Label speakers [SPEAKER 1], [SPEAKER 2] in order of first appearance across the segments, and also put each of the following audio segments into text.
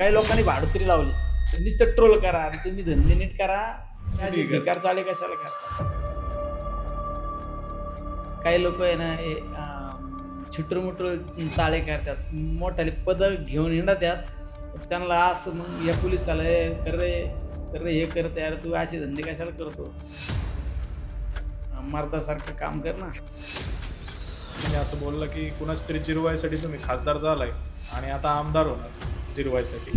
[SPEAKER 1] काही लोकांनी भाडोत्री लावली, नुसतं ट्रोल करा आणि तुम्ही धंदे नीट करा, असे बेकार चाले कशाला करा. काही लोक आहे ना हे छिटरमुटर चाळे करतात, मोठाले पद घेऊन हिंडतात. त्यांना असं मग या पोलिसाला कर रे हे करते, यार तू असे धंदे कशाला करतो, मर्दासारखं काम कर ना.
[SPEAKER 2] तुम्ही असं बोलला की कुणाच तरी जिरवायसाठी तुम्ही खासदार झालाय आणि आता आमदार होणार जिरवायसाठी.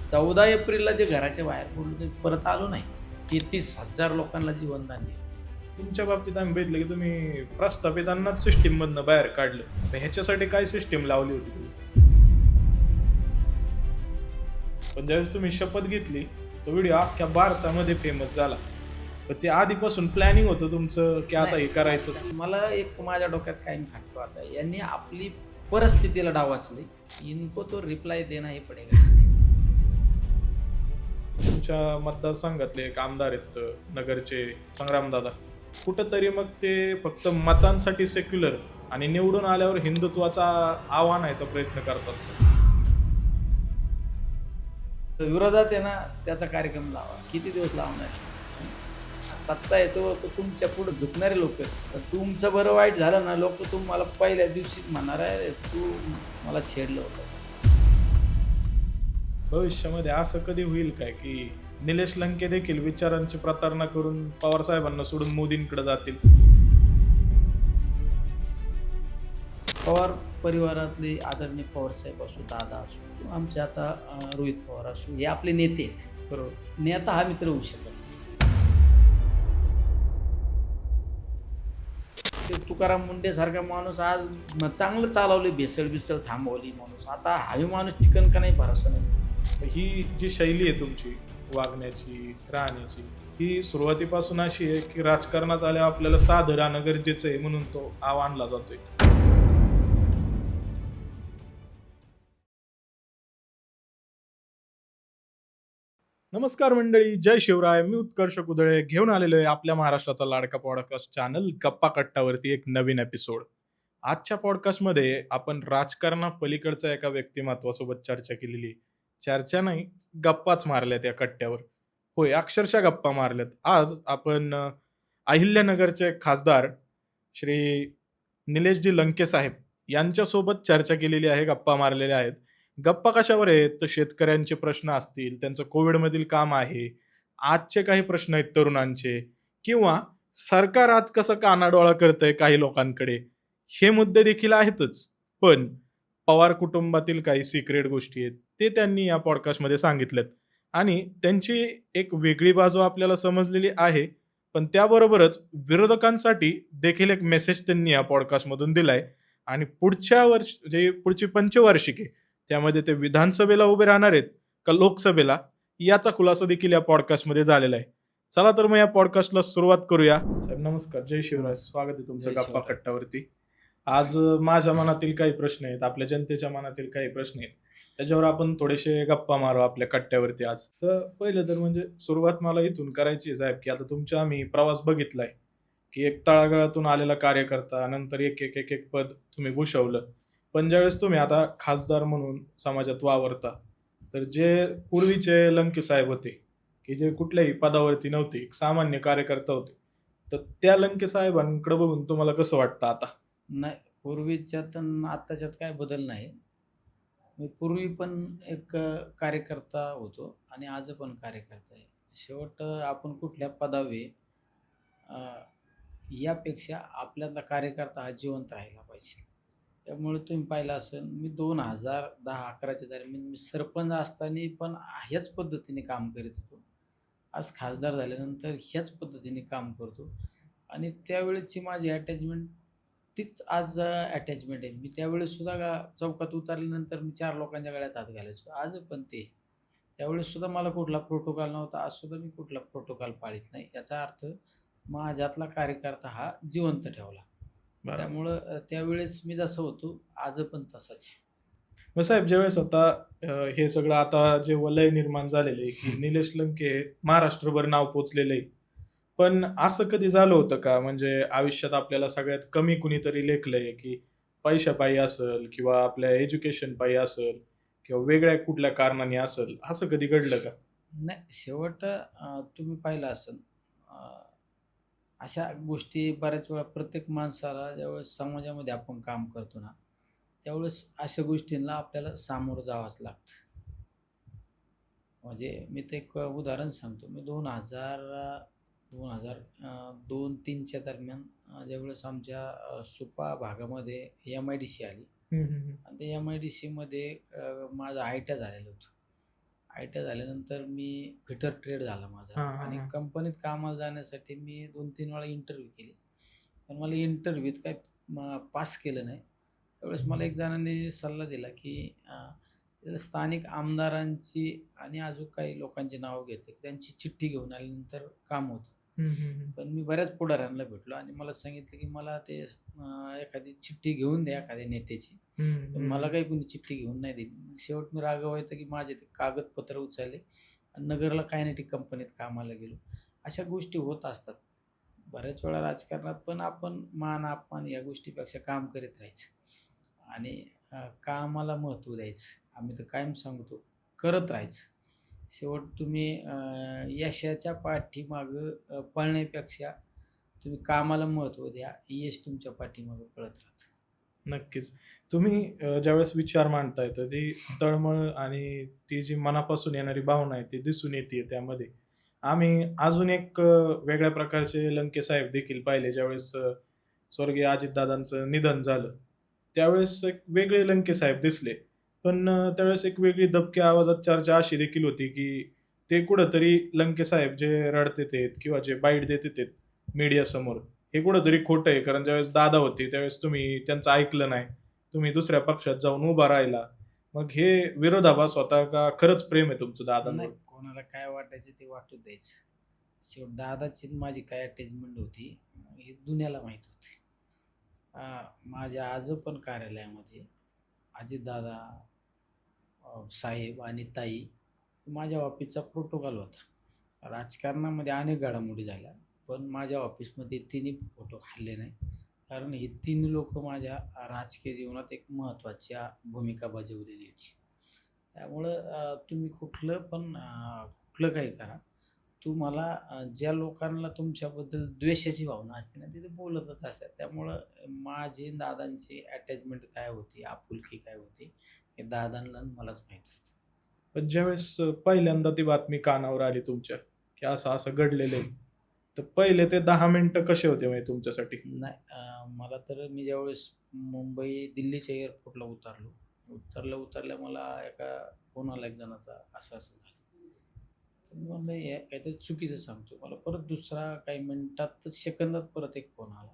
[SPEAKER 1] 14 एप्रिलला जे घराच्या बाहेर पडलो ते परत आलो नाही. 33,000 लोकांना जीवनदान दिलं.
[SPEAKER 2] तुमच्या बाबतीत आम्ही बघितलं की तुम्ही प्रस्थापितांनाच सिस्टीम मधनं बाहेर काढलं. तर ह्याच्यासाठी काय सिस्टीम लावली होती तुम्ही? पण ज्यावेळेस तुम्ही शपथ घेतली तो व्हिडिओ अख्ख्या भारतामध्ये फेमस झाला. पण ते आधीपासून प्लॅनिंग होतं तुमचं की आता हे करायचं?
[SPEAKER 1] मला एक माझ्या डोक्यात कायम खाटतो, आता यांनी आपली परिस्थितीला डाव वाचली, इनको तो रिप्लाय देना हे पडेगा.
[SPEAKER 2] तुमच्या मतदारसंघातले एक आमदार आहेत नगरचे संग्रामदादा, कुठंतरी मग ते फक्त मतांसाठी सेक्युलर आणि निवडून आल्यावर हिंदुत्वाचा आव्हान आणायचा प्रयत्न करतात.
[SPEAKER 1] विरोधात आहे ना त्याचा कार्यक्रम लावा, किती दिवस लावणार. सत्ता येतो तर तुमच्या पुढे झुकणारे लोक, तुमचं बरं वाईट झालं ना लोक तुम्हाला पहिल्या दिवशी म्हणणार आहे तू मला छेडलं होतं.
[SPEAKER 2] भविष्यामध्ये असं कधी होईल काय की निलेश लंके देखील विचारांची प्रतारणा करून पवार साहेबांना सोडून मोदींकडे जातील?
[SPEAKER 1] पवार परिवारातले आदरणीय पवारसाहेब असो, दादा असो, किंवा आमचे आता रोहित पवार असो, हे आपले नेते आहेत.
[SPEAKER 2] बरोबर.
[SPEAKER 1] नेता हा मित्र होऊ शकत नाही. ते तुकाराम मुंडे सारखा माणूस आज चांगलं चालवले, भेसळ बिसळ थांबवली माणूस, आता हाही माणूस टिकन का नाही भरोसा नाही.
[SPEAKER 2] ही जी शैली आहे तुमची वागण्याची, राहण्याची, ही सुरुवातीपासून अशी आहे की राजकारणात आल्यावर आपल्याला साधं राहणं गरजेचं आहे म्हणून तो आणला जातोय. नमस्कार मंडळी, जय शिवराय. मी उत्कर्ष कुदळे घेऊन आलेलो आहे आपल्या महाराष्ट्राचा लाडका पॉडकास्ट चॅनल गप्पा कट्टावरती एक नवीन एपिसोड. आजच्या पॉडकास्टमध्ये आपण राजकारणापलीकडच्या एका व्यक्तिमत्वासोबत चर्चा केलेली. चर्चा नाही, गप्पाच मारल्यात या कट्ट्यावर. होय, अक्षरशः गप्पा मारल्यात. आज आपण अहिल्यानगरचे खासदार श्री निलेशजी लंके साहेब यांच्यासोबत चर्चा केलेली आहे, गप्पा मारलेल्या आहेत. गप्पा कशावर आहेत तर शेतकऱ्यांचे प्रश्न असतील, त्यांचं कोविडमधील काम आहे, आजचे काही प्रश्न आहेत तरुणांचे, किंवा सरकार आज कसं कानाडोळा करतंय काही लोकांकडे, हे मुद्दे देखील आहेतच. पण पवार कुटुंबातील काही सिक्रेट गोष्टी आहेत ते त्यांनी या पॉडकास्टमध्ये सांगितलेत आणि त्यांची एक वेगळी बाजू आपल्याला समजलेली आहे. पण त्याबरोबरच विरोधकांसाठी देखील एक मेसेज त्यांनी या पॉडकास्टमधून दिलाय आणि पुढच्या वर्ष जे पुढची पंचवार्षिक आहे त्यामध्ये ते विधानसभेला उभे राहणार आहेत का लोकसभेला, याचा खुलासा देखील या पॉडकास्टमध्ये झालेला आहे. चला तर मग या पॉडकास्टला सुरुवात करूया. साहेब नमस्कार, जय शिवराय. स्वागत आहे तुमचं गप्पा कट्टावरती. आज माझ्या मनातील काही प्रश्न आहेत, आपल्या जनतेच्या मनातील काही प्रश्न आहेत, त्याच्यावर आपण थोडेसे गप्पा मारू आपल्या कट्ट्यावरती आज. तर पहिलं तर म्हणजे सुरुवात मला इथून करायची आहे साहेब, की आता तुमचा आम्ही प्रवास बघितलाय की एक तळागाळातून आलेला कार्यकर्ता, नंतर एक एक एक एक पद तुम्ही भूषवलं. पण ज्यावेळेस तुम्ही आता खासदार म्हणून समाजात वावरता, तर जे पूर्वीचे लंके साहेब होते की जे कुठल्याही पदावरती नव्हते, एक सामान्य कार्यकर्ता होते, तर त्या लंके साहेबांकडे बघून तुम्हाला कसं वाटतं आता?
[SPEAKER 1] नाही, पूर्वीच्यात आणि आत्ताच्यात काय बदल नाही. मी पूर्वी पण एक कार्यकर्ता होतो आणि आज पण कार्यकर्ता आहे. शेवट आपण कुठल्या पदावे यापेक्षा आपल्यातला कार्यकर्ता हा जिवंत राहिला पाहिजे. त्यामुळे तुम्ही पाहिलं असेल, मी 2010-11च्या दरम्यान मी सरपंच असताना पण ह्याच पद्धतीने काम करीत होतो. आज खासदार झाल्यानंतर ह्याच पद्धतीने काम करतो आणि त्यावेळेची माझी अटॅचमेंट तीच आज अटॅचमेंट आहे. मी त्यावेळेससुद्धा चौकात उतरल्यानंतर मी 4 लोकांच्या गळ्यात हात घालायचो. आज पण ते. त्यावेळेससुद्धा मला कुठला प्रोटोकॉल नव्हता. आजसुद्धा मी कुठला प्रोटोकॉल पाळीत नाही. याचा अर्थ माझ्यातला कार्यकर्ता हा जिवंत ठेवला. त्यामुळं त्यावेळेस मी जसं होतो आज पण तसाच.
[SPEAKER 2] मग साहेब ज्यावेळेस आता हे सगळं आता जे वलय निर्माण झालेलं आहे की निलेश लंके महाराष्ट्रभर नाव पोचलेलं आहे, पण असं कधी झालं होतं का म्हणजे आयुष्यात आपल्याला सगळ्यात कमी कुणीतरी लेखलंय की पैशापायी असेल किंवा आपल्या एज्युकेशन पायी असेल किंवा वेगळ्या कुठल्या कारणाने असेल, असं कधी घडलं का?
[SPEAKER 1] नाही, शेवट तुम्ही पाहिलं असेल अशा गोष्टी बऱ्याच वेळा प्रत्येक माणसाला ज्यावेळेस समाजामध्ये आपण काम करतो ना, त्यावेळेस अशा गोष्टींना आपल्याला सामोरं जावंच लागतं. म्हणजे मी ते एक उदाहरण सांगतो. मी 2002-3च्या दरम्यान ज्यावेळेस आमच्या सुपा भागामध्ये एम-आय-डी-सी आली
[SPEAKER 2] हं, हं, हं.
[SPEAKER 1] आणि त्या एम-आय-डी-सीमध्ये माझं आय-टी-आय झालेलं होतं. आय-टी-आय झाल्यानंतर मी फिटर ट्रेड झाला माझा
[SPEAKER 2] हां, हां,
[SPEAKER 1] आणि
[SPEAKER 2] हां.
[SPEAKER 1] कंपनीत कामाला जाण्यासाठी मी 2-3 वेळा इंटरव्ह्यू केली. पण मला इंटरव्ह्यूत काही पास केलं नाही. त्यावेळेस मला एक जणांनी सल्ला दिला, की तिथं स्थानिक आमदारांची आणि अजून काही लोकांची नावं घेतली. त्यांची चिठ्ठी घेऊन आल्यानंतर काम होतं.
[SPEAKER 2] हं, हं, हं.
[SPEAKER 1] पण मी बऱ्याच पुढाऱ्यांना भेटलो आणि मला सांगितलं, की मला ते एखादी चिठ्ठी घेऊन द्या एखाद्या नेत्याची.
[SPEAKER 2] हं,
[SPEAKER 1] पण
[SPEAKER 2] हं,
[SPEAKER 1] मला
[SPEAKER 2] हं.
[SPEAKER 1] काही कोणी चिठ्ठी घेऊन नाही दिली. मग शेवट मी रागावले की माझे ते कागदपत्र उचलले आणि नगरला कायनेटिक कंपनीत कामाला गेलो. अशा गोष्टी होत असतात. बऱ्याच वेळा राजकारणात पण आपण मान-अपमान या गोष्टीपेक्षा काम करीत राहायचं आणि कामाला महत्त्व द्यायचं. आम्ही तर कायम सांगतो, करत राहायचं. शेवट तुम्ही यशाच्या पाठीमागं पळण्यापेक्षा तुम्ही कामाला महत्त्व द्या. यश तुमच्या पाठीमागे पळत राहतं.
[SPEAKER 2] नक्कीच. तुम्ही ज्यावेळेस विचार मांडताय, तर ती तळमळ आणि ती जी मनापासून येणारी भावना आहे, ती दिसून येतीये त्यामध्ये. आम्ही अजून एक वेगळ्या प्रकारचे लंके साहेब देखील पाहिले, ज्यावेळेस स्वर्गीय अजितदादांचं निधन झालं. त्यावेळेस एक वेगळे लंके साहेब दिसले. पण त्यावेळेस एक वेगळी दबक्या आवाजात चर्चा अशी देखील होती, की ते कुठेतरी लंके साहेब जे रडतेत किंवा जे बाईट देतेत मीडियासमोर, हे कुठेतरी खोटं आहे. कारण ज्यावेळेस दादा होते, त्यावेळेस तुम्ही त्यांचं ऐकलं नाही. तुम्ही दुसऱ्या पक्षात जाऊन उभा राहिला. मग हे विरोधाभास होता का खरंच प्रेम आहे तुमचं
[SPEAKER 1] नाही,
[SPEAKER 2] दादांवर?
[SPEAKER 1] कोणाला काय वाटायचं ते वाटू द्यायचं. शेवटी दादाची आणि माझी काय अटॅचमेंट होती, हे दुनियाला माहीत होती. माझ्या आजही पण कार्यालयामध्ये अजितदादा, साहेब आणि ताई माझ्या ऑफिसचा प्रोटोकॉल होता. राजकारणामध्ये अनेक घडामोडी झाल्या, पण माझ्या ऑफिसमध्ये तिन्ही फोटो हलले नाही. कारण हे तिन्ही लोकं माझ्या राजकीय जीवनात एक महत्त्वाच्या भूमिका बजावलेली होती. त्यामुळं तुम्ही कुठलं काही करा. तुम्हाला ज्या लोकांना तुमच्याबद्दल द्वेषाची भावना असते ना, ते बोलतच असतात. त्यामुळं माझी आणि दादांची अटॅचमेंट काय होती, आपुलकी काय होती, हे दादांना आणि मलाच माहीत होतं.
[SPEAKER 2] पण ज्यावेळेस पहिल्यांदा ती बातमी कानावर आली तुमच्या, की असं-असं घडलेलं आहे. तर पहिले ते 10 मिनिटं कसे होते म्हणजे तुमच्यासाठी?
[SPEAKER 1] नाही, मला तर मी ज्यावेळेस दिल्लीच्या एअरपोर्टला उतरलो. उतरल्या मला एका फोन आला एक जणाचा, असं-असं झालं. तर मी म्हणलं हे काहीतरी चुकीचं सांगतोय. मला परत दुसरा काही मिनिटातच, सेकंदात परत एक फोन आला.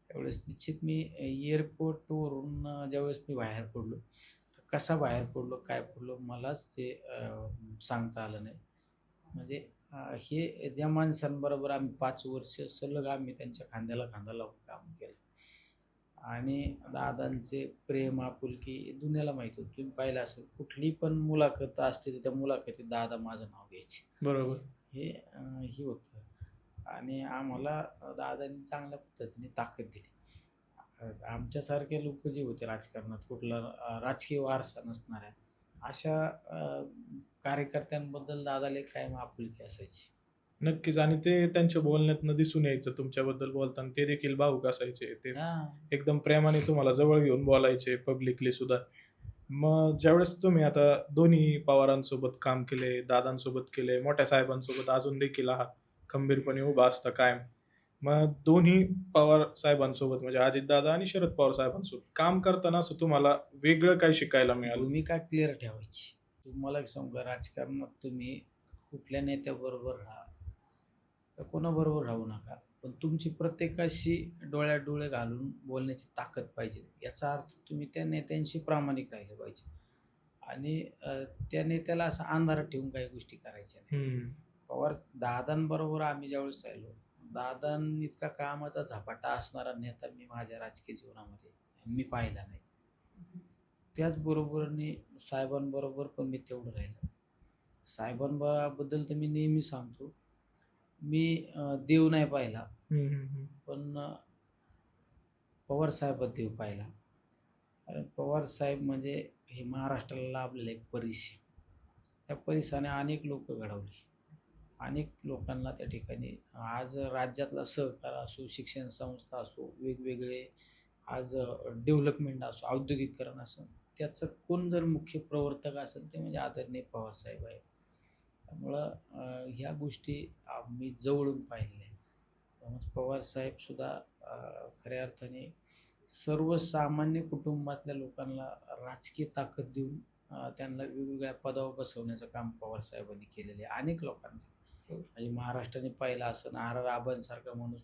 [SPEAKER 1] त्यावेळेस निश्चित मी एअरपोर्टवरून ज्यावेळेस मी बाहेर पडलो, तर कसा बाहेर पडलो, काय पडलो मलाच ते सांगता आलं नाही. म्हणजे हे ज्या माणसांबरोबर आम्ही 5 वर्ष सलग आम्ही त्यांच्या खांद्याला खांदा लावून काम केलं आणि दादांचे प्रेम, आपुलकी दुनियाला माहीत होतं. तुम्ही पाहिलं असेल कुठली पण मुलाखत असते, तर त्या मुलाखतीत दादा माझं नाव घ्यायचे.
[SPEAKER 2] बरोबर.
[SPEAKER 1] हे होतं आणि आम्हाला दादांनी चांगल्या पद्धतीने ताकद दिली. आमच्यासारखे लोकं जे होते राजकारणात, कुठला राजकीय वारसा नसणाऱ्या अशा कार्यकर्त्यांबद्दल दादाला एक कायम आपुलकी असायची.
[SPEAKER 2] नक्कीच आणि ते त्यांच्या बोलण्यातनं दिसून यायचं तुमच्याबद्दल बोलताना. ते देखील भावूक असायचे. ते
[SPEAKER 1] हां.
[SPEAKER 2] एकदम प्रेमाने तुम्हाला जवळ घेऊन बोलायचे पब्लिकली सुद्धा. मग ज्यावेळेस तुम्ही आता दोन्ही पवारांसोबत काम केले, दादांसोबत केले, मोठ्या साहेबांसोबत अजून देखील आहात, खंबीरपणे उभा असता कायम. मग दोन्ही पवार साहेबांसोबत म्हणजे अजितदादा आणि शरद पवार साहेबांसोबत काम करताना असं तुम्हाला वेगळं काही शिकायला मिळालं?
[SPEAKER 1] भूमिका क्लिअर ठेवायची. तुम्हाला एक सांगू का, राजकारणात तुम्ही कुठल्या नेत्याबरोबर राहा, तर कोणाबरोबर राहू नका. पण तुमची प्रत्येकाशी डोळ्यात डोळे घालून बोलण्याची ताकद पाहिजे. याचा अर्थ तुम्ही त्या नेत्यांशी प्रामाणिक राहिले पाहिजे आणि त्या नेत्याला असा अंधारात ठेवून काही गोष्टी करायच्या नाही.
[SPEAKER 2] हं.
[SPEAKER 1] दादांबरोबर आम्ही ज्यावेळेस राहिलो, दादांइतका कामाचा झपाटा असणारा नेता मी माझ्या राजकीय जीवनामध्ये मी पाहिला नाही. त्याचबरोबरीने साहेबांबरोबर पण मी तेवढं राहिलो. साहेबांबद्दल तर मी नेहमी सांगतो, मी देव नाही पाहिला,
[SPEAKER 2] हं, हं, हं.
[SPEAKER 1] पण पवारसाहेबात देव पाहिला. कारण पवार साहेब म्हणजे हे महाराष्ट्राला लाभलेलं एक परिस आहे. त्या परिसाने अनेक लोक घडवली. अनेक लोकांना त्या ठिकाणी आज राज्यातला सहकार असो, शिक्षण संस्था असो, वेगवेगळे आज डेव्हलपमेंट असो, औद्योगिकीकरण असो, त्याचं कोण जर मुख्य प्रवर्तक असेल ते म्हणजे आदरणीय पवारसाहेब आहेत. त्यामुळं ह्या गोष्टी आम्ही जवळून पाहिलेल्या आहेत. त्यामुळे पवारसाहेबसुद्धा खऱ्या अर्थाने सर्वसामान्य कुटुंबातल्या लोकांना राजकीय ताकद देऊन त्यांना वेगवेगळ्या पदावर बसवण्याचं काम पवारसाहेबांनी केलेले आहे अनेक लोकांना. म्हणजे महाराष्ट्राने पाहिलं असं आर. राबांसारखा माणूस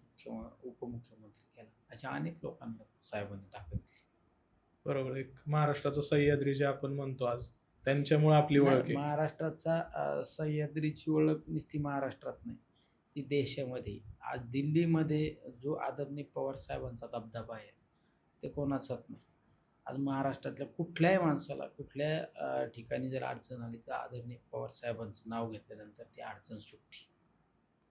[SPEAKER 1] उपमुख्यमंत्री केला. अशा अनेक लोकांना साहेबांनी ताकद दिली.
[SPEAKER 2] बरोबर. एक महाराष्ट्राचं सह्याद्री जे आपण म्हणतो आज, त्यांच्यामुळे आपली ओळख
[SPEAKER 1] नाही,
[SPEAKER 2] आहे.
[SPEAKER 1] महाराष्ट्राचा सह्याद्रीची ओळख नुसती महाराष्ट्रात नाही, ती देशामध्ये. आज दिल्लीमध्ये जो आदरणीय पवार साहेबांचा दबदबा आहे, ते कोणाचाच नाही. आज महाराष्ट्रातल्या कुठल्याही माणसाला कुठल्या ठिकाणी जर अडचण आली तर आदरणीय पवार साहेबांचं नाव घेतल्यानंतर ती अडचण सुटते.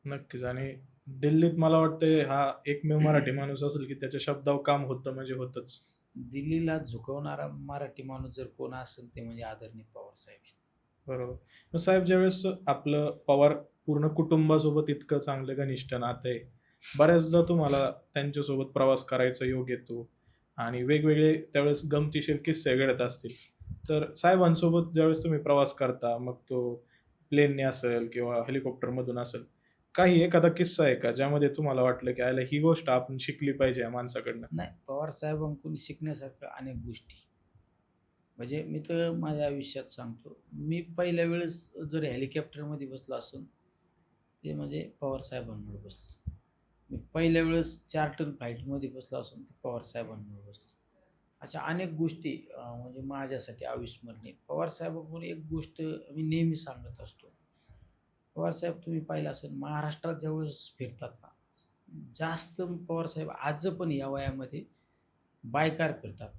[SPEAKER 2] नक्कीच. आणि दिल्लीत मला वाटतंय हा एकमेव मराठी माणूस असेल की त्याच्या शब्दावर काम होतं म्हणजे होतंच.
[SPEAKER 1] दिल्लीला झुकवणारा मराठी माणूस जर कोण असेल ते म्हणजे आदरणीय पवार साहेब आहेत.
[SPEAKER 2] बरोबर. मग साहेब, ज्यावेळेस आपलं पवार पूर्ण कुटुंबासोबत इतकं चांगलं घनिष्ठ नातं आहे, बऱ्याचदा तुम्हाला त्यांच्यासोबत प्रवास करायचा योग येतो आणि वेगवेगळे त्यावेळेस गमतीशीर किस्से घडत असतील. तर साहेबांसोबत ज्यावेळेस तुम्ही प्रवास करता, मग तो प्लेनने असेल किंवा हेलिकॉप्टरमधून असेल, काही एखादा किस्सा आहे का ज्यामध्ये तुम्हाला वाटलं की याला ही गोष्ट आपण शिकली पाहिजे या माणसाकडनं?
[SPEAKER 1] नाही, पवार साहेबांकडून शिकण्यासारख्या अनेक गोष्टी. म्हणजे मी तर माझ्या आयुष्यात सांगतो, मी पहिल्या वेळेस जर हेलिकॉप्टरमध्ये बसलो असेल, ते म्हणजे पवार साहेबांमुळे बसलो. मी पहिल्या वेळेस चार्टर फ्लाईटमध्ये बसलो असेल, तर पवार साहेबांमुळे बसलो. अशा अनेक गोष्टी म्हणजे माझ्यासाठी अविस्मरणीय. पवार साहेबांकडून एक गोष्ट मी नेहमी सांगत असतो. पवारसाहेब तुम्ही पाहिलं असेल महाराष्ट्रात ज्यावेळेस फिरतात ना, जास्त पवारसाहेब आज पण या वयामध्ये बायकार फिरतात.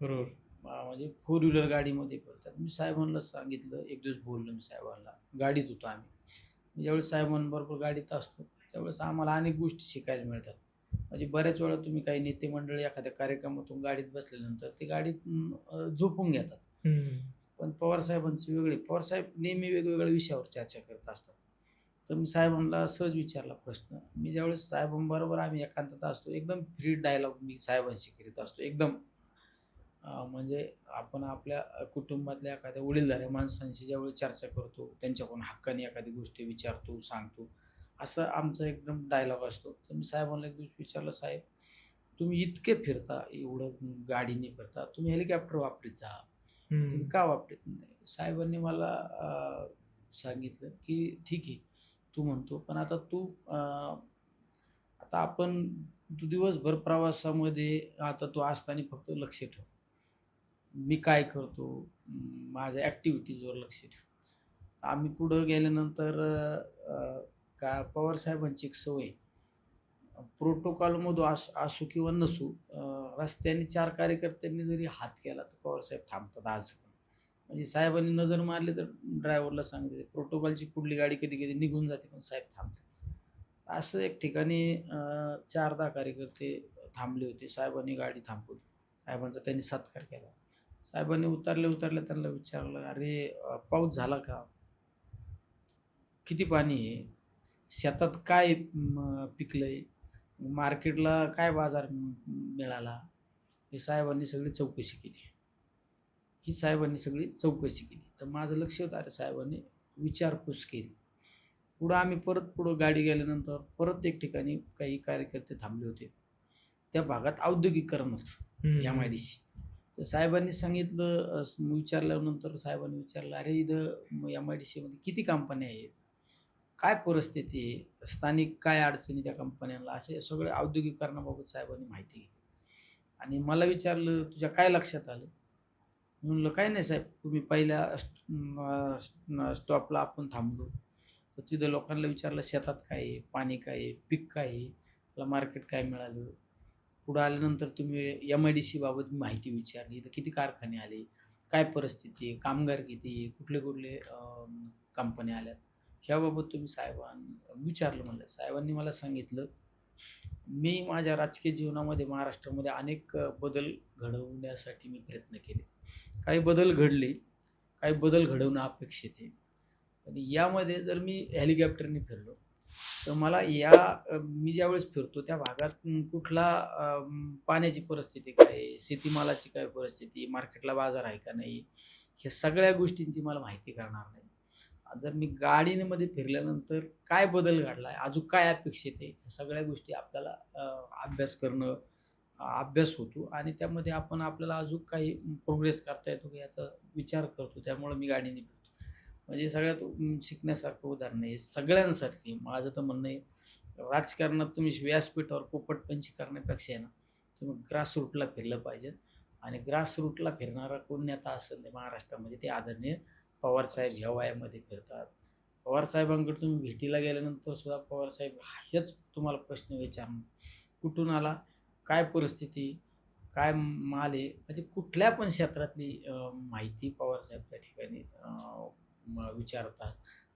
[SPEAKER 2] बरोबर.
[SPEAKER 1] म्हणजे फोर व्हीलर गाडीमध्ये फिरतात. मी साहेबांना सांगितलं, एक दिवस बोललो मी साहेबांना, गाडीत होतो आम्ही. ज्यावेळेस साहेबांबरोबर गाडीत असतो, त्यावेळेस आम्हाला अनेक गोष्टी शिकायला मिळतात. म्हणजे बऱ्याच वेळा तुम्ही काही नेते मंडळी एखाद्या कार्यक्रमातून गाडीत बसल्यानंतर ते गाडीत झोपून घेतात.
[SPEAKER 2] हम्म.
[SPEAKER 1] पण पवारसाहेबांची वेगळी. पवारसाहेब नेहमी वेगवेगळ्या विषयावर चर्चा करत असतात. तर मी साहेबांना सहज विचारला प्रश्न. मी ज्यावेळेस साहेबांबरोबर आम्ही एकांतात असतो, एकदम फ्री डायलॉग मी साहेबांशी करीत असतो. एकदम म्हणजे आपण आपल्या कुटुंबातल्या एखाद्या वडीलधाऱ्या माणसांशी ज्यावेळेस चर्चा करतो, त्यांच्याकडून हक्काने एखादी गोष्ट विचारतो, सांगतो, असं आमचा एकदम डायलॉग असतो. तर मी साहेबांना एक दिवस विचारलं, "साहेब, तुम्ही इतके फिरता, एवढं गाडीने फिरता, तुम्ही हेलिकॉप्टर वापरीत जा. तुम्ही
[SPEAKER 2] हम्म.
[SPEAKER 1] का वापरत नाही?" साहेबांनी मला सांगितलं, की "ठीक आहे, तू म्हणतो, पण आता आता तू दिवसभर प्रवासामध्ये आता तू असताना फक्त लक्ष ठेव. मी काय करतो, माझ्या ॲक्टिव्हिटीजवर लक्ष ठेव." आम्ही पुढं गेल्यानंतर का पवारसाहेबांची एक सवय प्रोटोकॉलमधून असू किंवा नसू, रस्त्याने 4 कार्यकर्त्यांनी जरी हात केला तर पवारसाहेब थांबतात आज पण. म्हणजे साहेबांनी नजर मारली तर ड्रायव्हरला सांगते प्रोटोकॉलची पुढली गाडी कधी-कधी निघून जाते पण साहेब थांबतात. असं एक ठिकाणी 4-10 कार्यकर्ते थांबले होते. साहेबांनी गाडी थांबवली. साहेबांचा त्यांनी सत्कार केला. साहेबांनी उतरल्या त्यांना विचारलं, "अरे पाऊस झाला का? किती पाणी आहे? शेतात काय पिकलंय? मार्केटला काय बाजार मिळाला?" ही साहेबांनी सगळी चौकशी केली. तर माझं लक्ष होतं, अरे साहेबांनी विचारपूस केली. आम्ही पुढं गाडी गेल्यानंतर परत एक ठिकाणी काही कार्यकर्ते थांबले होते. त्या भागात औद्योगिकीकरण होतं, एम-आय-डी-सी. तर साहेबांनी सांगितलं, विचारल्यानंतर साहेबांनी विचारलं, "अरे इथं एम-आय-डी-सीमध्ये किती कंपन्या आहेत? काय परिस्थिती आहे? स्थानिक काय अडचणी त्या कंपन्यांना?" असे सगळे औद्योगिकीकरणाबाबत साहेबांनी माहिती घेतली. आणि मला विचारलं, "तुझ्या काय लक्षात आलं?" म्हणलं, "काही नाही साहेब, तुम्ही पहिल्या स्टॉपला आपण थांबलो. तर तिथं लोकांना विचारलं, शेतात काय आहे? पाणी काय आहे? पीक काय आहे? त्याला मार्केट काय मिळालं?" पुढं आल्यानंतर तुम्ही एम-आय-डी-सी बाबत माहिती विचारली. इथं किती कारखाने आले? काय परिस्थिती आहे? कामगार किती आहे? कुठले कंपन्या आल्यात? ह्याबाबत तुम्ही विचारलं म्हणलं. साहेबांनी मला सांगितलं, मी माझ्या राजकीय जीवनामध्ये महाराष्ट्रामध्ये अनेक बदल घडवण्यासाठी मी प्रयत्न केले. काही बदल घडले, काही बदल घडवणं अपेक्षित आहे. आणि यामध्ये जर मी हेलिकॉप्टरने फिरलो, तर मला मी ज्यावेळेस फिरतो त्या भागात कुठला पाण्याची परिस्थिती काय आहे, शेतीमालाची काय परिस्थिती, मार्केटला बाजार आहे का नाही, ह्या सगळ्या गोष्टींची मला माहिती करणार नाही. जर मी गाडीमध्ये फिरल्यानंतर काय बदल घडला आहे, अजून काय अपेक्षित आहे, ह्या सगळ्या गोष्टी आपल्याला अभ्यास करणं, अभ्यास होतो आणि त्यामध्ये आपण आपल्याला अजून काही प्रोग्रेस करता येतो का याचा विचार करतो. त्यामुळं मी गाडीने फिरतो. म्हणजे सगळ्यात शिकण्यासारखं उदाहरण आहे. हे सगळ्यांसाठी माझं तर म्हणणं आहे, राजकारणात तुम्ही व्यासपीठावर पोपटपंची करण्यापेक्षा आहे ना, तुम्ही ग्रासरूटला फिरलं पाहिजे आणि ग्रासरूटला फिरणारा कोण नेता असेल ते महाराष्ट्रामध्ये ते आदरणीय पवारसाहेब ह्या वयामध्ये फिरतात. पवारसाहेबांकडे तुम्ही भेटीला गेल्यानंतर सुद्धा पवारसाहेब हेच तुम्हाला प्रश्न विचारणार, कुठून आला? काय परिस्थिती? काय माल आहे? म्हणजे कुठल्या पण क्षेत्रातली माहिती पवारसाहेब त्या ठिकाणी विचारतात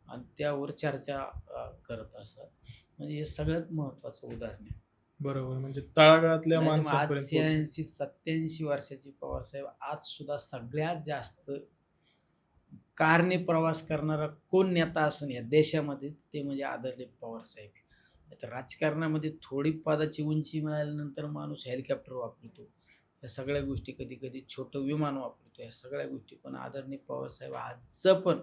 [SPEAKER 1] आणि त्यावर चर्चा करत असतात. म्हणजे हे सगळ्यात महत्त्वाचं उदाहरण आहे.
[SPEAKER 2] बरोबर. म्हणजे तळागाळातल्या
[SPEAKER 1] नाहीतर मग आज
[SPEAKER 2] माणसापर्यंत पोहोचले.
[SPEAKER 1] 86-87 वर्षाचे पवारसाहेब आज सुद्धा सगळ्यात जास्त कारने प्रवास करणारा कोण नेता असेल या देशामध्ये ते म्हणजे आदरणीय पवारसाहेब. नाहीतर राजकारणामध्ये थोडी पदाची उंची मिळाल्यानंतर माणूस हेलिकॉप्टर वापरतो. या सगळ्या गोष्टी कधी-कधी छोटं विमान वापरतो. या सगळ्या गोष्टी पण आदरणीय पवारसाहेब आजचं पण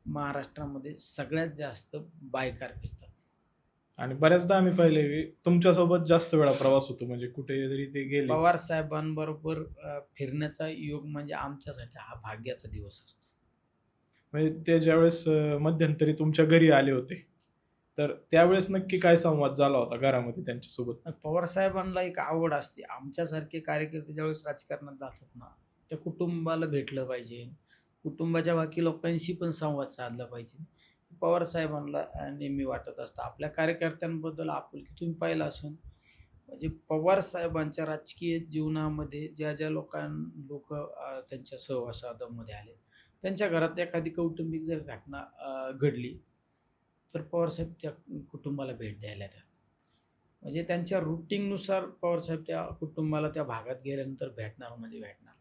[SPEAKER 1] महाराष्ट्रामध्ये सगळ्यात जास्त बायकार फिरतात.
[SPEAKER 2] आणि बऱ्याचदा आम्ही पाहिले की तुमच्यासोबत जास्त वेळा प्रवास होतो. म्हणजे कुठे जरी ते गेले
[SPEAKER 1] पवारसाहेबांबरोबर फिरण्याचा योग म्हणजे आमच्यासाठी हा भाग्याचा दिवस असतो.
[SPEAKER 2] म्हणजे ते ज्यावेळेस मध्यंतरी तुमच्या घरी आले होते, तर त्यावेळेस नक्की काय संवाद झाला होता घरामध्ये त्यांच्यासोबत?
[SPEAKER 1] पवारसाहेबांना एक आवड असते. आमच्यासारखे कार्यकर्ते ज्यावेळेस राजकारणात जातात ना, त्या कुटुंबाला भेटलं पाहिजे. कुटुंबाच्या बाकी लोकांशी पण संवाद साधला पाहिजे. पवारसाहेबांना नेहमी वाटत असतं. आपल्या कार्यकर्त्यांबद्दल आपुलकी तुम्ही पाहिलं असेल, म्हणजे पवारसाहेबांच्या राजकीय जीवनामध्ये ज्या लोक त्यांच्या सहवासामध्ये आले, त्यांच्या घरात एखादी कौटुंबिक जर घटना घडली, तर पवारसाहेब त्या कुटुंबाला भेट द्यायला येतात. म्हणजे त्यांच्या रूटीननुसार पवारसाहेब त्या कुटुंबाला त्या भागात गेल्यानंतर भेटणार म्हणजे भेटणार.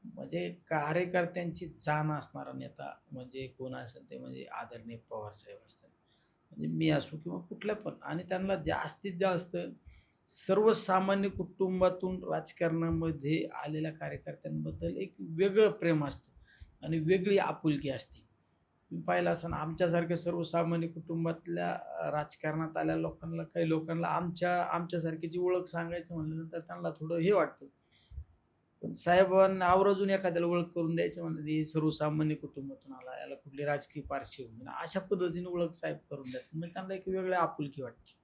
[SPEAKER 1] म्हणजे कार्यकर्त्यांची जाण असणारा नेता म्हणजे कोण असेल ते म्हणजे आदरणीय पवारसाहेब असतात. म्हणजे मी असो किंवा कुठल्या पण आणि त्यांना जास्तीत जास्त सर्वसामान्य कुटुंबातून राजकारणामध्ये आलेल्या कार्यकर्त्यांबद्दल एक वेगळं प्रेम असतं आणि वेगळी आपुलकी असते. तुम्ही पाहिलं असेल आमच्यासारख्या सर्वसामान्य कुटुंबातल्या राजकारणात आलेल्या लोकांना काही लोकांना आमच्यासारख्याची ओळख सांगायचं म्हटल्यानंतर त्यांना थोडं हे वाटतं. पण साहेबांना आवर्जून एखाद्याला ओळख करून द्यायचं म्हणलं, हे सर्वसामान्य कुटुंबातून आला, याला कुठली राजकीय पार्श्वभूमी नाही. अशा पद्धतीने ओळख साहेब करून देतात. म्हणजे त्यांना एक वेगळी आपुलकी वाटते.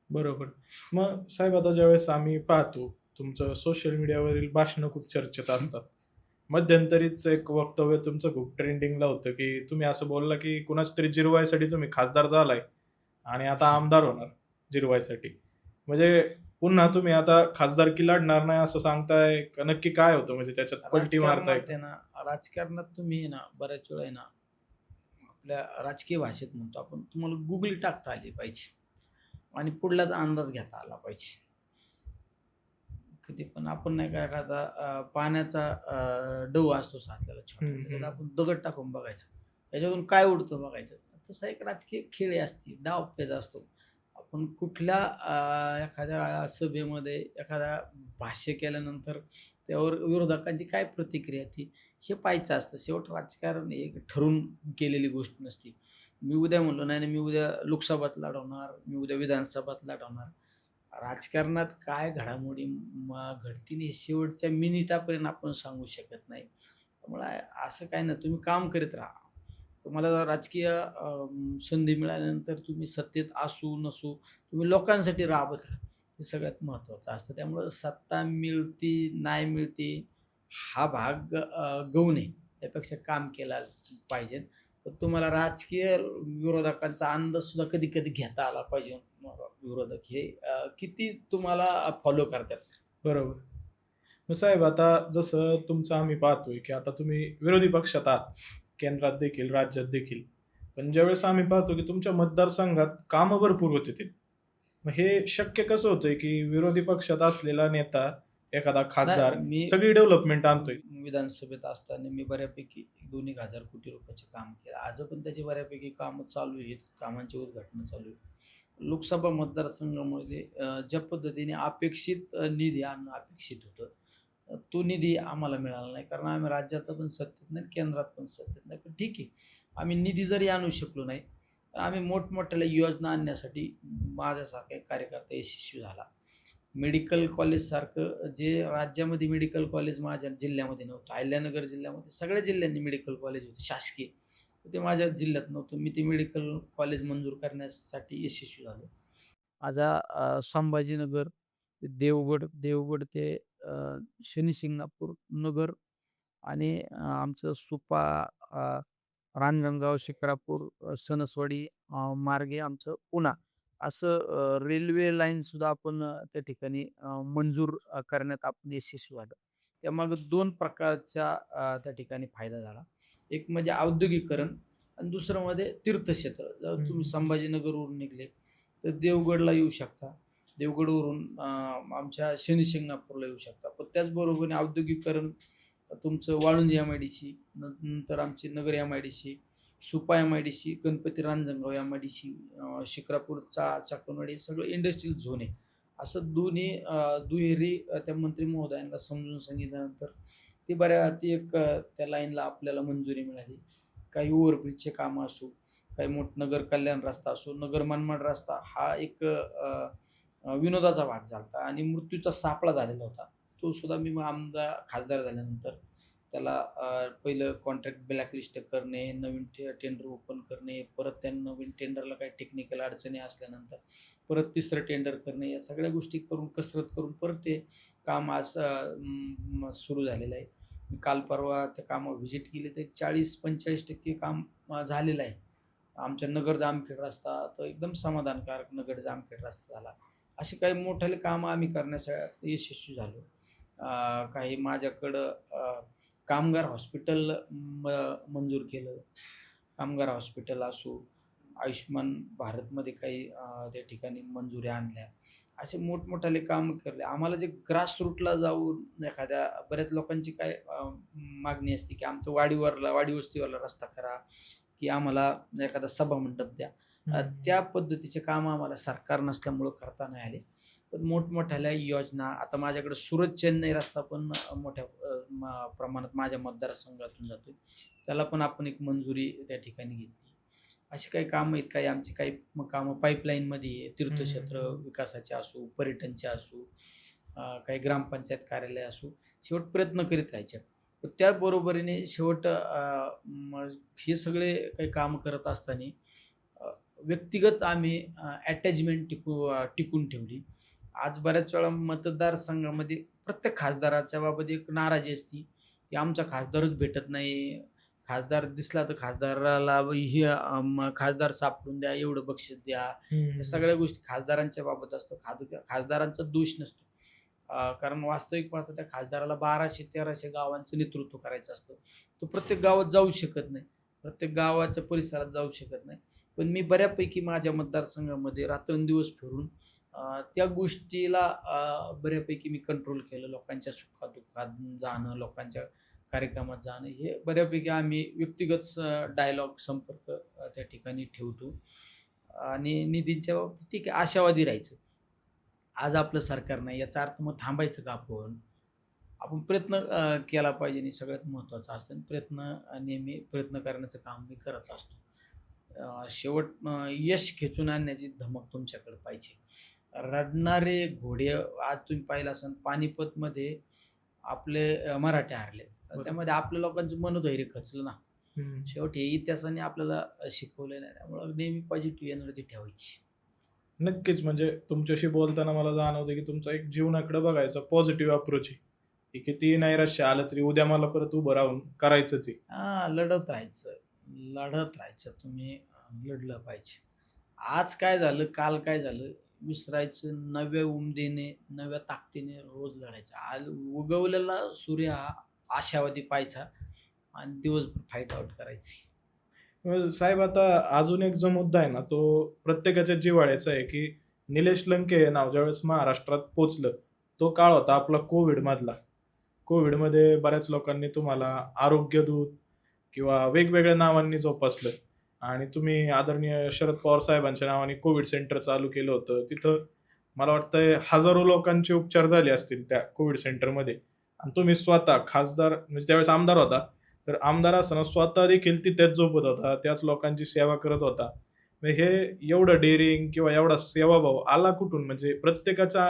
[SPEAKER 2] बरोबर. मग साहेब आता ज्यावेळेस आम्ही पाहतो, तुमचं सोशल मीडियावरील भाषणं खूप चर्चेत असतात. मध्यंतरीच एक वक्तव्य तुमचं खूप ट्रेंडिंगला होतं, की तुम्ही असं बोलला, की कुणाच तरी जिरवायसाठी तुम्ही खासदार झालाय आणि आता आमदार होणार जिरवायसाठी. म्हणजे पुन्हा तुम्ही आता खासदारकी लढणार नाही असं सांगताय का? नक्की काय होतं? म्हणजे त्याच्यात पलटी मारताय
[SPEAKER 1] राजकारणात आहे ना, राजकारणात तुम्ही आहे ना, बऱ्याच वेळा आहे ना, आपल्या राजकीय भाषेत म्हणतो आपण, तुम्हाला गुगली टाकता आली पाहिजे आणि पुढल्याचा अंदाज घेता आला पाहिजे. कधी पण आपण नाही का एखादा पाण्याचा डव असतो साचलेला छोटा, त्याच्यात आपण दगड टाकून बघायचं, त्याच्यातून काय उडतं बघायचं. तसा एक राजकीय खेळ असते, डावपेच असतो. आपण कुठल्या एखाद्या सभेमध्ये एखादा भाष्य केल्यानंतर त्यावर विरोधकांची काय प्रतिक्रिया ती हे पाहायचं असतं. शेवट राजकारण हे एक ठरवून केलेली गोष्ट नसते. मी उद्या म्हणलो नाही नाही, मी उद्या लोकसभात लढवणार, मी उद्या विधानसभात लढवणार. राजकारणात काय घडामोडी घडतील हे शेवटच्या मिनिटापर्यंत आपण सांगू शकत नाही. त्यामुळे असं काही नाही, तुम्ही काम करीत राहा. तुम्हाला राजकीय संधी मिळाल्यानंतर तुम्ही सत्तेत असू नसू, तुम्ही लोकांसाठी राबत राहा. हे सगळ्यात महत्त्वाचं असतं. त्यामुळं सत्ता मिळती, नाही मिळती हा भाग गौण आहे. त्यापेक्षा काम केलाच पाहिजे. तर तुम्हाला राजकीय विरोधकांचा अंदाजसुद्धा कधी-कधी घेता आला पाहिजे. विरोधक हे किती तुम्हाला फॉलो करतात.
[SPEAKER 2] बरोबर. मग साहेब आता जसं तुमचं आम्ही पाहतोय, की आता तुम्ही विरोधी पक्षात आहात, केंद्रात देखील, राज्यात देखील. पण ज्यावेळेस आम्ही पाहतो, की तुमच्या मतदारसंघात कामं भरपूर होते ते. मग हे शक्य कसं होतंय की विरोधी पक्षात असलेला नेता, एखादा खासदार
[SPEAKER 1] नाही मी
[SPEAKER 2] सगळी डेव्हलपमेंट आणतोय?
[SPEAKER 1] विधानसभेत असताना मी बऱ्यापैकी 2,000 कोटी रुपयाचे काम केलं. आज पण त्याची बऱ्यापैकी कामं चालू आहेत. कामांची उद्घाटनं चालू आहेत. लोकसभा मतदारसंघामध्ये ज्या पद्धतीने अपेक्षित निधी आणणं अपेक्षित होतं, तो निधी आम्हाला मिळाला नाही. कारण आम्ही राज्यात पण सत्तेत नाही, केंद्रात पण सत्तेत नाही. पण ठीक आहे, आम्ही निधी जरी आणू शकलो नाही, तर आम्ही मोठमोठ्या योजना आणण्यासाठी माझ्यासारखा एक कार्यकर्ता यशस्वी झाला. मेडिकल कॉलेजसारखं जे राज्यामध्ये मेडिकल कॉलेज माझ्या जिल्ह्यामध्ये नव्हतं. अहिल्यानगर जिल्ह्यामध्ये सगळ्या जिल्ह्यांनी मेडिकल कॉलेज होते शासकीय. तर ते माझ्या जिल्ह्यात नव्हतं. मी ते मेडिकल कॉलेज मंजूर करण्यासाठी यशस्वी झालो. माझा संभाजीनगर ते देवगड ते शनिशिंगणापूर नगर आणि आमचं सुपा, अ, रांजणगाव, शिक्रापूर, सणसवाडी मार्गे आमचं पुणा असं रेल्वे लाईनसुद्धा आपण त्या ठिकाणी मंजूर करण्यात आपण यशस्वी झालो. त्यामागे 2 प्रकारच्या त्या ठिकाणी फायदा झाला. एक म्हणजे औद्योगिकीकरण आणि दुसरं म्हणजे तीर्थक्षेत्र. जर तुम्ही
[SPEAKER 2] हं.
[SPEAKER 1] संभाजीनगरवरून निघाले, तर देवगडला येऊ शकता. देवगडवरून आमच्या शनिशिंगणापूरला येऊ शकता. पण त्याचबरोबरीने औद्योगिकीकरण तुमचं वाळुंज एम-आय-डी-सी, नंतर आमची Nagar MIDC, Supa MIDC, Ganpati Ranjangaon MIDC, शिक्रापूरचा चाकणवाडी सगळं इंडस्ट्रियल झोन आहे. असं दोन्ही दुहेरी त्या मंत्री महोदयांना समजून सांगितल्यानंतर ती एक त्या लाईनला आपल्याला मंजुरी मिळाली. काही ओव्हरब्रिजचे कामं असो, काही नगर कल्याण रस्ता असो, नगर मनमाड रस्ता हा एक विनोदाचा भाग झाला आणि मृत्यूचा सापळा झालेला होता. तो सुद्धा मी आमदार खासदार झाल्यानंतर त्याला पहिलं कॉन्ट्रॅक्ट ब्लॅकलिस्ट करणे, नवीन टेंडर ओपन करणे, परत त्या नवीन टेंडरला काही टेक्निकल अडचणी असल्यानंतर परत तिसरं टेंडर करणे, या सगळ्या गोष्टी करून कसरत करून परत ते काम आज सुरू झालेलं आहे. मी काल परवा त्या कामावर व्हिजिट केली तर 40-45% काम झालेलं आहे. आमच्या नगर जामखेड रस्ता तर एकदम समाधानकारक नगर जामखेड रस्ता झाला. अशी काही मोठाले कामं आम्ही करण्यासाठी यशस्वी झालो. काही माझ्याकडं कामगार हॉस्पिटल मंजूर केलं. कामगार हॉस्पिटल असो, आयुष्यमान भारतमध्ये काही त्या ठिकाणी मंजुऱ्या आणल्या. असे मोठमोठाले कामं केले. आम्हाला जे ग्रास रूटला जाऊन एखाद्या बऱ्याच लोकांची काय मागणी असते, की आमचं वाडी वस्तीवरला रस्ता करा, की आम्हाला एखादा सभामंडप द्या. त्या पद्धतीचे कामं आम्हाला सरकार नसल्यामुळं करता नाही आले. पण मोठमोठ्या योजना आता माझ्याकडे सुरत-चेन्नई रस्ता पण मोठ्या प्रमाणात माझ्या मतदारसंघातून जातोय. त्याला पण आपण एक मंजुरी त्या ठिकाणी घेतली. अशी काही कामं आहेत, काही आमची काही कामं पाईपलाईनमध्ये तीर्थक्षेत्र विकासाचे असो, पर्यटनचे असो, काही ग्रामपंचायत कार्यालय असो, शेवट प्रयत्न करीत राहायचे. तर त्याबरोबरीने शेवट हे सगळे काही कामं करत असताना व्यक्तिगत आम्ही अटॅचमेंट टिकवून ठेवली. आज बऱ्याच वेळा मतदारसंघामध्ये प्रत्येक खासदाराच्या बाबत एक नाराजी असते, की आमचा खासदारच भेटत नाही. खासदार दिसला तर खासदाराला खासदार सापडून द्या, एवढं बक्षीस द्या. या सगळ्या गोष्टी खासदारांच्या बाबत असतं. खासदारांचा दोष नसतो. कारण वास्तविक पाहता त्या खासदाराला 1200-1300 गावांचं नेतृत्व करायचं असतं. तो प्रत्येक गावात जाऊ शकत नाही. प्रत्येक गावाच्या परिसरात जाऊ शकत नाही. पण मी बऱ्यापैकी माझ्या मतदारसंघामध्ये रात्रंदिवस फिरून त्या गोष्टीला बऱ्यापैकी मी कंट्रोल केलं. लोकांच्या सुखादुःखात जाणं, लोकांच्या कार्यक्रमात जाणं, हे बऱ्यापैकी आम्ही व्यक्तिगत डायलॉग संपर्क त्या ठिकाणी ठेवतो. आणि निधीच्या बाबतीत ठीक आहे, आशावादी राहायचं. आज आपलं सरकार नाही याचा अर्थ मग थांबायचं का आपण? आपण प्रयत्न केला पाहिजे आणि सगळ्यात महत्त्वाचं असतं आणि नेहमी प्रयत्न करण्याचं काम मी करत असतो. शेवट यश खेचून आणण्याची धमक तुमच्याकडे पाहिजे. रडणारे घोडे आज तुम्ही पाहिलं असाल पानिपतमध्ये आपले मराठे हारले. तर त्यामध्ये आपल्या लोकांचं मनोधैर्य खचलं ना. शेवटी हे इतिहासाने आपल्याला शिकवलेलं आहे. त्यामुळं नेहमी पॉझिटिव्ह एनर्जी ठेवायची.
[SPEAKER 2] नक्कीच. म्हणजे तुमच्याशी बोलताना मला जाणवतं, की तुमचा एक जीवनाकडे बघायचा पॉझिटिव्ह अप्रोच आहे, की कितीही नैराश्य आलं तरी उद्या मला परत उभं राहून करायचंच आहे.
[SPEAKER 1] लढत राहायचं. लढत राहायचं. तुम्ही लढलं पाहिजे. आज काय झालं, काल काय झालं विसरायचं. नव्या उमदीने, नव्या ताकदीने रोज लढायचं. आज उगवलेला सूर्य हा आशावादी पाहायचा आणि दिवसभर फाईट आउट करायची.
[SPEAKER 2] साहेब, आता अजून एक जो मुद्दा आहे ना, तो प्रत्येकाच्या जिव्हाळ्याचा आहे, की निलेश लंके हे नाव ज्यावेळेस महाराष्ट्रात पोचलं, तो काळ होता आपला कोविडमधला. कोविडमध्ये बऱ्याच लोकांनी तुम्हाला आरोग्यदूत किंवा वेगवेगळ्या नावांनी जोपासलं आणि तुम्ही आदरणीय शरद पवार साहेबांच्या नावाने कोविड सेंटर चालू केलं होतं. तिथं मला वाटतंय हजारो लोकांचे उपचार झाले असतील त्या कोविड सेंटरमध्ये आणि तुम्ही स्वतः खासदार म्हणजे त्यावेळेस आमदार होता, तर आमदार असताना स्वतः देखील तिथेच झोपत होता, त्याच लोकांची सेवा करत होता. म्हणजे हे एवढं डेअरिंग किंवा एवढा सेवाभाव आला कुठून? म्हणजे प्रत्येकाच्या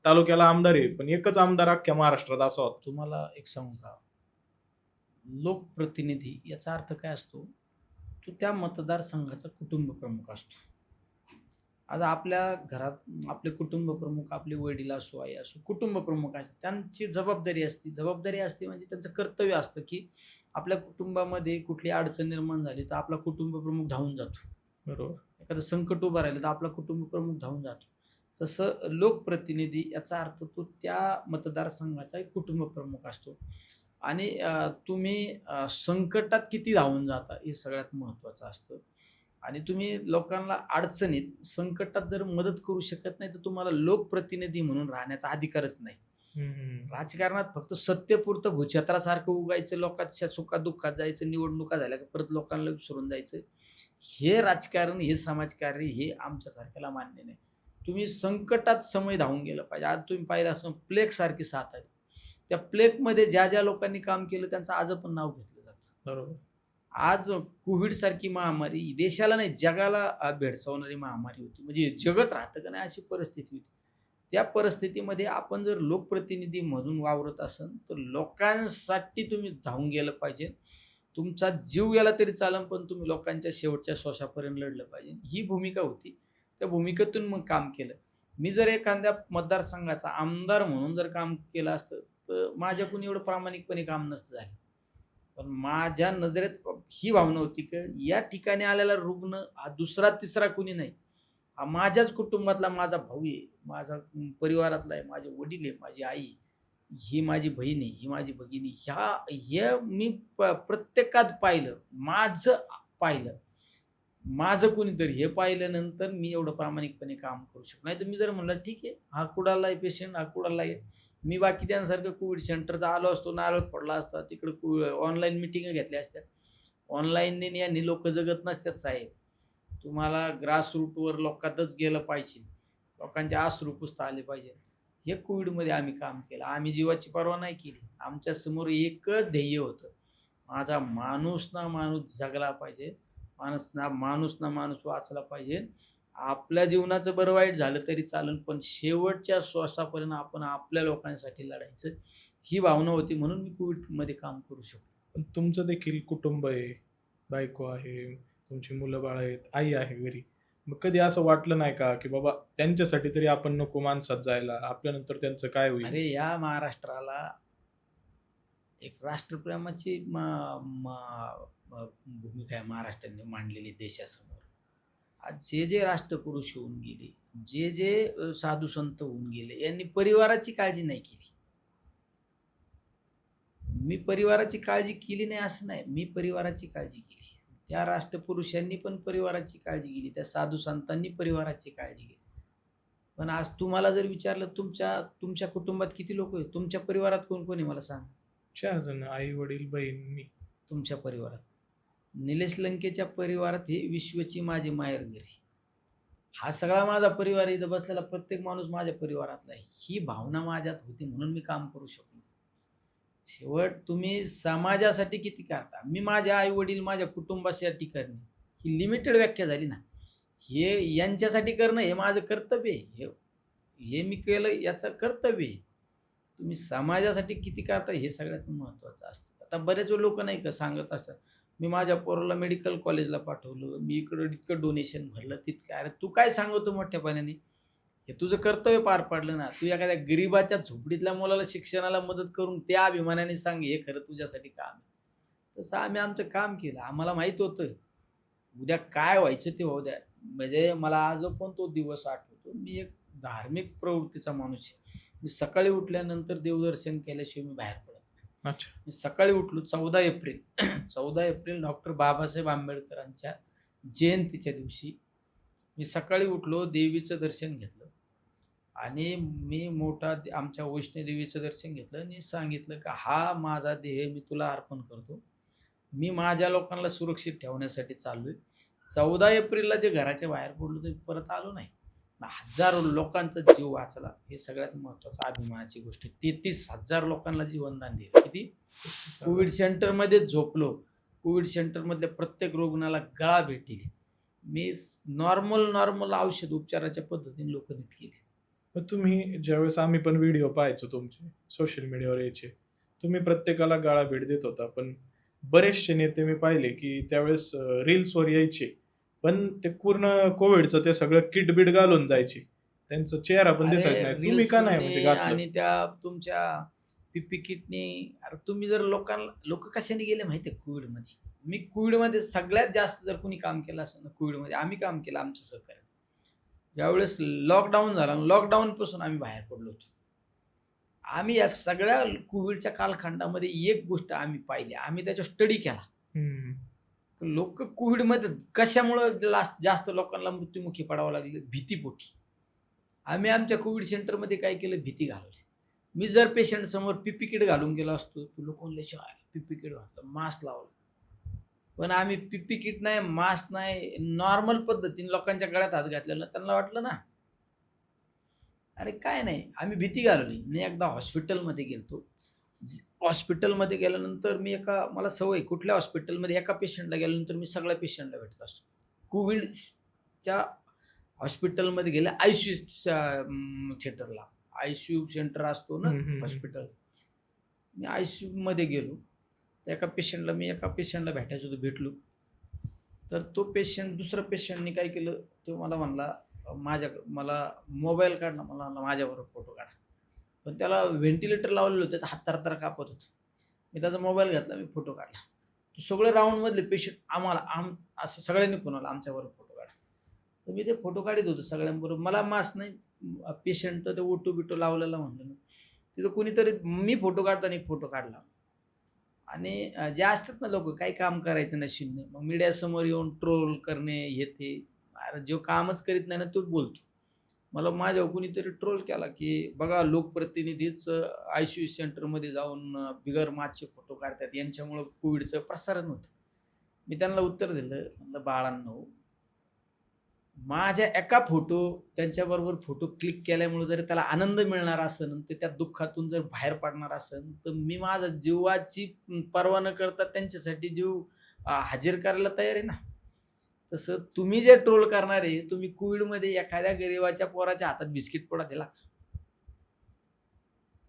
[SPEAKER 2] तालुक्याला आमदार आहे, पण एकच आमदार अख्ख्या महाराष्ट्रात असा होता.
[SPEAKER 1] तुम्हाला एक सांगू का, लोकप्रतिनिधी याचा अर्थ काय असतो, तो त्या मतदारसंघाचा कुटुंब प्रमुख असतो. आज आपल्या घरात आपले कुटुंब प्रमुख, आपले वडील असो, आई असो, कुटुंब प्रमुख असते, त्यांची जबाबदारी असते म्हणजे त्यांचं कर्तव्य असतं की आपल्या कुटुंबामध्ये कुठली अडचण निर्माण झाली तर आपला कुटुंब प्रमुख धावून जातो.
[SPEAKER 2] बरोबर.
[SPEAKER 1] एखादं संकट उभं राहिलं तर आपला कुटुंब प्रमुख धावून जातो. तसं लोकप्रतिनिधी याचा अर्थ तो त्या मतदारसंघाचा एक कुटुंब प्रमुख असतो. आणि तुम्ही संकटात किती धावून जाता हे सगळ्यात महत्त्वाचं असतं. आणि तुम्ही लोकांना अडचणीत, संकटात जर मदत करू शकत नाही तर तुम्हाला लोकप्रतिनिधी म्हणून राहण्याचा अधिकारच नाही. राजकारणात फक्त सत्तेपुरतं भूछत्रासारखं उगायचं, लोकांच्या सुखादुःखात जायचं, निवडणुका झाल्या की परत लोकांना विसरून जायचं. हे राजकारण, हे समाजकार्य हे आमच्यासारख्याला मान्य नाही. तुम्ही संकटात समय धावून गेलं पाहिजे. आज तुम्ही पाहिलं असं प्लेगसारखी साथ आली. त्या प्लेगमध्ये ज्या लोकांनी काम केलं त्यांचं आज पण नाव घेतलं जातं.
[SPEAKER 2] बरोबर.
[SPEAKER 1] आज कोविडसारखी महामारी देशाला नाही जगाला भेडसावणारी महामारी होती. म्हणजे जगच राहतं का नाही अशी परिस्थिती होती. त्या परिस्थितीमध्ये आपण जर लोकप्रतिनिधी म्हणून वावरत असेल तर लोकांसाठी तुम्ही धावून गेलं पाहिजे. तुमचा जीव गेला तरी चालेल पण तुम्ही लोकांच्या शेवटच्या श्वासापर्यंत लढलं पाहिजे. ही भूमिका होती. त्या भूमिकेतून मग काम केलं. मी जर एखाद्या मतदारसंघाचा आमदार म्हणून जर काम केलं असतं तर माझ्याकडून एवढं प्रामाणिकपणे काम नसतं झालं. पण माझ्या नजरेत ही भावना होती की या ठिकाणी आलेला रुग्ण हा दुसरा तिसरा कोणी नाही, हा माझ्याच कुटुंबातला माझा भाऊ आहे, माझा परिवारातला आहे, माझे वडील आहे, माझी आई, ही माझी बहीण आहे, ही माझी भगिनी. हे मी प्रत्येकात पाहिलं, माझं पाहिलं, माझं कोणीतरी हे पाहिल्यानंतर मी एवढं प्रामाणिकपणे काम करू शकतो. नाही तर मी जर म्हणलं ठीक आहे, हा कुडाला आहे पेशंट, हा कुडाला आहे, मी बाकीच्यांसारखं कोविड सेंटरचा आलो असतो, नारळ फोडला असता, तिकडं ऑनलाईन मिटिंग घेतल्या असत्या. ऑनलाईनने यांनी लोक जगत नसतात साहेब. तुम्हाला ग्रासरूटवर लोकांतच गेलं पाहिजे, लोकांचे अश्रू पुसता आले पाहिजे. हे कोविडमध्ये आम्ही काम केलं. आम्ही जीवाची पर्वा नाही केली. आमच्यासमोर एकच ध्येय होतं, माझा माणूस ना माणूस जगला पाहिजे, माणूस ना माणूस वाचला पाहिजे. आपल्या जीवनाचं बरं वाईट झालं तरी चालेल पण शेवटच्या श्वासापर्यंत आपण आपल्या लोकांसाठी लढायचं, ही भावना होती. म्हणून मी कोविडमध्ये काम करू शकतो.
[SPEAKER 2] पण तुमचं देखील कुटुंब आहे, बायको आहे, तुमची मुलं बाळ आहेत, आई आहे घरी. मग कधी असं वाटलं नाही का की बाबा त्यांच्यासाठी तरी आपण नको माणसात जायला, आपल्यानंतर त्यांचं काय होईल?
[SPEAKER 1] अरे या महाराष्ट्राला एक राष्ट्रप्रेमाची भूमिका आहे महाराष्ट्राने मांडलेली देशासमोर. आज जे राष्ट्रपुरुष होऊन गेले, जे साधू संत होऊन गेले, यांनी परिवाराची काळजी नाही केली. मी परिवाराची काळजी केली नाही असं नाही, मी परिवाराची काळजी केली. त्या राष्ट्रपुरुषांनी पण परिवाराची काळजी केली, त्या साधू संतांनी परिवाराची काळजी केली. पण आज तुम्हाला जर विचारलं तुमच्या कुटुंबात किती लोक आहेत, तुमच्या परिवारात कोण कोण आहे मला सांग.
[SPEAKER 2] 4 जण, आई वडील बहीण मी.
[SPEAKER 1] तुमच्या परिवारात निलेश लंकेच्या परिवारात हे विश्वची माझी माहेर घरी, हा सगळा माझा परिवार, इथं बसलेला प्रत्येक माणूस माझ्या परिवारातला आहे. ही भावना माझ्यात होती म्हणून मी काम करू शकलो. शेवट तुम्ही समाजासाठी किती करता, मी माझ्या आई वडील माझ्या कुटुंबासाठी करणे ही लिमिटेड व्याख्या झाली ना. हे यांच्यासाठी करणं हे माझं कर्तव्य आहे, हे मी केलं याचं कर्तव्य आहे. तुम्ही समाजासाठी किती करता हे सगळ्यात महत्त्वाचं असतं. आता बरेच लोक नाही का सांगत असतात, मी माझ्या पोराला मेडिकल कॉलेजला पाठवलं, मी इतकं डोनेशन भरलं तितकं. अरे तू काय सांगतो मोठ्या पाण्याने, हे तुझं कर्तव्य पार पाडलं ना. तू एखाद्या गरीबाच्या झोपडीतल्या मुलाला शिक्षणाला मदत करून त्या अभिमानाने सांग हे खरं तुझ्यासाठी काम आहे. तसं आम्ही आमचं काम केलं. आम्हाला माहीत होतं उद्या काय व्हायचं ते होऊ द्या. म्हणजे मला आज पण तो दिवस आठवतो. मी एक धार्मिक प्रवृत्तीचा माणूस आहे. मी सकाळी उठल्यानंतर देवदर्शन केल्याशिवाय मी बाहेर पडत नाही.
[SPEAKER 2] अच्छा.
[SPEAKER 1] मी सकाळी उठलो 14 एप्रिल 14 एप्रिल डॉक्टर बाबासाहेब आंबेडकरांच्या जयंतीच्या दिवशी मी सकाळी उठलो, देवीचं दर्शन घेतलं आणि मी आमच्या वैष्णोदेवीचं दर्शन घेतलं आणि सांगितलं की हा माझा देह मी तुला अर्पण करतो. मी माझ्या लोकांना सुरक्षित ठेवण्यासाठी चाललोय. 14 एप्रिलला जे घराच्या बाहेर पडलो ते परत आलो नाही. हजारो लोकांचा जीव वाचला. हे सगळ्यात महत्त्वाचं अभिमानाची गोष्ट. 33,000 लोकांना जीवनदान दिलं. किती? कोविड सेंटरमध्ये झोपलो. कोविड सेंटरमधल्या प्रत्येक रुग्णाला गळा भेट दिली. मी नॉर्मल औषध उपचाराच्या पद्धतीने लोक नीट केली.
[SPEAKER 2] मग तुम्ही ज्यावेळेस आम्ही पण व्हिडिओ पाहायचो तुमचे सोशल मीडियावर यायचे, तुम्ही प्रत्येकाला गाळा भेट देत होता. पण बरेचसे नेते मी पाहिले की त्यावेळेस रील्सवर यायचे, पण ते पूर्ण कोविडचं ते सगळं किट बीट घालून जायचे. त्यांचा चेहरा पण दिसायचा नाही. तुम्ही का नाही म्हणजे घातलं?
[SPEAKER 1] आणि त्या तुमच्या पीपी किटनी, अरे तुम्ही जर लोक कशाने गेले माहिती आहे कोविडमध्ये? मी कोविडमध्ये सगळ्यात जास्त जर कोणी काम केलं असेल ना कोविडमध्ये, आम्ही काम केलं आमच्या सहकार्यात. ज्यावेळेस लॉकडाऊन झाला, लॉकडाऊनपासून आम्ही बाहेर पडलो होतो. आम्ही या सगळ्या कोविडच्या कालखंडामध्ये एक गोष्ट आम्ही पाहिली, आम्ही त्याचा स्टडी केला. लोक कोविडमध्ये कशामुळं जास्त लोकांना मृत्युमुखी पडावं लागले? भीतीपोटी. आम्ही आमच्या कोविड सेंटरमध्ये काय केलं? भीती घालवली. मी जर पेशंट समोर पीपी किट घालून गेलो असतो, तू लोक पीपी किट घातलं, मास्क लावलं. पण आम्ही पीपी किट नाही, मास्क नाही, नॉर्मल पद्धतीने लोकांच्या गळ्यात हात घातलेला. त्यांना वाटलं ना, अरे काय नाही, आम्ही भीती घालवली. मी एकदा हॉस्पिटलमध्ये गेलतो. हॉस्पिटलमध्ये गेल्यानंतर मला सवय, कुठल्या हॉस्पिटलमध्ये एका पेशंटला गेल्यानंतर मी सगळ्या पेशंटला भेटत असतो. कोविडच्या हॉस्पिटलमध्ये गेले, आयसीयू थिएटरला, आयसीयू सेंटर असतो ना हॉस्पिटल. मी आयसीयूमध्ये गेलो, तर एका पेशंटला भेटायचं होतं, भेटलो. तर तो पेशंट, दुसऱ्या पेशंटने काय केलं, तो मला म्हणला मला मोबाईल काढ ना, मला म्हणला माझ्याबरोबर फोटो काढा. पण त्याला व्हेंटिलेटर लावलेलं होतं, त्याचा हात तर कापत होतं. मी त्याचा मोबाईल घेतला, मी फोटो काढला. तो सगळे राऊंडमधले पेशंट असं सगळ्यांनी कोणाला आमच्याबरोबर फोटो काढा. तर मी ते फोटो काढत होतो सगळ्यांबरोबर. मला मास्क नाही, पेशंट तर ते ओटो बिटो लावलेला म्हणलं ना, तिथं कोणीतरी मी फोटो काढताना एक फोटो काढला. आणि जे असतात ना लोक, काही काम करायचं नशीब नाही, मग मीडियासमोर येऊन ट्रोल करणे, हे ते. अरे जो कामच करीत नाही ना तो बोलतो. मला माझ्यावर कुणीतरी ट्रोल केला की बघा, लोकप्रतिनिधीच आयसीयू सेंटरमध्ये जाऊन बिगर मास्कचे फोटो काढतात, यांच्यामुळं कोविडचं प्रसारण होतं. मी त्यांना उत्तर दिलं, म्हणलं बाळांनो, माझ्या एका त्यांच्याबरोबर फोटो क्लिक केल्यामुळे जर त्याला आनंद मिळणार असेल, तर त्या दुःखातून जर बाहेर पडणार असेल, तर मी माझा जीवाची पर्वा न करता त्यांच्यासाठी जीव हाजीर करायला तयार आहे ना. तसं तुम्ही जे ट्रोल करणार आहे, तुम्ही कोविडमध्ये एखाद्या गरीबाच्या पोराच्या हातात बिस्किट पुडा दिला.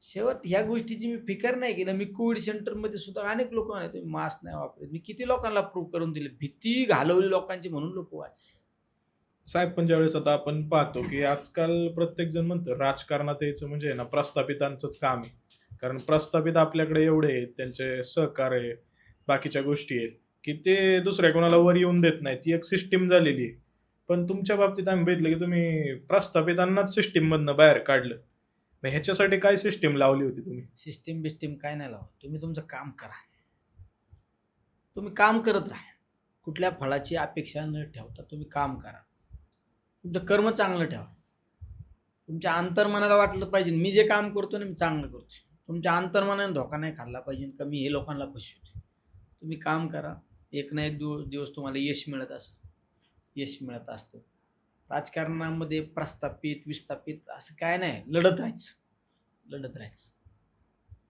[SPEAKER 1] शेवट ह्या गोष्टीची मी फिकर नाही केलं. मी कोविड सेंटरमध्ये सुद्धा अनेक लोक म्हणाले तुम्ही मास्क नाही वापरत. मी किती लोकांना प्रूव्ह करून दिले. भीती घालवली लोकांची म्हणून लोक वाचले.
[SPEAKER 2] साहेब, पण ज्यावेळेस आता आपण पाहतो की आजकाल प्रत्येक जण म्हणतं राजकारणात यायचं म्हणजे ना प्रस्थापितांचंच काम आहे. कारण प्रस्थापित आपल्याकडे एवढे आहेत, त्यांचे सहकार्य, बाकीच्या गोष्टी आहेत की ते दुसऱ्या कोणाला वर येऊन देत नाहीत. ती एक सिस्टीम झालेली आहे. पण तुमच्या बाबतीत आम्ही बघितलं की तुम्ही प्रस्थापितांनाच सिस्टीममधनं बाहेर काढलं. मग ह्याच्यासाठी काय सिस्टीम लावली होती तुम्ही?
[SPEAKER 1] सिस्टीम काय नाही लावत. तुम्ही तुमचं काम करा. तुम्ही काम करत राहा. कुठल्या फळाची अपेक्षा न ठेवता तुम्ही काम करा. तुमचं कर्म चांगलं ठेवा. तुमच्या अंतर्मनाला वाटलं पाहिजे मी जे काम करतो ना मी चांगलं करतो. तुमच्या अंतर्मनाने धोका नाही खाल्ला पाहिजे का मी हे लोकांना फसवतो. तुम्ही काम करा. एक ना एक दिवस तुम्हाला यश मिळत असतं. राजकारणामध्ये प्रस्थापित विस्थापित असं काय नाही. लढत राहायचं.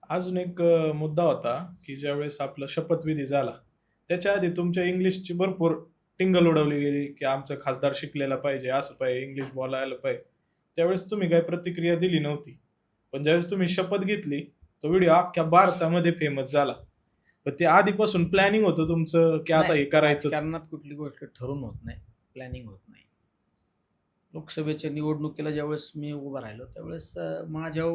[SPEAKER 2] अजून एक मुद्दा होता की ज्यावेळेस आपला शपथविधी झाला त्याच्या आधी तुमच्या इंग्लिशची भरपूर टिंगल उडवली गेली की आमचा खासदार शिकलेला पाहिजे, असं पाहिजे, इंग्लिश बोलायला पाहिजे. त्यावेळेस तुम्ही काही प्रतिक्रिया दिली नव्हती. पण ज्यावेळेस तुम्ही शपथ घेतली तो व्हिडिओ अख्ख्या भारतामध्ये फेमस झाला. पण ते आधीपासून प्लॅनिंग होतं तुमचं की आता हे करायचं?
[SPEAKER 1] राजकारणात कुठली गोष्ट ठरून होत नाही, प्लॅनिंग होत नाही. लोकसभेच्या निवडणुकीला ज्यावेळेस मी उभा राहिलो त्यावेळेस माझ्या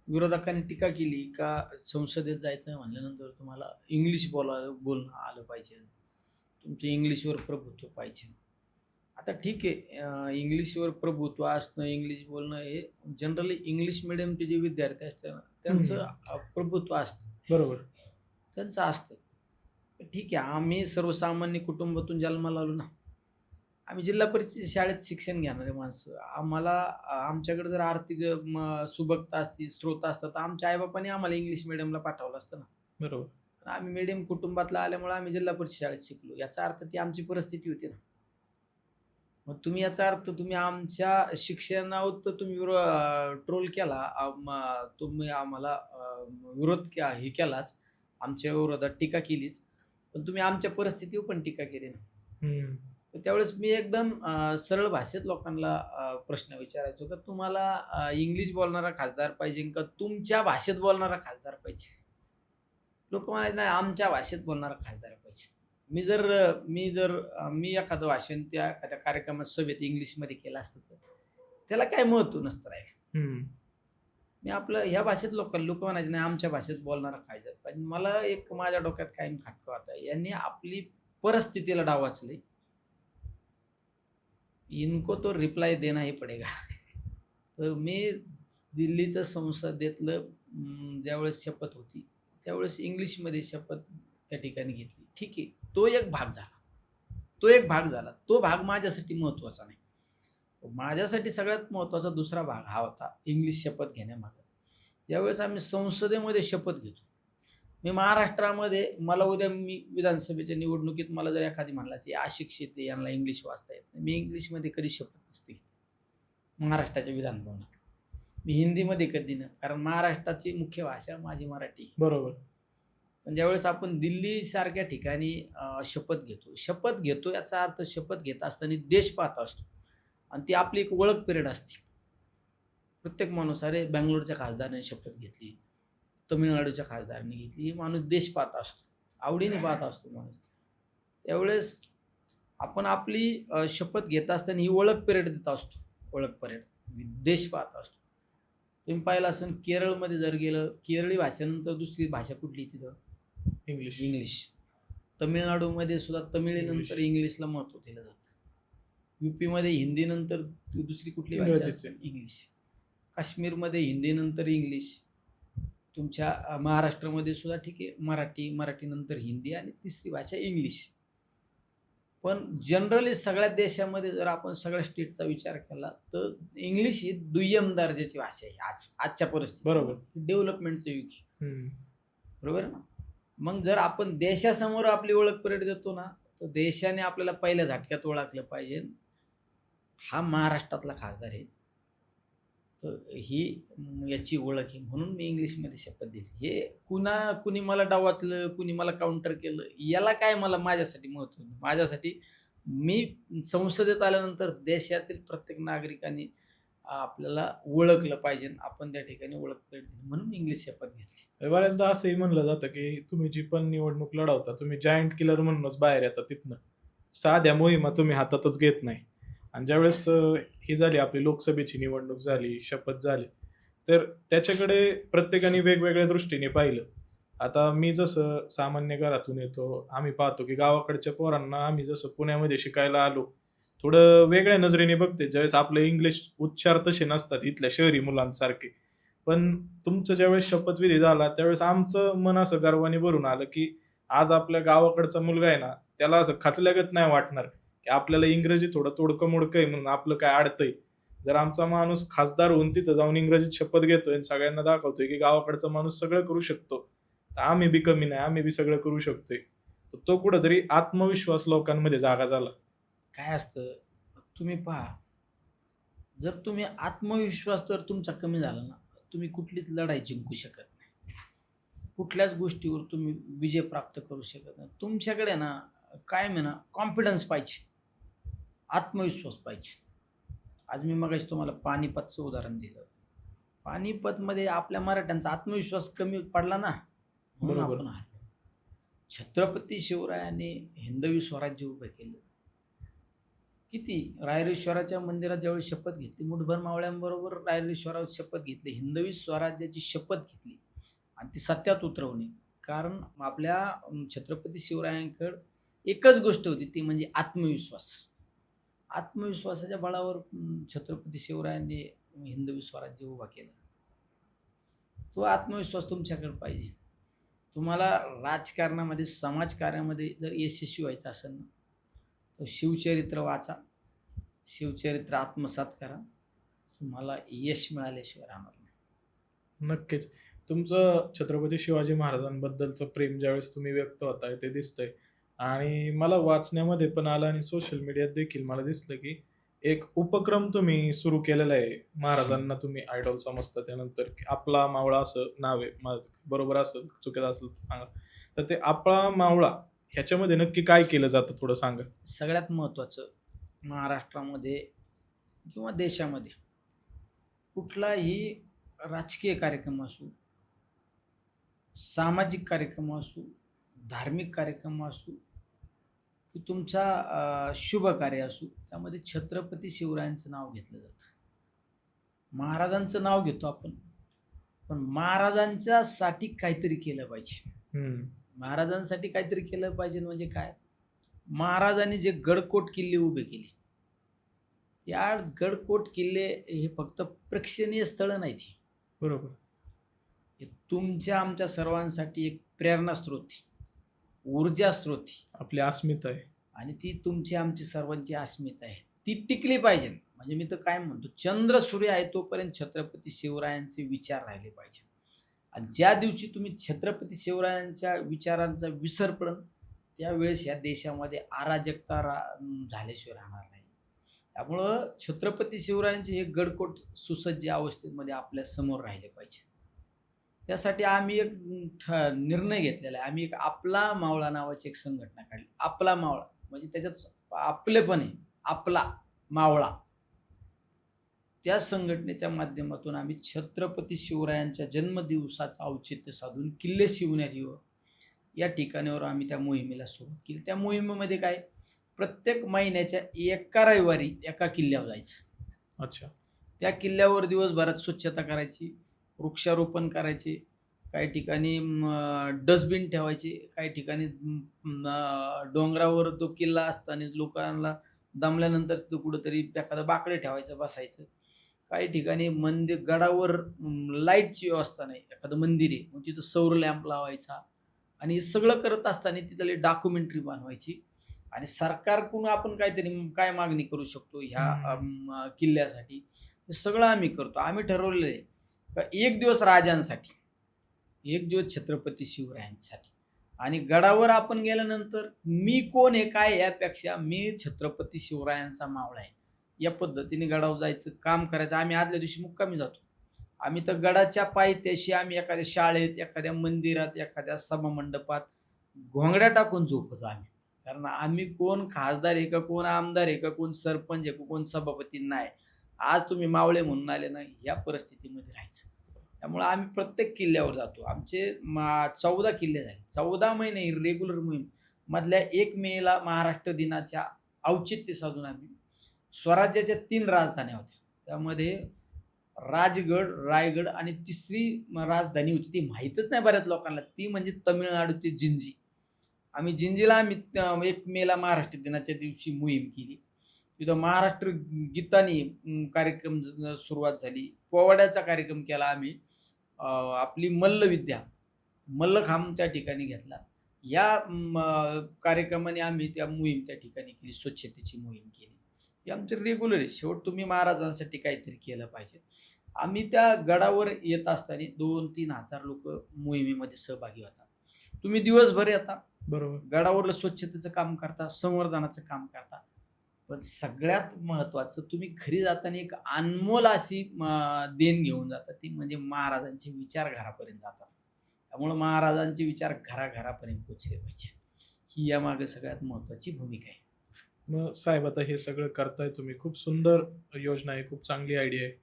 [SPEAKER 1] विरोधकांनी टीका केली का संसदेत जायचं म्हणल्यानंतर तुम्हाला इंग्लिश बोलणं आलं पाहिजे, तुमचं इंग्लिशवर प्रभुत्व पाहिजे. आता ठीक आहे, इंग्लिशवर प्रभुत्व असणं, इंग्लिश बोलणं हे जनरली इंग्लिश मिडियमचे जे विद्यार्थी असतात ना त्यांचं प्रभुत्व असतं.
[SPEAKER 2] बरोबर,
[SPEAKER 1] त्यांचं असतं. ठीक आहे, आम्ही सर्वसामान्य कुटुंबातून जन्माला आलो ना. आम्ही जिल्हा परिषद शाळेत शिक्षण घेणारे माणसं. आम्हाला आमच्याकडे जर आर्थिक सुबकता असती, स्रोत असतात, तर आमच्या आई-बापांनी आम्हाला इंग्लिश मीडियमला पाठवलं असतं ना.
[SPEAKER 2] बरोबर.
[SPEAKER 1] पण आम्ही मीडियम कुटुंबातला आल्यामुळे आम्ही जिल्हा परिषद शाळेत शिकलो. याचा अर्थ ती आमची परिस्थिती होती ना. मग तुम्ही याचा अर्थ तुम्ही आमच्या शिक्षणावर तर तुम्ही ट्रोल केला. तुम्ही आम्हाला विरोध हे केलाच. आमच्या विरोधात टीका केलीच. पण तुम्ही आमच्या परिस्थितीवर पण टीका केली ना.
[SPEAKER 2] हं.
[SPEAKER 1] तर त्यावेळेस मी एकदम सरळ भाषेत लोकांना प्रश्न विचारायचो, का तुम्हाला इंग्लिश बोलणारा खासदार पाहिजे का तुमच्या भाषेत बोलणारा खासदार पाहिजे? लोकं म्हणायचे, "नाही, आमच्या भाषेत बोलणारा खासदार पाहिजे." मी एखादं भाषण त्या एखाद्या कार्यक्रमात सभेत इंग्लिशमध्ये केलं असतं, तर त्याला काही महत्त्व नसतं राहिलं.
[SPEAKER 2] हं.
[SPEAKER 1] मी आपलं ह्या भाषेत लोकं म्हणायचे, "नाही, आमच्या भाषेत बोलणारा खासदार पाहिजे." मला एक माझ्या डोक्यात कायम खटका होता. यांनी आपली परिस्थितीला डाव वाचले. इनको तो रिप्लाय देना ही पडेगा. तर मी दिल्लीचं संसदेतलं ज्यावेळेस शपथ होती, त्यावेळेस इंग्लिशमध्ये शपथ त्या ठिकाणी घेतली. ठीक आहे, तो एक भाग झाला. तो भाग माझ्यासाठी महत्त्वाचा नाही. माझ्यासाठी सगळ्यात महत्त्वाचा दुसरा भाग हा होता इंग्लिश शपथ घेण्यामागे. ज्यावेळेस आम्ही संसदेमध्ये शपथ घेतो. मी महाराष्ट्रामध्ये मला उद्या मी विधानसभेच्या निवडणुकीत मला जर एखादी म्हणलाच, अशिक्षित आहे, यांना इंग्लिश वाचता येत नाही. मी इंग्लिशमध्ये कधी शपथ नसते घेतली महाराष्ट्राच्या विधान भवनात. मी हिंदीमध्ये कधी नाही, कारण महाराष्ट्राची मुख्य भाषा माझी मराठी.
[SPEAKER 2] बरोबर.
[SPEAKER 1] पण ज्यावेळेस आपण दिल्लीसारख्या ठिकाणी शपथ घेतो याचा अर्थ शपथ घेत असताना देश पाहत असतो आणि ती आपली एक ओळख पिरियड असते. प्रत्येक माणूस, अरे बंगलोरच्या खासदाराने शपथ घेतली, तमिळनाडूच्या खासदाराने घेतली, माणूस देश पाहत असतो, आवडीने पाहत असतो माणूस. त्यावेळेस आपण आपली शपथ घेत असताना ही ओळख पिरियड देत असतो. ओळख पिरियड देश पाहत असतो. तुम्ही पाहिलं असेल केरळमध्ये जर गेलं, केरळी भाषेनंतर दुसरी भाषा कुठली तिथं? इंग्लिश. तमिळनाडूमध्ये सुद्धा तमिळीनंतर इंग्लिशला महत्त्व दिलं जातं. यूपीमध्ये हिंदीनंतर दुसरी कुठली भाषा असते? इंग्लिश. काश्मीरमध्ये हिंदीनंतर इंग्लिश. तुमच्या महाराष्ट्रामध्ये सुद्धा ठीक आहे, मराठीनंतर हिंदी आणि तिसरी भाषा इंग्लिश. पण जनरली सगळ्या देशामध्ये जर आपण सगळ्या स्टेटचा विचार केला, तर इंग्लिश ही दुय्यम दर्जाची भाषा आहे आजच्या परिस्थितीत.
[SPEAKER 2] बरोबर.
[SPEAKER 1] डेव्हलपमेंटचं युग आहे.
[SPEAKER 2] हं.
[SPEAKER 1] बरोबर ना? मग जर आपण देशासमोर आपली ओळख पिरियड देतो ना, तर देशाने आपल्याला पहिल्या झटक्यात ओळखलं पाहिजे, हा महाराष्ट्रातला खासदार आहे. तर ही याची ओळख आहे, म्हणून मी इंग्लिशमध्ये शपथ दिली. हे कुणी मला डावचलं, कुणी मला काउंटर केलं, याला काय माझ्यासाठी महत्त्व नाही. माझ्यासाठी मी संसदेत आल्यानंतर देशातील प्रत्येक नागरिकांनी आपल्याला ओळखलं पाहिजे. आपण त्या ठिकाणी ओळख पिरियड दिली, म्हणून इंग्लिश शपथ घेतली.
[SPEAKER 2] बऱ्याचदा असंही म्हणलं जातं, की तुम्ही जी पण निवडणूक लढवता, तुम्ही जायंट किलर म्हणूनच बाहेर येता तिथनं. साध्या मोहिमा तुम्ही हातातच घेत नाही. आणि ज्यावेळेस ही झाली आपली लोकसभेची निवडणूक झाली, शपथ झाली, तर त्याच्याकडे प्रत्येकाने वेगवेगळ्या दृष्टीने पाहिलं. आता मी जसं सामान्य घरातून येतो, आम्ही पाहतो की गावाकडच्या पोरांना आम्ही जसं पुण्यामध्ये शिकायला आलो, थोडं वेगळ्या नजरेने बघते. ज्यावेळेस आपले इंग्लिश उच्चार तसे नसतात इथल्या शहरी मुलांसारखे. पण तुमचं ज्यावेळेस शपथविधी झाला, त्यावेळेस आमचं मन असं गर्वाने भरून आलं, की आज आपल्या गावाकडचा मुलगा आहे ना, त्याला असं खचल्यागत नाही वाटणार, की आपल्याला इंग्रजी थोडं तोडकं-मोडकं आहे म्हणून आपलं काय अडतंय. जर आमचा माणूस खासदार होऊन तिथं जाऊन इंग्रजीत शपथ घेतोय आणि सगळ्यांना दाखवतोय, की गावाकडचा माणूस सगळं करू शकतो, तर आम्ही बी कमी नाही, आम्ही बी सगळं करू शकतोय. तर तो कुठेतरी आत्मविश्वास लोकांमध्ये जागा झाला.
[SPEAKER 1] काय असतं, तुम्ही पहा, जर तुम्ही आत्मविश्वास जर तुमचा कमी झाला ना, तुम्ही कुठलीच लढाई जिंकू शकत नाही. कुठल्याच गोष्टीवर तुम्ही विजय प्राप्त करू शकत नाही. तुमच्याकडे ना कायम आहे ना कॉन्फिडन्स पाहिजे, आत्मविश्वास पाहिजे. आज मी मगाशी तुम्हाला पानिपतचं उदाहरण दिलं. पानिपतमध्ये आपल्या मराठ्यांचा आत्मविश्वास कमी पडला ना, म्हणून
[SPEAKER 2] बरोबर.
[SPEAKER 1] आपण हारलो. छत्रपती शिवरायांनी हिंदवी स्वराज्य उभं केलं. किती रायरेश्वराच्या मंदिरात ज्यावेळी शपथ घेतली, मुठभर मावळ्यांबरोबर रायरेश्वरावर शपथ घेतली, हिंदवी स्वराज्याची शपथ घेतली आणि ती सत्यात उतरवणे. कारण आपल्या छत्रपती शिवरायांकडे एकच गोष्ट होती, ती म्हणजे आत्मविश्वास. आत्मविश्वासाच्या बळावर छत्रपती शिवरायांनी हिंदवी स्वराज्य उभा केलं. तो आत्मविश्वास तुमच्याकडे पाहिजे. तुम्हाला राजकारणामध्ये, समाजकार्यामध्ये जर यशस्वी व्हायचं असेल ना, तर शिवचरित्र वाचा, शिवचरित्र आत्मसात करा, तुम्हाला यश मिळाल्याशिवाय राहणार नाही.
[SPEAKER 2] नक्कीच. तुमचं छत्रपती शिवाजी महाराजांबद्दलचं प्रेम ज्यावेळेस तुम्ही व्यक्त होताय ते दिसतंय आणि मला वाचण्यामध्ये पण आलं आणि सोशल मीडियात देखील मला दिसलं, की एक उपक्रम तुम्ही सुरू केलेला आहे. महाराजांना तुम्ही आयडॉल समजता त्यानंतर, की आपला मावळा असं नाव आहे. माझं बरोबर असेल, चुकीचं असेल तर सांगा. तर ते आपला मावळा ह्याच्यामध्ये नक्की काय केलं जातं थोडं सांगा?
[SPEAKER 1] सगळ्यात महत्त्वाचं, महाराष्ट्रामध्ये किंवा देशामध्ये कुठलाही राजकीय कार्यक्रम असू, सामाजिक कार्यक्रम असू, धार्मिक कार्यक्रम असू, की तुमचा शुभ कार्य असू, त्यामध्ये छत्रपती शिवरायांचं नाव घेतलं जातं. महाराजांचं नाव घेतो आपण, पण महाराजांच्यासाठी काहीतरी केलं पाहिजे.
[SPEAKER 2] हं.
[SPEAKER 1] महाराजांसाठी काहीतरी केलं पाहिजे म्हणजे काय? महाराजांनी जे गडकोट किल्ले उभे केले, या गडकोट किल्ले हे फक्त प्रेक्षणीय स्थळं नाहीत.
[SPEAKER 2] बरोबर.
[SPEAKER 1] हे तुमच्या आमच्या सर्वांसाठी एक प्रेरणास्रोत आहे, ऊर्जा स्रोत आहे.
[SPEAKER 2] आपली अस्मिता आहे.
[SPEAKER 1] आणि ती तुमची आमची सर्वांची अस्मिता आहे. ती टिकली पाहिजे. म्हणजे मी तर काय म्हणतो, चंद्र सूर्य आहे तोपर्यंत छत्रपती शिवरायांचे विचार राहिले पाहिजे. आणि ज्या दिवशी तुम्ही छत्रपती शिवरायांच्या विचारांचा विसर पडेल, त्यावेळेस या देशामध्ये अराजकता झाल्याशिवाय राहणार नाही. त्यामुळं छत्रपती शिवरायांचे हे गडकोट सुसज्ज अवस्थेमध्ये आपल्या समोर राहिले पाहिजे. त्यासाठी आम्ही एक निर्णय घेतलेला आहे. आम्ही एक आपला मावळा नावाची एक संघटना काढली. आपला मावळा म्हणजे त्याच्यात आपलेपण आहे. आपला मावळा. त्या संघटनेच्या माध्यमातून आम्ही छत्रपती शिवरायांच्या जन्मदिवसाचं औचित्य साधून किल्ले शिवनेरी या ठिकाणावर आम्ही त्या मोहिमेला सुरुवात केली. त्या मोहिमेमध्ये काय, प्रत्येक महिन्याच्या एका रविवारी एका किल्ल्यावर जायचं.
[SPEAKER 2] अच्छा.
[SPEAKER 1] त्या किल्ल्यावर दिवसभरात स्वच्छता करायची, वृक्षारोपण करायचे, काही ठिकाणी डस्टबिन ठेवायचे, काही ठिकाणी डोंगरावर तो किल्ला असताना लोकांना दमल्यानंतर तिथं कुठंतरी एखादं बाकडे ठेवायचं, बसायचं. काही ठिकाणी मंदिर गडावर लाईटची व्यवस्था नाही, एखादं मंदिर आहे मग तिथं सौर लॅम्प लावायचा. आणि हे सगळं करत असताना तिथली डॉक्युमेंटरी बनवायची आणि सरकारकडून आपण काहीतरी काय मागणी करू शकतो ह्या किल्ल्यासाठी, हे सगळं आम्ही करतो. आम्ही ठरवलेलं आहे का एक दिवस राजांसाठी, एक दिवस छत्रपती शिवरायांसाठी. आणि गडावर आपण गेल्यानंतर मी कोण आहे काय यापेक्षा मी छत्रपती शिवरायांचा मावळा आहे या पद्धतीने गडावर जायचं, काम करायचं. आम्ही आदल्या दिवशी मुक्कामी जातो. आम्ही तर गडाच्या पायथ्याशी आम्ही एखाद्या शाळेत, एखाद्या मंदिरात, एखाद्या सभामंडपात घोंगड्या टाकून झोपतो आम्ही. कारण आम्ही कोण खासदार आहे का, कोण आमदार आहे का, कोण सरपंच आहे का, कोण सभापती नाही. आज तुम्ही मावळे म्हणून आले ना, या परिस्थितीमध्ये राहायचं. त्यामुळं आम्ही प्रत्येक किल्ल्यावर जातो. आमचे 14 किल्ले झाले. 14 महिने रेग्युलर मोहीम मधल्या 1 मेला महाराष्ट्र दिनाच्या औचित्य साधून आम्ही स्वराज्याच्या 3 राजधान्या होत्या. त्यामध्ये राजगड, रायगड आणि तिसरी राजधानी होती ती माहीतच नाही बऱ्याच लोकांना, ती म्हणजे तमिळनाडूची जिंजी. आम्ही जिंजीला आम्ही 1 मेला महाराष्ट्र दिनाच्या दिवशी मोहीम केली. तिथं महाराष्ट्र गीतानी कार्यक्रम सुरुवात झाली. पोवाड्याचा कार्यक्रम केला आम्ही. आपली मल्लविद्या, मल्लखांब त्या ठिकाणी घेतला. या कार्यक्रमाने आम्ही त्या मोहीम त्या ठिकाणी केली, स्वच्छतेची मोहीम केली. हे आमचं रेग्युलर आहे. शेवट तुम्ही महाराजांसाठी काहीतरी केलं पाहिजे. आम्ही त्या गडावर येत असताना 2-3 हजार लोक मोहिमेमध्ये सहभागी होतात. तुम्ही दिवसभर येता,
[SPEAKER 2] बरोबर.
[SPEAKER 1] गडावरलं स्वच्छतेचं काम करता, संवर्धनाचं काम करता. पण सगळ्यात महत्त्वाचं, तुम्ही घरी जाताना एक अनमोल अशी देण घेऊन जाता, ती म्हणजे महाराजांचे विचार घरापर्यंत जातात. त्यामुळं महाराजांचे विचार घराघरापर्यंत पोचले पाहिजेत. ही यामागे सगळ्यात महत्त्वाची भूमिका आहे.
[SPEAKER 2] मग साहेब आता हे सगळं करताय तुम्ही. खूप सुंदर योजना आहे, खूप चांगली आयडिया आहे.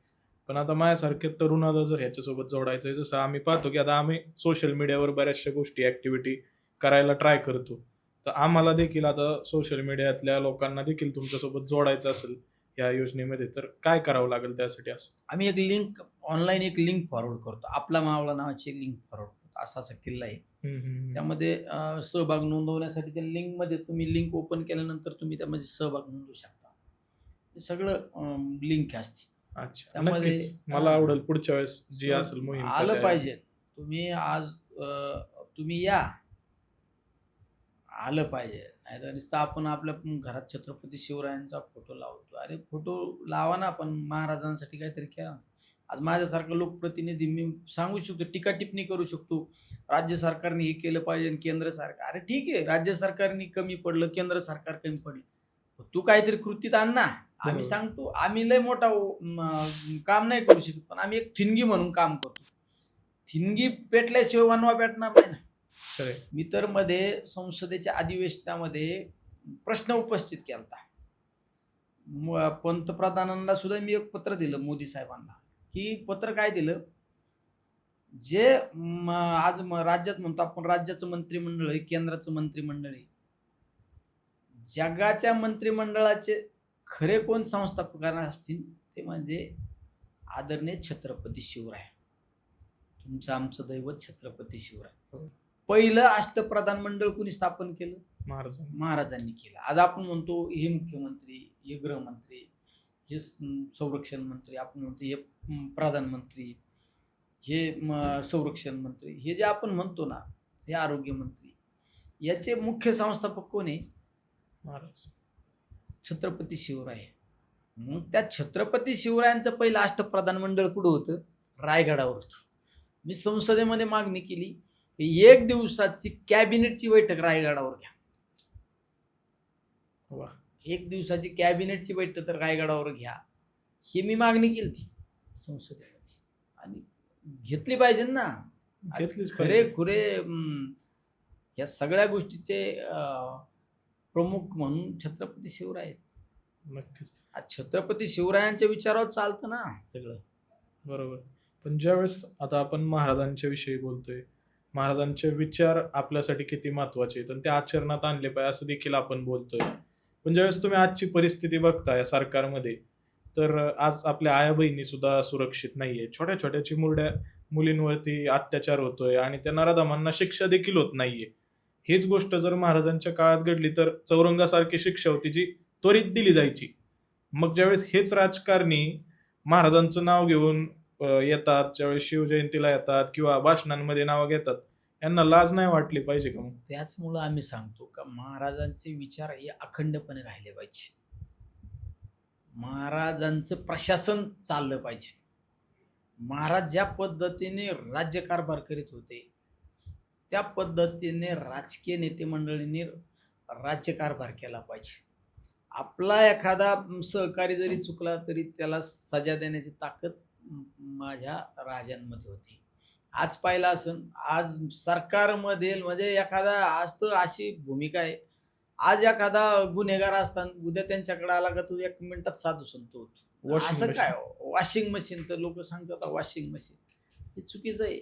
[SPEAKER 2] पण आता माझ्यासारखे तरुणाला जर ह्याच्यासोबत जोडायचं आहे, जसं आम्ही पाहतो की आता आम्ही सोशल मीडियावर बऱ्याचशा गोष्टी, ॲक्टिव्हिटी करायला ट्राय करतो. तर आम्हाला देखील आता सोशल मीडियातल्या लोकांना देखील तुमच्यासोबत जोडायचं असेल या योजनेमध्ये, तर काय करावं लागेल त्यासाठी असं?
[SPEAKER 1] आम्ही एक लिंक ऑनलाईन एक लिंक फॉरवर्ड करतो. आपला मावळा नावाची एक लिंक फॉरवर्ड करतो. असा किल्ला आहे. त्यामध्ये सहभाग नोंदवण्यासाठी त्या लिंकमध्ये तुम्ही लिंक ओपन केल्यानंतर तुम्ही त्यामध्ये सहभाग नोंदवू शकता. हे सगळं लिंक असते.
[SPEAKER 2] अच्छा.
[SPEAKER 1] त्यामध्ये
[SPEAKER 2] नक्कीच. मला आवडेल पुढच्या वेळेस जी असेल मोहीम
[SPEAKER 1] आलं पाहिजे. तुम्ही आज तुम्ही या. आलं पाहिजे. नाहीतर नुसतं आपण आपल्या घरात छत्रपती शिवरायांचा फोटो लावतो. अरे फोटो लावा ना, पण महाराजांसाठी काहीतरी करा. आज माझ्यासारखा लोकप्रतिनिधी मी सांगू शकतो, टीका-टिप्पणी करू शकतो. राज्य सरकारने हे केलं पाहिजे आणि केंद्र सरकार, अरे ठीक आहे, राज्य सरकारने कमी पडलं, केंद्र सरकार कमी पडलं. तू काहीतरी कृतीत आण ना. आम्ही
[SPEAKER 2] बरोबर.
[SPEAKER 1] सांगतो, आम्ही लय मोठा काम नाही करू शकत, पण आम्ही एक ठिणगी म्हणून काम करतो. ठिणगी पेटल्याशिवाय वनवा पेटणार नाही ना.
[SPEAKER 2] खरंय.
[SPEAKER 1] मी तर मध्ये संसदेच्या अधिवेशनामध्ये प्रश्न उपस्थित केलता. पंतप्रधानांना सुद्धा मी एक पत्र दिलं मोदी साहेबांना, की पत्र काय दिलं, जे आज राज्यात म्हणतो आपण राज्याचं मंत्रिमंडळ आहे, केंद्राचं मंत्रिमंडळ आहे. जगाच्या मंत्रिमंडळाचे खरे कोण संस्थापक असतील ते म्हणजे आदरणीय छत्रपती शिवराय. तुमचं आमचं दैवत छत्रपती शिवराय.
[SPEAKER 2] हो.
[SPEAKER 1] पहिलं अष्टप्रधान मंडळ कोणी स्थापन केलं?
[SPEAKER 2] महाराजांनी.
[SPEAKER 1] महाराजांनी केलं. आज आपण म्हणतो हे मुख्यमंत्री, हे गृहमंत्री, हे संरक्षण मंत्री, आपण म्हणतो हे प्रधानमंत्री, हे संरक्षण मंत्री, हे जे आपण म्हणतो ना, हे आरोग्यमंत्री, याचे मुख्य संस्थापक कोण आहे?
[SPEAKER 2] महाराज.
[SPEAKER 1] छत्रपती शिवराय. मग त्या छत्रपती शिवरायांचं पहिलं अष्टप्रधान मंडळ कुठं होतं? रायगडावर होतं. मी संसदेमध्ये मागणी केली, एक दिवसाची कॅबिनेटची बैठक रायगडावर घ्या.
[SPEAKER 2] वा.
[SPEAKER 1] एक दिवसाची कॅबिनेटची बैठक तर रायगडावर घ्या, ही मी मागणी केली ती संसदेमध्ये, आणि घेतली पाहिजे ना.
[SPEAKER 2] घेतलीच
[SPEAKER 1] खरे
[SPEAKER 2] पाहिजे.
[SPEAKER 1] खुरे या सगळ्या गोष्टीचे प्रमुख म्हणून छत्रपती शिवराय आहेत.
[SPEAKER 2] नक्कीच.
[SPEAKER 1] आज छत्रपती शिवरायांच्या विचारावर चालतं ना सगळं.
[SPEAKER 2] बरोबर. पण ज्यावेळेस आता आपण महाराजांच्या विषयी बोलतोय, महाराजांचे विचार आपल्यासाठी किती महत्वाचे आहेत आणि ते आचरणात आणले पाहिजे असं देखील आपण बोलतोय. पण ज्यावेळेस तुम्ही आजची परिस्थिती बघता या सरकारमध्ये, तर आज आपल्या आया बहिणी सुद्धा सुरक्षित नाहीये. छोट्या छोट्या चिमुरड्या मुलींवरती अत्याचार होतोय आणि त्या नराधमांना शिक्षा देखील होत नाहीये. हीच गोष्ट जर महाराजांच्या काळात घडली तर चौरंगासारखी शिक्षा होती जी त्वरित दिली जायची. मग ज्यावेळेस हेच राजकारणी महाराजांचं नाव घेऊन येतात, ज्यावेळेस शिवजयंतीला येतात किंवा भाषणांमध्ये नावं घेतात, यांना लाज नाही वाटली पाहिजे का मग?
[SPEAKER 1] त्याचमुळं आम्ही सांगतो का महाराजांचे विचार हे अखंडपणे राहिले पाहिजे. महाराजांचं प्रशासन चाललं पाहिजे. महाराज ज्या पद्धतीने राज्यकारभार करीत होते, त्या पद्धतीने राजकीय नेते मंडळींनी राज्यकारभार केला पाहिजे. आपला एखादा सहकारी जरी चुकला तरी त्याला सजा देण्याची ताकद माझ्या राजांमध्ये होती. आज पाहिलं असन, आज सरकारमध्ये म्हणजे एखादा, आज तर अशी भूमिका आहे, आज एखादा गुन्हेगार असताना उद्या त्यांच्याकडे आला का तू 1 मिनिटात साधू संत होतो.
[SPEAKER 2] Washing
[SPEAKER 1] असं
[SPEAKER 2] machine.
[SPEAKER 1] काय वॉशिंग मशीन, तर लोक सांगतात वॉशिंग मशीन, ते चुकीचं आहे.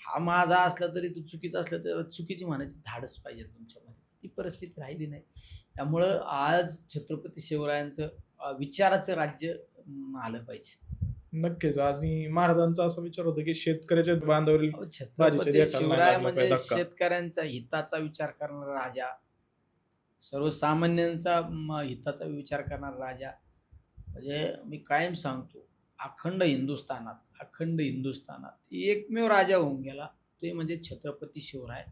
[SPEAKER 1] हा माझा असला तरी तू चुकीचा असला तर चुकीची म्हणायची धाडस पाहिजे तुमच्यामध्ये. ती परिस्थिती राहिली नाही. त्यामुळं आज छत्रपती शिवरायांचं विचाराचं राज्य आलं पाहिजे.
[SPEAKER 2] नक्कीच. आणि महाराजांचा असा विचार होता की शेतकऱ्याच्या बांधावरील
[SPEAKER 1] छत्रपती
[SPEAKER 2] देठाला
[SPEAKER 1] शिवराय
[SPEAKER 2] लागला
[SPEAKER 1] म्हणजे
[SPEAKER 2] पाहिजे धक्का.
[SPEAKER 1] शेतकऱ्यांचा हिताचा विचार करणारा राजा, सर्वसामान्यांचा हिताचा विचार करणारा राजा. म्हणजे मी कायम सांगतो, अखंड हिंदुस्थानात एकमेव राजा होऊन गेला, ते म्हणजे छत्रपती शिवराय.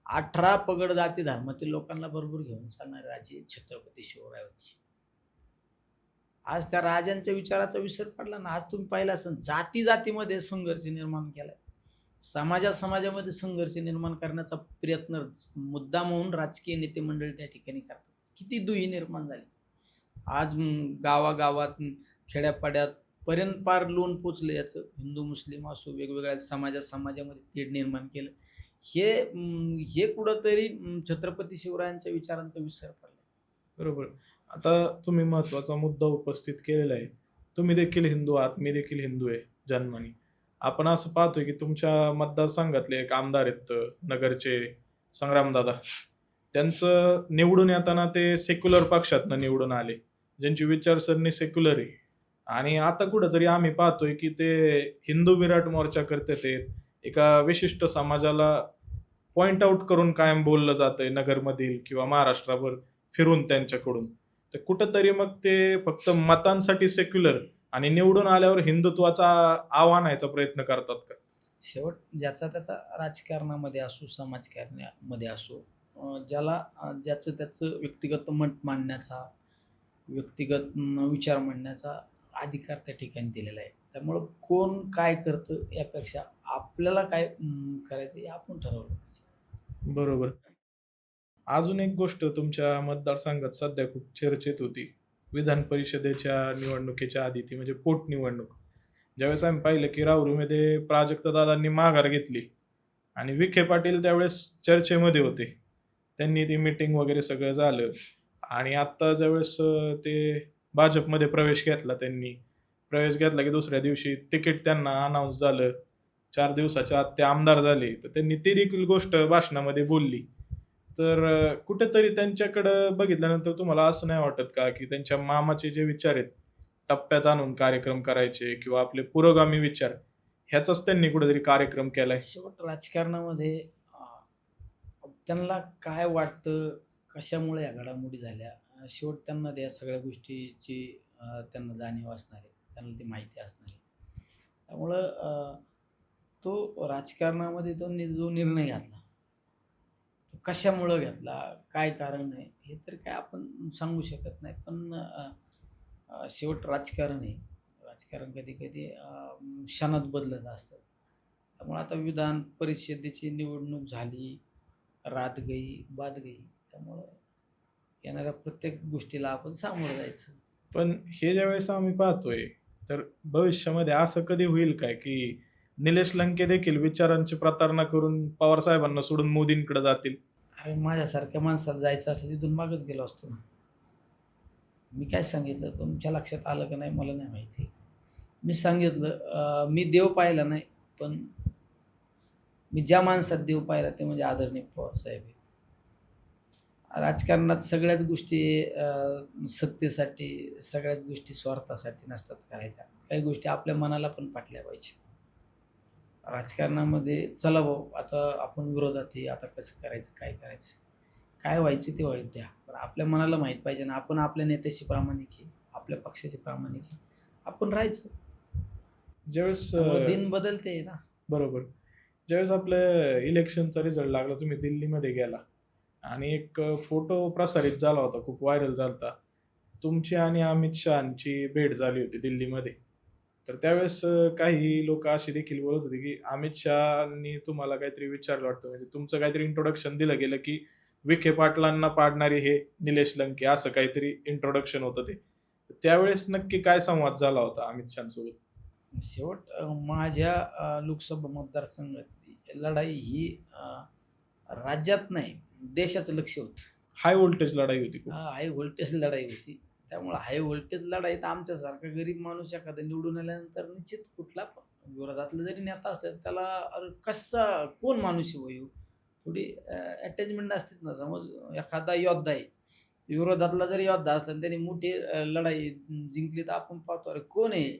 [SPEAKER 1] 18 पगड जाती धर्मातील लोकांना बरोबर घेऊन चालणारे राजे छत्रपती शिवराय होते. आज त्या राजांच्या विचाराचा विसर पडला ना. आज तुम्ही पाहिलं असेल, जातीमध्ये संघर्ष निर्माण केलाय. समाजामध्ये संघर्ष निर्माण करण्याचा प्रयत्न मुद्दा म्हणून राजकीय नेते मंडळी त्या ठिकाणी करतात. किती दुही निर्माण झाली. आज गावागावात, खेड्यापाड्यात पर्यंत पार लोन पोचलं याचं. हिंदू मुस्लिम असो, वेगवेगळ्या समाजामध्ये तेढ निर्माण केलं. हे कुठंतरी छत्रपती शिवरायांच्या विचारांचा विसर पडला.
[SPEAKER 2] बरोबर. आता तुम्ही महत्वाचा मुद्दा उपस्थित केलेला आहे. तुम्ही देखील हिंदू आहात, मी देखील हिंदू आहे जन्माने. आपण असं पाहतोय की तुमच्या मतदारसंघातले एक आमदार आहेत नगरचे, संग्रामदादा. त्यांचं निवडून येताना ते सेक्युलर पक्षातनं निवडून आले, ज्यांची विचारसरणी सेक्युलर आहे. आणि आता कुठंतरी आम्ही पाहतोय की ते हिंदू विराट मोर्चा करतात. एका विशिष्ट समाजाला पॉइंट आउट करून कायम बोललं जातंय नगरमधील किंवा महाराष्ट्राभर फिरून त्यांच्याकडून. तर कुठंतरी मग ते फक्त मतांसाठी सेक्युलर आणि निवडून आल्यावर हिंदुत्वाचा आव्हानाचा प्रयत्न करतात का?
[SPEAKER 1] शेवट ज्याचा त्याचा राजकारणामध्ये असो, समाजकारणामध्ये असो, ज्याला ज्याचं त्याचं व्यक्तिगत मत मांडण्याचा, व्यक्तिगत विचार मांडण्याचा अधिकार त्या ठिकाणी दिलेला आहे. त्यामुळं कोण काय करतं यापेक्षा आपल्याला काय करायचं हे आपण ठरवलं पाहिजे.
[SPEAKER 2] बरोबर. अजून एक गोष्ट तुमच्या मतदारसंघात सध्या खूप चर्चेत होती. विधान परिषदेच्या निवडणुकीच्या आधी ती म्हणजे पोटनिवडणूक. ज्यावेळेस आम्ही पाहिलं की राहुरीमध्ये प्राजक्तादादांनी माघार घेतली आणि विखे पाटील त्यावेळेस चर्चेमध्ये होते. त्यांनी ती मीटिंग वगैरे सगळं झालं आणि आत्ता ज्यावेळेस ते भाजपमध्ये प्रवेश घेतला त्यांनी. प्रवेश घेतला की दुसऱ्या दिवशी तिकीट त्यांना अनाउन्स झालं. 4 दिवसाच्या आत ते आमदार झाले. तर त्यांनी ती देखील गोष्ट भाषणामध्ये बोलली. तर कुठेतरी त्यांच्याकडं बघितल्यानंतर तुम्हाला असं नाही वाटत का, की त्यांच्या मामाचे जे विचार आहेत, टप्प्यात आणून कार्यक्रम करायचे किंवा आपले पुरोगामी विचार, ह्याचाच त्यांनी कुठेतरी कार्यक्रम केलाय?
[SPEAKER 1] शेवट राजकारणामध्ये त्यांना काय वाटतं, कशामुळे या घडामोडी झाल्या, शेवट त्यांना त्या सगळ्या गोष्टीची त्यांना जाणीव असणार आहे. त्यांना ती माहिती असणार आहे. त्यामुळं तो राजकारणामध्ये जो निर्णय घेतला, तो कशामुळं घेतला, काय कारण आहे, हे तर काय आपण सांगू शकत नाही. पण शेवट राजकारण आहे. राजकारण कधी-कधी क्षणात बदलत असतं. त्यामुळे आता विधान परिषदेची निवडणूक झाली, रात गई, बात गई. त्यामुळं येणाऱ्या प्रत्येक गोष्टीला आपण सामोरं जायचं.
[SPEAKER 2] पण हे ज्यावेळेस आम्ही पाहतोय, तर भविष्यामध्ये असं कधी होईल काय, की निलेश लंके देखील विचारांची प्रतारणा करून पवारसाहेबांना सोडून मोदींकडे जातील?
[SPEAKER 1] अरे माझ्यासारख्या माणसाला जायचं असं तिथून मागच गेलो असतो ना. मी काय सांगितलं तुमच्या लक्षात आलं का नाही मला नाही माहिती. मी सांगितलं मी देव पाहिला नाही, पण मी ज्या माणसात देव पाहिला ते म्हणजे आदरणीय पवारसाहेब आहेत. राजकारणात सगळ्याच गोष्टी सत्तेसाठी, सगळ्याच गोष्टी स्वार्थासाठी नसतात करायच्या. काही गोष्टी आपल्या मनाला पण पटल्या पाहिजेत. राजकारणामध्ये चला भाऊ आता आपण विरोधात आहे, आता कसं करायचं, काय करायचं? काय व्हायचं ते व्हायला द्या. पण आपल्या मनाला माहीत पाहिजे ना, आपण आपल्या नेत्याशी प्रामाणिक आहे, आपल्या पक्षाशी प्रामाणिक आहे. आपण राहायचं.
[SPEAKER 2] ज्यावेळेस
[SPEAKER 1] त्यामुळे दिन बदलते ना.
[SPEAKER 2] बरोबर. ज्यावेळेस आपल्या इलेक्शनचा रिझल्ट लागला, तुम्ही दिल्लीमध्ये गेला आणि एक फोटो प्रसारित झाला होता, खूप व्हायरल झाला होता. तुमची आणि अमित शहांची भेट झाली होती दिल्लीमध्ये. तर त्यावेळेस काही लोकं अशी देखील बोलत होते, की अमित शहांनी तुम्हाला काहीतरी विचारलं वाटतं, म्हणजे तुमचं काहीतरी इंट्रोडक्शन दिलं गेलं, की विखे पाटलांना पाडणारे हे निलेश लंके, असं काहीतरी इंट्रोडक्शन होतं ते. त्यावेळेस नक्की काय संवाद झाला होता अमित शहांसोबत?
[SPEAKER 1] शेवट माझ्या लोकसभा मतदारसंघातली लढाई ही राज्यात नाही, देशाचं लक्ष होतं.
[SPEAKER 2] हाय व्होल्टेज लढाई होती खूप.
[SPEAKER 1] हाय व्होल्टेज लढाई होती. त्यामुळे हाय व्होल्टेज लढाईत आमच्यासारखा गरीब माणूस एखादा निवडून आल्यानंतर निश्चित कुठला पण विरोधातला जरी नेता असला त्याला अरे कसा कोण माणूस आहे ह्यो? थोडी अटॅचमेंट असतेच ना. समज एखादा योद्धा आहे. विरोधातला जरी योद्धा असला आणि त्याने मोठी लढाई जिंकली तर आपण पाहतो अरे कोण आहे?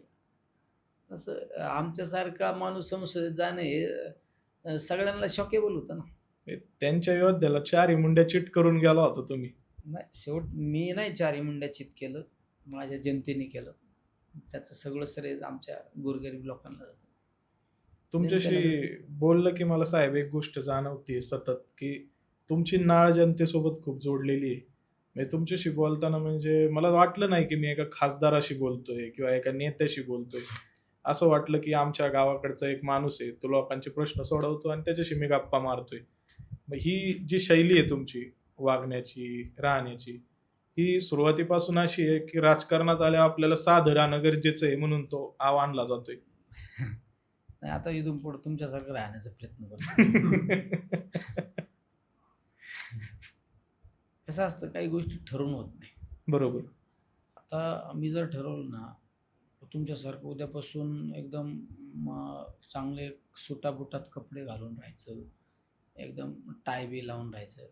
[SPEAKER 1] तसं आमच्यासारखा माणूस संसदेत जाणं हे सगळ्यांना शॉकेबल होतं ना.
[SPEAKER 2] त्यांच्या योद्ध्याला 4 मुंड्या चिट करून गेला होता तुम्ही.
[SPEAKER 1] नाही, शेवट मी नाही चारी मुंड्या चित केलं. माझ्या जनतेने केलं. त्याचं सगळं श्रेय आमच्या गोरगरीब लोकांना जातं.
[SPEAKER 2] तुमच्याशी
[SPEAKER 1] जनतेला
[SPEAKER 2] बोललं की मला साहेब एक गोष्ट जाणवते सतत, की तुमची नाळ जनतेसोबत खूप जोडलेली आहे. म्हणजे तुमच्याशी बोलताना म्हणजे मला वाटलं नाही की मी एका खासदाराशी बोलतोय किंवा एका नेत्याशी बोलतोय. असं वाटलं की आमच्या गावाकडचा एक माणूस आहे. तो लोकांचे प्रश्न सोडवतो आणि त्याच्याशी मी गप्पा मारतोय. मग ही जी शैली आहे तुमची वागण्याची, राहण्याची, ही सुरुवातीपासून अशी आहे की राजकारणात आल्यावर आपल्याला साधं राहणं गरजेचं आहे म्हणून तो आणला जातोय.
[SPEAKER 1] नाही आता इथून पुढे तुमच्यासारखं राहण्याचा प्रयत्न करतो. कसं असतं काही गोष्टी ठरवून होत नाही.
[SPEAKER 2] बरोबर.
[SPEAKER 1] आता मी जर ठरवलं ना, तर तुमच्यासारखं उद्यापासून एकदम चांगले सुटाबुटात कपडे घालून राहायचं, एकदम टाय बी लावून राहायचं,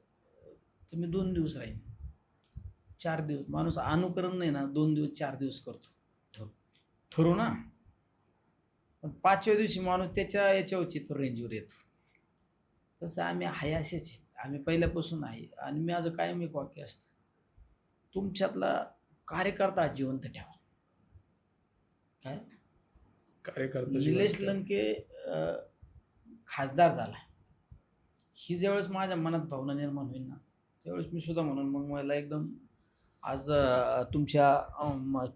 [SPEAKER 1] तर मी 2 दिवस राहीन. 4 दिवस माणूस अनुकरण नाही ना 2 दिवस 4 दिवस करतो. ठरवू ठरवू ना. पण 5व्या दिवशी माणूस त्याच्या याच्यावरची तो रेंजवर येतो. तसं आम्ही आहे असेच आहेत. आम्ही पहिल्यापासून आहे आणि माझं कायम एक वाक्य असतं. तुमच्यातला कार्यकर्ता जिवंत ठेवा. काय?
[SPEAKER 2] कार्यकर्ता
[SPEAKER 1] निलेश
[SPEAKER 2] जिवंत.
[SPEAKER 1] लंके खासदार झाला. ही ज्यावेळेस माझ्या मनात भावना निर्माण होईल ना, त्यावेळेस मी सुद्धा म्हणून मग मला एकदम आज तुमच्या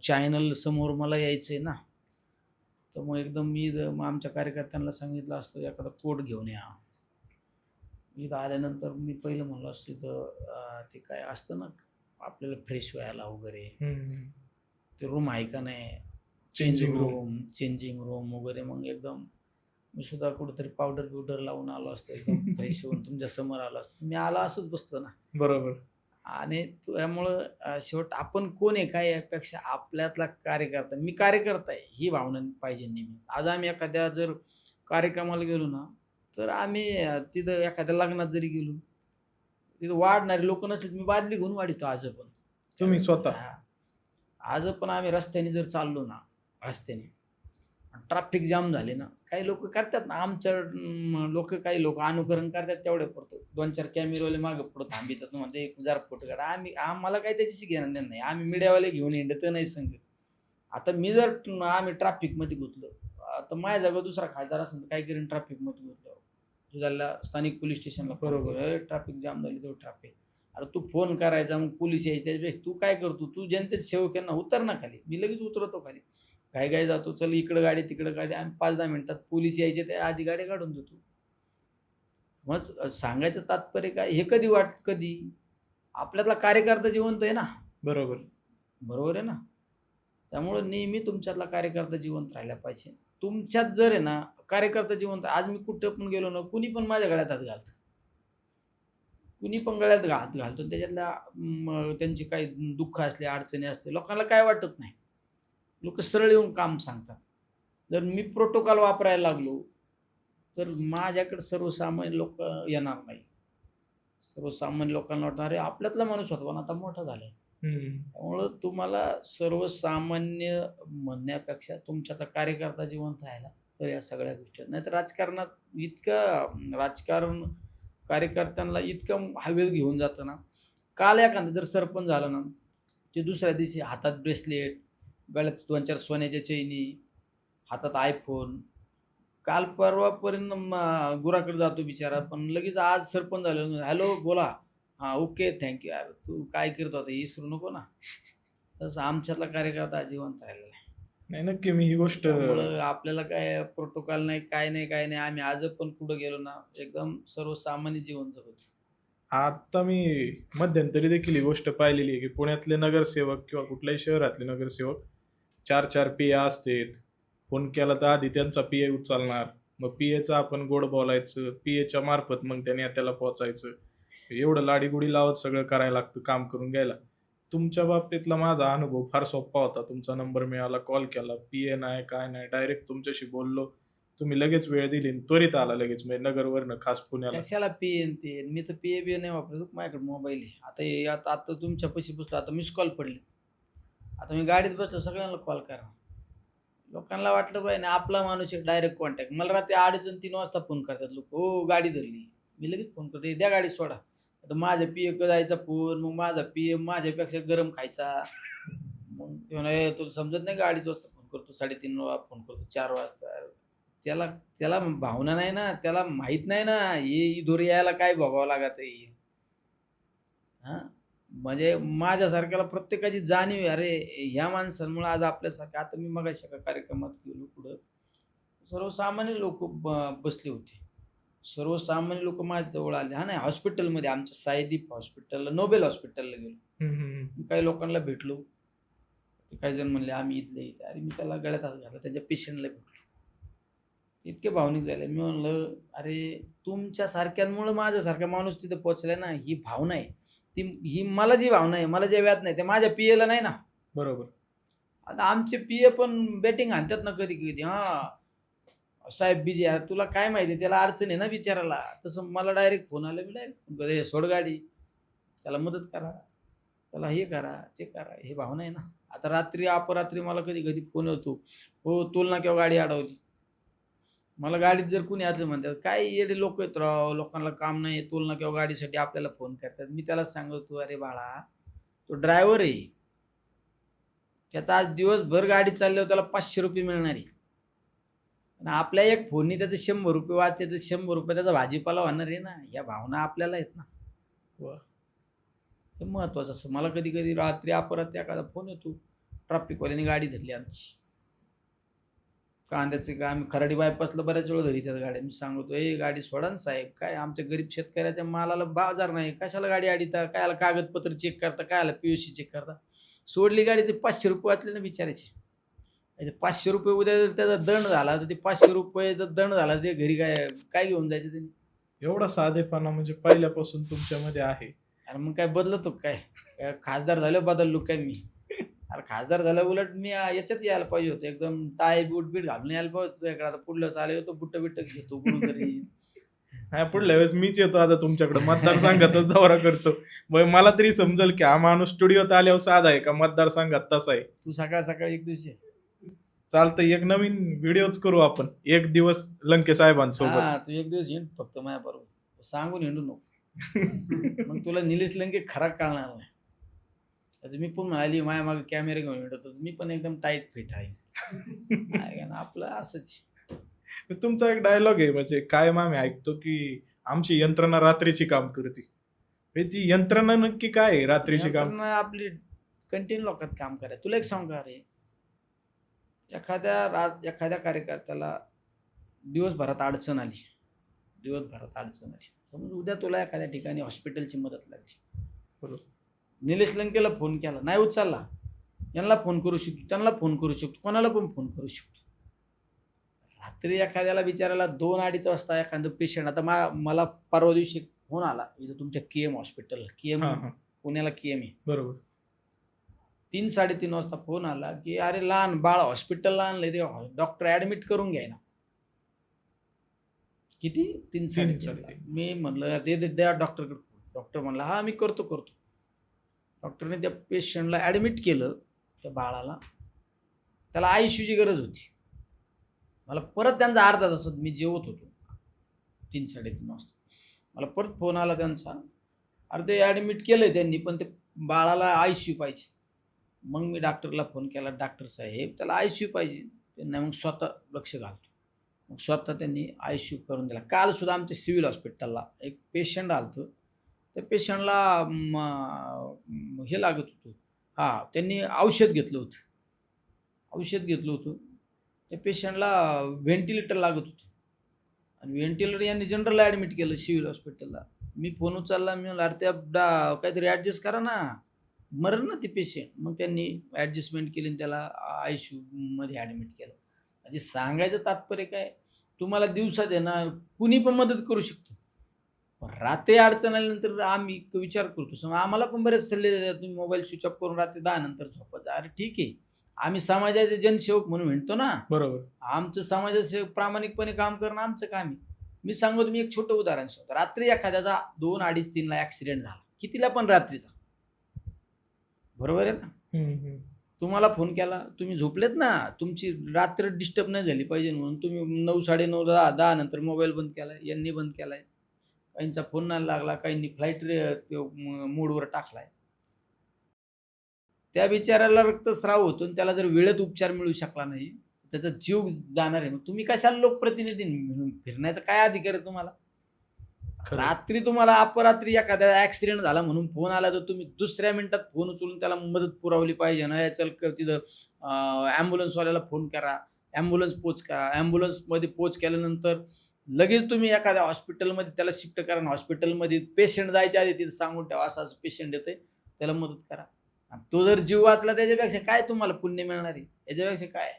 [SPEAKER 1] चॅनल समोर मला यायचं आहे ना, तर मग एकदम मग आमच्या कार्यकर्त्यांना सांगितलं असतं एखादा कोट घेऊन या. इथं आल्यानंतर मी पहिलं म्हणलं असतं इथं ते काय असतं ना आपल्याला फ्रेश व्हायला वगैरे, ते रूम आहे का नाही,
[SPEAKER 2] Changing room.
[SPEAKER 1] चेंजिंग रूम वगैरे. मग एकदम मी सुद्धा कुठेतरी पावडर बिवडर लावून आलो असतो, एकदम फ्रेश होऊन तुमच्या समोर आलो असतो. मी आला असंच बसतो ना.
[SPEAKER 2] बरोबर.
[SPEAKER 1] आणि त्यामुळं शेवट आपण कोण आहे काय यापेक्षा आपल्यातला कार्यकर्ता, मी कार्यकर्ता आहे ही भावना पाहिजे नेहमी. आज आम्ही एखाद्या जर कार्यक्रमाला गेलो ना, तर आम्ही तिथं एखाद्या लग्नात जरी गेलो, तिथं वाढणारे लोक नसले मी बादली घेऊन वाढितो आज पण.
[SPEAKER 2] तुम्ही स्वतः?
[SPEAKER 1] हा. आज पण आम्ही रस्त्याने जर चाललो ना, रस्त्याने ट्रॅफिक जाम झाले ना, काही लोक करतात ना आमच्या लोक, काही लोक अनुकरण करतात तेवढे पुरतं. 2-4 कॅमेरावाले मागं पुढं थांबितात म्हणजे एक जरा फोटो काढा. आम्हाला काही त्याच्याशी घेणं देणं नाही. आम्ही मीडियावाले घेऊन हिंडत नाही संगत. आता मी जर आम्ही ट्रॅफिकमध्ये गुंतलो, तर माझ्या जागेवर दुसरा खासदार असेल तर काय करेन ट्रॅफिकमध्ये गुंतल्यावर, तुझ्याला स्थानिक पोलीस स्टेशनला
[SPEAKER 2] बरोबर.
[SPEAKER 1] ट्रॅफिक जाम झाली तो ट्रॅफिक. अरे तू फोन करायचा, मग पोलीस यायचे. त्याच्यापेक्षा तू काय करतो, तू जनतेचे सेवक आहे ना, उतर ना खाली. मी लगेच उतरतो खाली, काय जातो, चल इकडं गाडी तिकडं गाडी, आणि 5-10 मिनिटात पोलीस यायचे त्या आधी गाडी काढून देतो. मग सांगायचं तात्पर्य काय, हे कधी कधी आपल्यातला कार्यकर्ता जिवंत आहे ना.
[SPEAKER 2] बरोबर.
[SPEAKER 1] बरोबर आहे ना. त्यामुळं नेहमी तुमच्यातला कार्यकर्ता जिवंत राहिला पाहिजे. तुमच्यात जर आहे ना कार्यकर्ता जिवंत, आज मी कुठं पण गेलो ना, कुणी पण माझ्या गळ्यात हात घालतं, कुणी पण गळ्यात हात घालतो. त्याच्यातल्या त्यांची काही दुःख असले, अडचणी असते, लोकांना काय वाटत नाही. लोक सरळ येऊन काम सांगतात. जर मी प्रोटोकॉल वापरायला लागलो तर माझ्याकडे सर्वसामान्य लोक येणार नाही. सर्वसामान्य लोकांना वाटणार आहे आपल्यातला माणूस होता पण आता मोठा झालाय. त्यामुळं तुम्हाला सर्वसामान्य म्हणण्यापेक्षा तुमच्यातला कार्यकर्ता जिवंत राहिला तर या सगळ्या गोष्टी. नाहीतर राजकारणात इतकं राजकारण कार्यकर्त्यांना इतकं हवेत घेऊन जातं ना. काल एखादं जर सरपंच झालं ना, ते दुसऱ्या दिवशी हातात ब्रेसलेट, गळ्यात 2-4 सोन्याच्या चैनी, हातात आयफोन. काल परवापर्यंत गुराकडे जातो बिचारा, पण लगेच आज सरपंच झालं, हॅलो बोला, हां ओके थँक्यू. यार तू काय करतो आता, हे विसरू नको ना. तसं आमच्यातला कार्यकर्ता जिवंत राहिलेला आहे.
[SPEAKER 2] नाही, नक्की मी ही गोष्ट
[SPEAKER 1] त्यामुळं आपल्याला काय प्रोटोकॉल नाही, काय नाही, काय नाही. आम्ही आज पण कुठं गेलो ना, एकदम सर्वसामान्य जीवन जगतो.
[SPEAKER 2] आता मी मध्यंतरी देखील ही गोष्ट पाहिलेली आहे की पुण्यातले नगरसेवक किंवा कुठल्याही शहरातले नगरसेवक 4-4 PA असतात. फोन केला तर आधी त्यांचा PA उचलणार, मग PAचं आपण गोड बोलायचं, PAच्या मार्फत मग त्या नेत्याला पोहोचायचं. एवढं लाडीगुडी लावत सगळं करायला लागतं काम करून घ्यायला. तुमच्या बाबतीतला माझा अनुभव फार सोपा होता. तुमचा नंबर मिळाला, कॉल केला, PA नाही काय नाही, डायरेक्ट तुमच्याशी बोललो. तुम्ही लगेच वेळ दिली आणि त्वरित आला लगेच, म्हणजे नगरवरनं खास पुण्याला.
[SPEAKER 1] कशाला PA ते, मी तर PA बी नाही वापरत. माझ्याकडे मोबाईल आहे. आता आता तुमच्या पैसे बसलो, आता मिस कॉल पडले. आता मी गाडीत बसलो, सगळ्यांना कॉल करा. लोकांना वाटलं पाहिजे ना आपला माणूस एक डायरेक्ट कॉन्टॅक्ट. मला रात्री 2:30 आणि 3 वाजता फोन करतात लोक, हो गाडी धरली. मी लगेच फोन करतो, द्या गाडी सोडा. आता माझ्या PA कडे जायचा फोन, मग माझा PA माझ्यापेक्षा गरम खायचा. मग ते म्हणे तुला समजत नाही, अडीच वाजता फोन करतो, 3:30 वाजता फोन करतो, 4 वाजता. त्याला त्याला भावना नाही ना, त्याला माहित नाही ना हे इथून यायला काय भोगावं लागत आहे. हां, म्हणजे माझ्यासारख्याला प्रत्येकाची जाणीव आहे. अरे ह्या माणसांमुळे आज आपल्यासारखं, आता मी मगाशी एका कार्यक्रमात गेलो पुढं, सर्वसामान्य लोक बसले होते. सर्वसामान्य लोक माझ्या जवळ आले. हा नाही, हॉस्पिटलमध्ये आमच्या साईदीप हॉस्पिटलला, नोबेल हॉस्पिटलला गेलो. मी काही लोकांना भेटलो. ते काही जण म्हणले आम्ही इथले इथे. अरे मी त्याला गळ्यात हात घातला, त्याच्या पेशंटला भेटलो. इतके भावनिक झाले. मी म्हणलं अरे तुमच्या सारख्यांमुळं माझ्यासारखा माणूस तिथे पोहोचलाय ना, ही भावना आहे. ही मला जी भावना आहे, मला जे व्यात नाही ते माझ्या PAला नाही ना.
[SPEAKER 2] बरोबर.
[SPEAKER 1] आता आमचे PA पण बॅटिंग हाणतात ना कधी-कधी. हां, साहेब बिझी आहे. तुला काय माहिती त्याला अडचण आहे ना बिचाराला. तसं मला डायरेक्ट फोन आला, मी डायरेक्ट फोन करतो, सोड गाडी, त्याला मदत करा, त्याला हे करा, ते करा. ही भावना आहे ना. आता रात्री अपरात्री मला कधी-कधी फोन येतो, हो टोल नाक्यावर गाडी अडवली. मला गाडीत जर कुणी असलं म्हणतात, काय येडे लोक आहेत राव, लोकांना काम नाही, टोल नाक्यावर गाडीसाठी आपल्याला फोन करतात. मी त्याला सांगतो, अरे बाळा तो ड्रायव्हर आहे. त्याचा आज दिवसभर गाडी चालल्यावर त्याला ₹500 मिळणार आहे. आणि आपल्या एक फोननी त्याचे 100 रुपये वाचते, तर 100 रुपये त्याचा भाजीपाला होणार आहे ना. या भावना आपल्याला आहेत ना.
[SPEAKER 2] वा.
[SPEAKER 1] हे महत्त्वाचं असतं. मला कधी-कधी रात्री अपरात्री एखादा फोन येतो, ट्रॅफिकवाल्याने गाडी धरली आमची. कांद्याचे का आम्ही खराडी बायपासला बऱ्याच वेळा धरीतात गाड्या. मी सांगतो, "ए गाडी सोडा ना साहेब. काय आमच्या गरीब शेतकऱ्याच्या मालाला बाजार नाही. कशाला गाडी अडीता? कायला कागदपत्र चेक करता? कायला पी-यू-सी चेक करता?" सोडली गाडी ते ₹500 वाचले ना बिचाऱ्याचे. ते ₹500 उद्या जर त्याचा दंड झाला, तर ते ₹500 जर दंड झाला, ते घरी काय काय घेऊन जायचं त्यांनी?
[SPEAKER 2] एवढा साधेपणा म्हणजे पहिल्यापासून तुमच्यामध्ये आहे.
[SPEAKER 1] अरे मग काय बदलतो का काय? काय खासदार झाल्यावर बदललो काय मी? अरे खासदार झाल्यावर उलट मी याच्यात यायला पाहिजे होतं. एकदम टाय बूट-बीट घालून यायला पाहिजे होतं तुझ्याकडे. आता पुढल्या वेळेस आले होतो बुटं-बिटं घेतो कुठूनतरी.
[SPEAKER 2] नाही, पुढल्या वेळेस मीच येतो आता तुमच्याकडे मतदारसंघातच दौरा करतो. मग मला तरी समजेल की हा माणूस स्टुडिओत आल्यावर साधा आहे का मतदारसंघात तसा आहे.
[SPEAKER 1] तू सकाळ-सकाळ एक दिवशी ये.
[SPEAKER 2] चालतं, एक नवीन व्हिडिओच करू आपण. एक दिवस लंके साहेबांसोबत.
[SPEAKER 1] हां, तू एक दिवस हिंड फक्त माझ्याबरोबर. सांगून हिंडू नको. मग तुला निलेश लंके खरा कळणार नाही. आता मी पण म्हणाली माझ्या मागे कॅमेरा घेऊन हिंडतो. मी पण एकदम टाईट फिट आहे. काय का ना आपलं असंच.
[SPEAKER 2] तुमचा एक डायलॉग आहे, म्हणजे कायम आम्ही ऐकतो की आमची यंत्रणा रात्रीची काम करते. म्हणजे ती यंत्रणा नक्की काय आहे रात्रीची काम?
[SPEAKER 1] यंत्रणा आपली कंटिन्यू लोकात काम करायचं. तुला एक सांगू का रे? एखाद्या कार्यकर्त्याला दिवसभरात अडचण आली. समज उद्या तुला एखाद्या ठिकाणी हॉस्पिटलची मदत लागली.
[SPEAKER 2] बरोबर.
[SPEAKER 1] निलेश लंकेला फोन केला, नाही उचलला. यांना फोन करू शकतो, त्यांना फोन करू शकतो, कोणाला पण फोन करू शकतो. रात्री एखाद्याला बिचारायला 2-2:30 वाजता एखादं पेशंट, आता मला परवा दिवशी फोन आला इथं तुमच्या केएम हॉस्पिटल, केएम
[SPEAKER 2] हां, हां.
[SPEAKER 1] पुण्याला केएम आहे.
[SPEAKER 2] बरोबर.
[SPEAKER 1] 3-3:30 वाजता फोन आला की अरे लहान बाळ हॉस्पिटलला आणलंय, ते डॉक्टर ॲडमिट करून घ्याय ना. किती? 3-3:30. मी म्हणलं ते द्या डॉक्टरकडे. डॉक्टर म्हणला हां मी करतो. डॉक्टरने त्या पेशंटला ॲडमिट केलं, त्या बाळाला. त्याला आयसीयूची गरज होती. मला परत त्यांचा अर्धा तासात मी जेवत होतो 3-3:30 वाजता. मला परत फोन आला त्यांचा, अरे ते ॲडमिट केलं आहे त्यांनी, पण ते बाळाला आयसीयू पाहिजे. मग मी डॉक्टरला फोन केला, डॉक्टर साहेब त्याला आयसीयू पाहिजे. त्यांना मग स्वतः लक्ष घालतो. मग स्वतः त्यांनी आयसीयू करून दिला. कालसुद्धा आमच्या सिव्हिल हॉस्पिटलला एक पेशंट आलं होतं. त्या पेशंटला हे लागत होतं. हां, त्यांनी औषध घेतलं होतं. त्या पेशंटला व्हेंटिलेटर लागत होतं आणि व्हेंटिलेटर यांनी जनरलला ॲडमिट केलं सिव्हिल हॉस्पिटलला. मी फोन उचलला, मी म्हणलं अरे त्या काहीतरी ॲडजस्ट करा ना, मरण ना ते पेशंट. मग त्यांनी ॲडजस्टमेंट केली आणि त्याला आयसीयूमध्ये ॲडमिट केलं. म्हणजे सांगायचं तात्पर्य काय, तुम्हाला दिवसात आहे ना कुणी पण मदत करू शकतो. पण रात्री अडचण आल्यानंतर आम्ही विचार करतो. आम्हाला पण बरेच सल्ले देतात, तुम्ही मोबाईल स्विच ऑफ करून रात्री 10 नंतर झोपत जा. अरे ठीक आहे, आम्ही समाजाचे जनसेवक म्हणून म्हणतो ना.
[SPEAKER 2] बरोबर.
[SPEAKER 1] आमचं समाजासेवक प्रामाणिकपणे काम करणं आमचं काम आहे. मी सांगतो, तुम्ही एक छोटं उदाहरण सांगतो. रात्री एखाद्याचा 2, 2:30, 3ला ॲक्सिडेंट झाला, कितीला पण रात्रीचा, बरोबर आहे ना? तुम्हाला फोन केला, तुम्ही झोपलेत ना, तुमची रात्र डिस्टर्ब नाही झाली पाहिजे म्हणून तुम्ही 9, 9:30, 10 नंतर मोबाईल बंद केलाय, यांनी बंद केलाय. काहींचा फोन नाही लागला, काहींनी फ्लाईट मोडवर टाकलाय. त्या बिचाऱ्याला रक्तस्राव होतो आणि त्याला जर वेळेत उपचार मिळू शकला नाही, तर त्याचा जीव जाणार आहे. मग तुम्ही कशाला लोकप्रतिनिधी म्हणून फिरण्याचा काय अधिकार आहे तुम्हाला? रात्री तुम्हाला अपरात्री एखाद्या ॲक्सिडेंट झाला म्हणून फोन आला, तर तुम्ही दुसऱ्या मिनिटात फोन उचलून त्याला मदत पुरवली पाहिजे ना. चल तिथं ॲम्ब्युलन्सवाल्याला फोन करा, ॲम्ब्युलन्स पोच करा. ॲम्ब्युलन्समध्ये पोच केल्यानंतर लगेच तुम्ही एखाद्या हॉस्पिटलमध्ये त्याला शिफ्ट करा. हॉस्पिटलमध्ये पेशंट जायच्या आधी तिथं सांगून ठेवा, असं असं पेशंट येतंय, त्याला मदत करा. तो जर जीव वाचला त्याच्यापेक्षा काय तुम्हाला पुण्य मिळणार आहे? याच्यापेक्षा काय?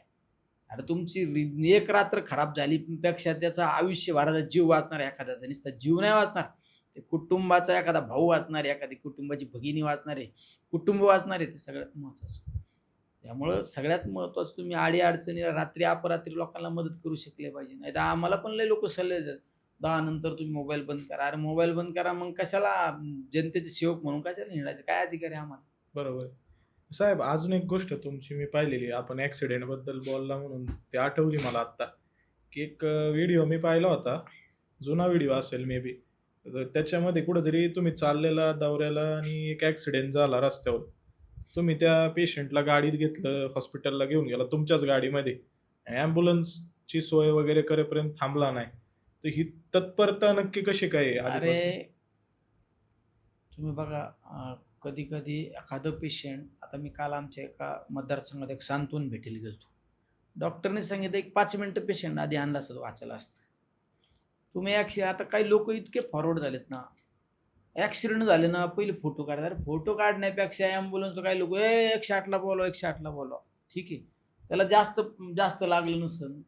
[SPEAKER 1] अरे तुमची एक रात्र खराब झाली पेक्षा त्याचा आयुष्यभराचा जीव वाचणार आहे. एखाद्याचा नुसता जीव नाही वाचणार, ते कुटुंबाचा एखादा भाऊ वाचणार आहे, एखादी कुटुंबाची भगिनी वाचणार आहे, कुटुंब वाचणार आहे. ते सगळ्यात महत्त्वाचं. त्यामुळं सगळ्यात महत्त्वाचं, तुम्ही अडीअडचणीला रात्री अपरात्री लोकांना मदत करू शकले पाहिजे. नाही तर आम्हाला पण लय लोक सल्ले देतात, 10 नंतर तुम्ही मोबाईल बंद करा. अरे मोबाईल बंद करा, मग कशाला जनतेचे सेवक म्हणून कशाला हिंडायचं? काय अधिकार आहे आम्हाला?
[SPEAKER 2] बरोबर. साहेब, अजून एक गोष्ट तुमची मी पाहिलेली, आपण ॲक्सिडेंटबद्दल बोलला म्हणून ते आठवली मला आत्ता, की एक व्हिडिओ मी पाहिला होता, जुना व्हिडिओ असेल मे बी. त्याच्यामध्ये कुठंतरी तुम्ही चाललेला दौऱ्याला आणि एक ॲक्सिडेंट झाला रस्त्यावर. तुम्ही त्या पेशंटला गाडीत घेतलं, हॉस्पिटलला घेऊन गेला तुमच्याच गाडीमध्ये. ॲम्ब्युलन्स ची सोय वगैरे करेपर्यंत थांबला नाही. तर ही तत्परता नक्की कशी काय आहे आधीपासून?
[SPEAKER 1] अरे, तुम्ही बघा, कधी-कधी एखादं पेशंट, आता मी काल आमच्या एका मतदारसंघात एक सांत्वन भेटीला गेलो. डॉक्टरने सांगितलं एक 5 मिनिटं पेशंट आधी आणला असतं वाचायला असतं. तुम्ही आता काही लोकं इतके फॉरवर्ड झालेत ना, ॲक्सिडेंट झाले ना, पहिले फोटो काढतात. अरे फोटो काढण्यापेक्षा ॲम्ब्युलन्सचं काही लोकं, "ए 108ला बोलवा, 108ला बोलवा." ठीक आहे. त्याला जास्त जास्त लागलं नसेल,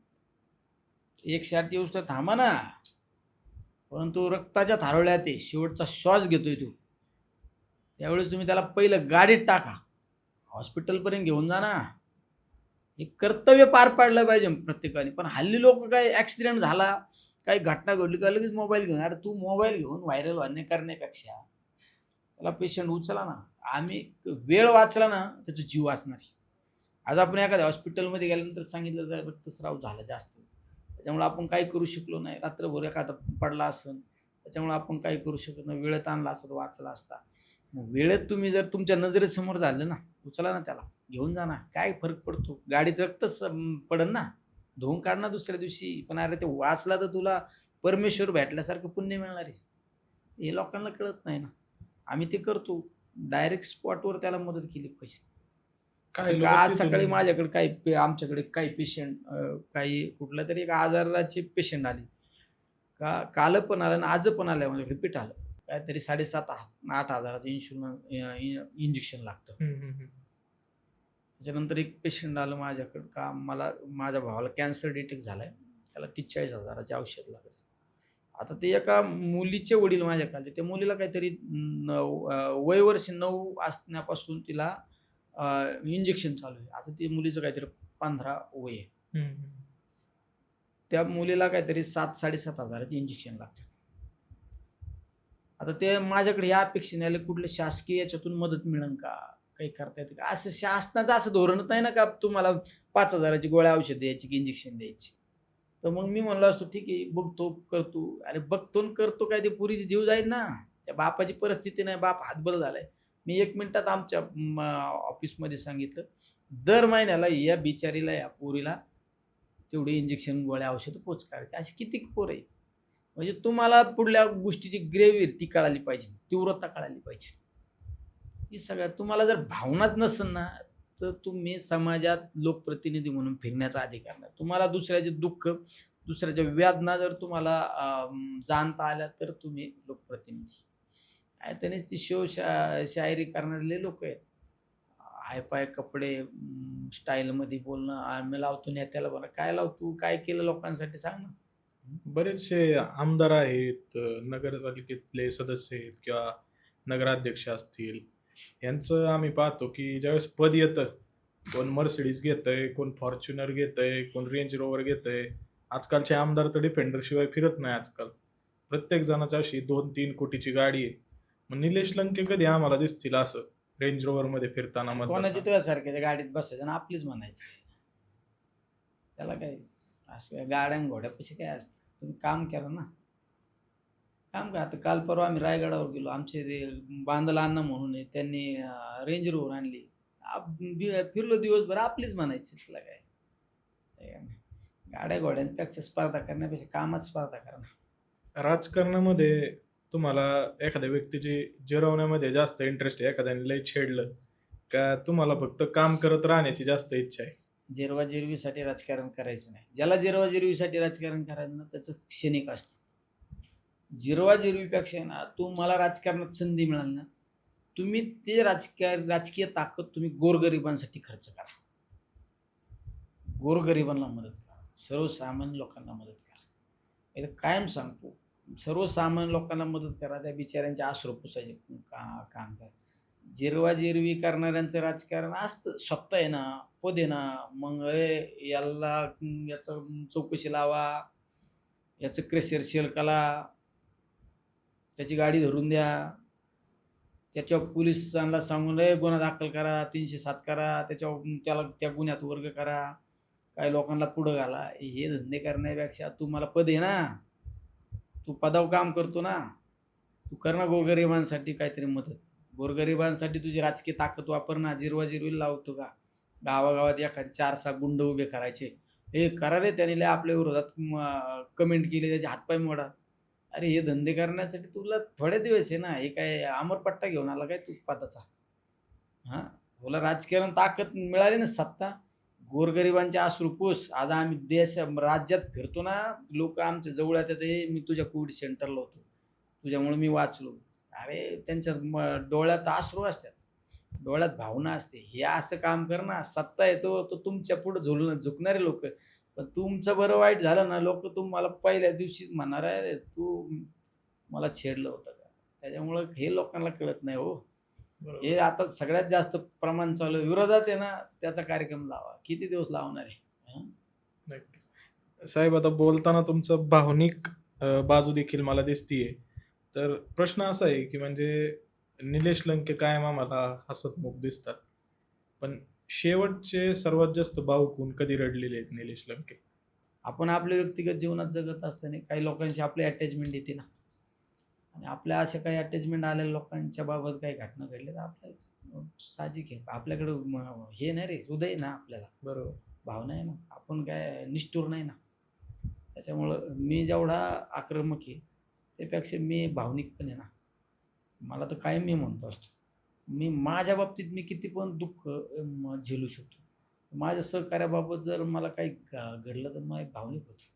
[SPEAKER 1] 108 येऊस तर थांबा ना. परंतु रक्ताच्या थारोळ्यात आहे, शेवटचा श्वास घेतोय तो. त्यावेळेस तुम्ही त्याला पहिलं गाडीत टाका, हॉस्पिटलपर्यंत घेऊन जा ना. हे कर्तव्य पार पाडलं पाहिजे प्रत्येकाने. पण हल्ली लोकं काय, ॲक्सिडेंट झाला, काही घटना घडली का लगेच मोबाईल घेऊन. अरे तू मोबाईल घेऊन व्हायरल करण्यापेक्षा त्याला पेशंट उचला ना. आम्ही वेळ वाचला ना, त्याचा जीव वाचणार आहे. आज आपण एखाद्या हॉस्पिटलमध्ये गेल्यानंतर सांगितलं तर रक्तस्राव झाला जास्त. त्याच्यामुळे आपण काही करू शकलो नाही. रात्रभर एखादा पडला असेल, त्याच्यामुळे आपण काही करू शकत नाही. वेळेत आणला असता तर वाचला असता. मग वेळेत तुम्ही जर तुमच्या नजरेसमोर झालं ना, उचला ना त्याला, घेऊन जा ना. काय फरक पडतो? गाडीत रक्तच पडेल ना, धुवून काढ ना दुसऱ्या दिवशी. पण अरे ते वाचला तर तुला परमेश्वर भेटल्यासारखं पुण्य मिळणार आहे. हे लोकांना कळत नाही ना. आम्ही ते करतो. डायरेक्ट स्पॉटवर त्याला मदत केली पाहिजे.
[SPEAKER 2] काय
[SPEAKER 1] का
[SPEAKER 2] लोक
[SPEAKER 1] आज
[SPEAKER 2] तिथून
[SPEAKER 1] सकाळी माझ्याकडे आमच्याकडे काही पेशंट, काही कुठल्यातरी एक आजाराचे पेशंट आले. काल पण आलं आणि आज पण आलं, म्हणजे रिपीट आलं. काहीतरी 7,500-8 हजाराचं इंजेक्शन लागतं. त्याच्यानंतर एक पेशंट आलं माझ्याकडं, का माझ्या भावाला कॅन्सर डिटेक्ट झालाय. त्याला 43,000चे औषध लागतं. आता ते एका मुलीचे वडील माझ्याकडे आले. त्या मुलीला काहीतरी वय वर्ष 9 असण्यापासून तिला इंजेक्शन चालू आहे. आता ती मुलीचं काहीतरी 15 वय आहे. त्या मुलीला काहीतरी 7,000-7,500 हजाराचे इंजेक्शन लागतात. आता ते माझ्याकडे या अपेक्षेने आले, कुठल्या शासकीय याच्यातून मदत मिळेल का, काही करता येतं का? असं शासनाचं असं धोरणच नाही ना, का तुम्हाला 5,000ची गोळ्या औषध द्यायची की इंजेक्शन द्यायची. तर मग मी म्हणलो असतो ठीक आहे, बघतो करतो. अरे बघतो आणि करतो काय, ते पोरीची जीव जाईल ना. त्या बापाची परिस्थिती नाही, बाप हातबल झालाय. मी 1 मिनिटात आमच्या ऑफिसमध्ये सांगितलं, दर महिन्याला या बिचारीला, या पोरीला तेवढे इंजेक्शन, गोळ्या, औषधं पोच करायचे. अशी किती पोरं आहे. म्हणजे तुम्हाला पुढल्या गोष्टीची ग्रेव्ही ती कळाली पाहिजे, तीव्रता कळाली पाहिजे. ही सगळ्यात तुम्हाला जर भावनाच नसेल ना, तर तुम्ही समाजात लोकप्रतिनिधी म्हणून फिरण्याचा अधिकार नाही. तुम्हाला दुसऱ्याचे दुःख, दुसऱ्याच्या वेदना जर तुम्हाला जाणता आल्या तर तुम्ही लोकप्रतिनिधी. काय त्यांनीच ती शायरी करणारे लोक आहेत. हायफाय कपडे, स्टाईलमध्ये बोलणं. आम्ही लावतो नेत्याला, बरं काय लावतो, काय केलं लोकांसाठी सांग ना.
[SPEAKER 2] बरेचसे आमदार आहेत, नगरपालिकेतले सदस्य आहेत किंवा नगराध्यक्ष असतील, यांचं आम्ही पाहतो की ज्यावेळेस पद येतं, कोण मर्सिडीज घेतंय, कोण फॉर्च्युनर घेतंय, कोण रेंज रोवर घेतंय. आजकालचे आमदार तर डिफेंडर शिवाय फिरत नाही आजकाल. प्रत्येक जणाची अशी 2-3 कोटीची गाडी आहे. मग निलेश लंके कधी आम्हाला दिसतील असं रेंज रोवर मध्ये फिरताना
[SPEAKER 1] कोणाची
[SPEAKER 2] मतदारसंघात?
[SPEAKER 1] तुझ्यासारख्याच्या गाडीत बसायचं आणि आपलीच म्हणायचं. त्याला काय असं गाड्या घोड्यापाशी काय असतं. तुम्ही काम करा ना. काम काय, आता काल परवा आम्ही रायगडावर गेलो. आमचे ते बांदल अण्णा म्हणून आहे, त्यांनी रेंज रोवर आणली. फिरलो दिवसभर, आपलीच म्हणायची. त्याला काय हे का नाही. गाड्या घोड्यांपेक्षा स्पर्धा करण्यापेक्षा कामात स्पर्धा करा ना.
[SPEAKER 2] राजकारणामध्ये तुम्हाला एखाद्या व्यक्तीची जिरवण्यामध्ये जास्त इंटरेस्ट आहे, एखाद्याने लय छेडलं का तुम्हाला फक्त काम करत राहण्याची जास्त इच्छा आहे?
[SPEAKER 1] जिरवाजिरवीसाठी राजकारण करायचं नाही. ज्याला जिरवाजिरवीसाठी राजकारण करायचं ना, त्याचं क्षणिक असतं. जिरवाजिरवीपेक्षा ना, तुम्हाला राजकारणात संधी मिळाली ना, तुम्ही ते राजकीय ताकद तुम्ही गोरगरिबांसाठी खर्च करा. गोरगरिबांना मदत करा. सर्वसामान्य लोकांना मदत करा. हे कायम सांगतो, सर्वसामान्य लोकांना मदत करा. त्या बिचाऱ्यांचे अश्रू पुसायचे काम करा. जिरवाजिरवी करणाऱ्यांचं राजकारण असतं. स्वतः आहे ना, पद आहे ना, मग याचं चौकशी लावा, याचं क्रेशर शेल कला, त्याची गाडी धरून द्या, त्याच्यावर पोलिसांना सांगून गुन्हा दाखल करा, 307 करा, त्याला त्या गुन्ह्यात वर्ग करा, काही लोकांना पुढं घाला. हे धंदे करण्यापेक्षा तुम्हाला पद आहे ना, तू पदावर काम करतो ना, तू कर ना गोरगरिबांसाठी काहीतरी मदत. गोरगरिबांसाठी तुझी राजकीय ताकद वापर ना. जिरवाजिरवीला लावतो का? गावागावात एखादी 4-6 गुंड उभे करायचे, हे करा रे, त्याने लय आपल्या विरोधात कमेंट केली, त्याचे हातपाय मोडा. अरे हे धंदे करण्यासाठी तुला थोडे दिवस आहे ना, हे काय अमरपट्टा घेऊन आला काय तू पदाचा? हां, तुला राजकारण ताकद मिळाली ना, सत्ता, गोरगरिबांचे अश्रू पुस. आज आम्ही राज्यात फिरतो ना, लोकं आमच्या जवळ येतात, "ए मी तुझ्या कोविड सेंटरला होतो. तुझ्यामुळे मी वाचलो." अरे त्यांच्या डोळ्यात अश्रू असतात. डोळ्यात भावना असते. हे असं काम कर ना, सत्ता येतो तर तुमच्या पुढे झुकणारे लोकं. पण तुमचं बरं वाईट झालं ना, लोकं तुम्हाला पहिल्या दिवशीच म्हणणार, "अरे तू मला छेडलं होतं का?" त्याच्यामुळं हे लोकांना कळत नाही हो.
[SPEAKER 2] बरोबर.
[SPEAKER 1] हे आता सगळ्यात जास्त प्रमाण चालू आहे. विरोधात आहे ना, त्याचा कार्यक्रम लावा. किती दिवस लावणार आहे? हं.
[SPEAKER 2] नक्कीच. साहेब, आता बोलताना तुमचं भावनिक बाजू देखील मला दिसतीये. तर प्रश्न असा आहे, की म्हणजे निलेश लंके कायम आम्हाला हसतमुख दिसतात. पण शेवटचे सर्वात जास्त भावूक होऊन कधी रडलेले आहेत निलेश लंके?
[SPEAKER 1] आपण आपल्या व्यक्तिगत जीवनात जगत असताना काही लोकांशी आपली अटॅचमेंट येते ना, आणि आपल्या अशा काही अटॅचमेंट आलेल्या लोकांच्या बाबत काही घटना घडल्या तर आपल्याला साहजिक आहे. आपल्याकडं हे नाही रे, हृदय आहे ना आपल्याला,
[SPEAKER 2] बरोबर.
[SPEAKER 1] भावना आहे ना. आपण काय निष्ठुर नाही ना. त्याच्यामुळं मी जेवढा आक्रमक आहे, त्यापेक्षा मी भावनिक पण आहे ना. मला तर कायम मी म्हणतो असतो. माझ्या बाबतीत मी किती पण दुःख झेलू शकतो. माझ्या सहकार्याबाबत जर मला काही घडलं तर मी भावनिक होतो.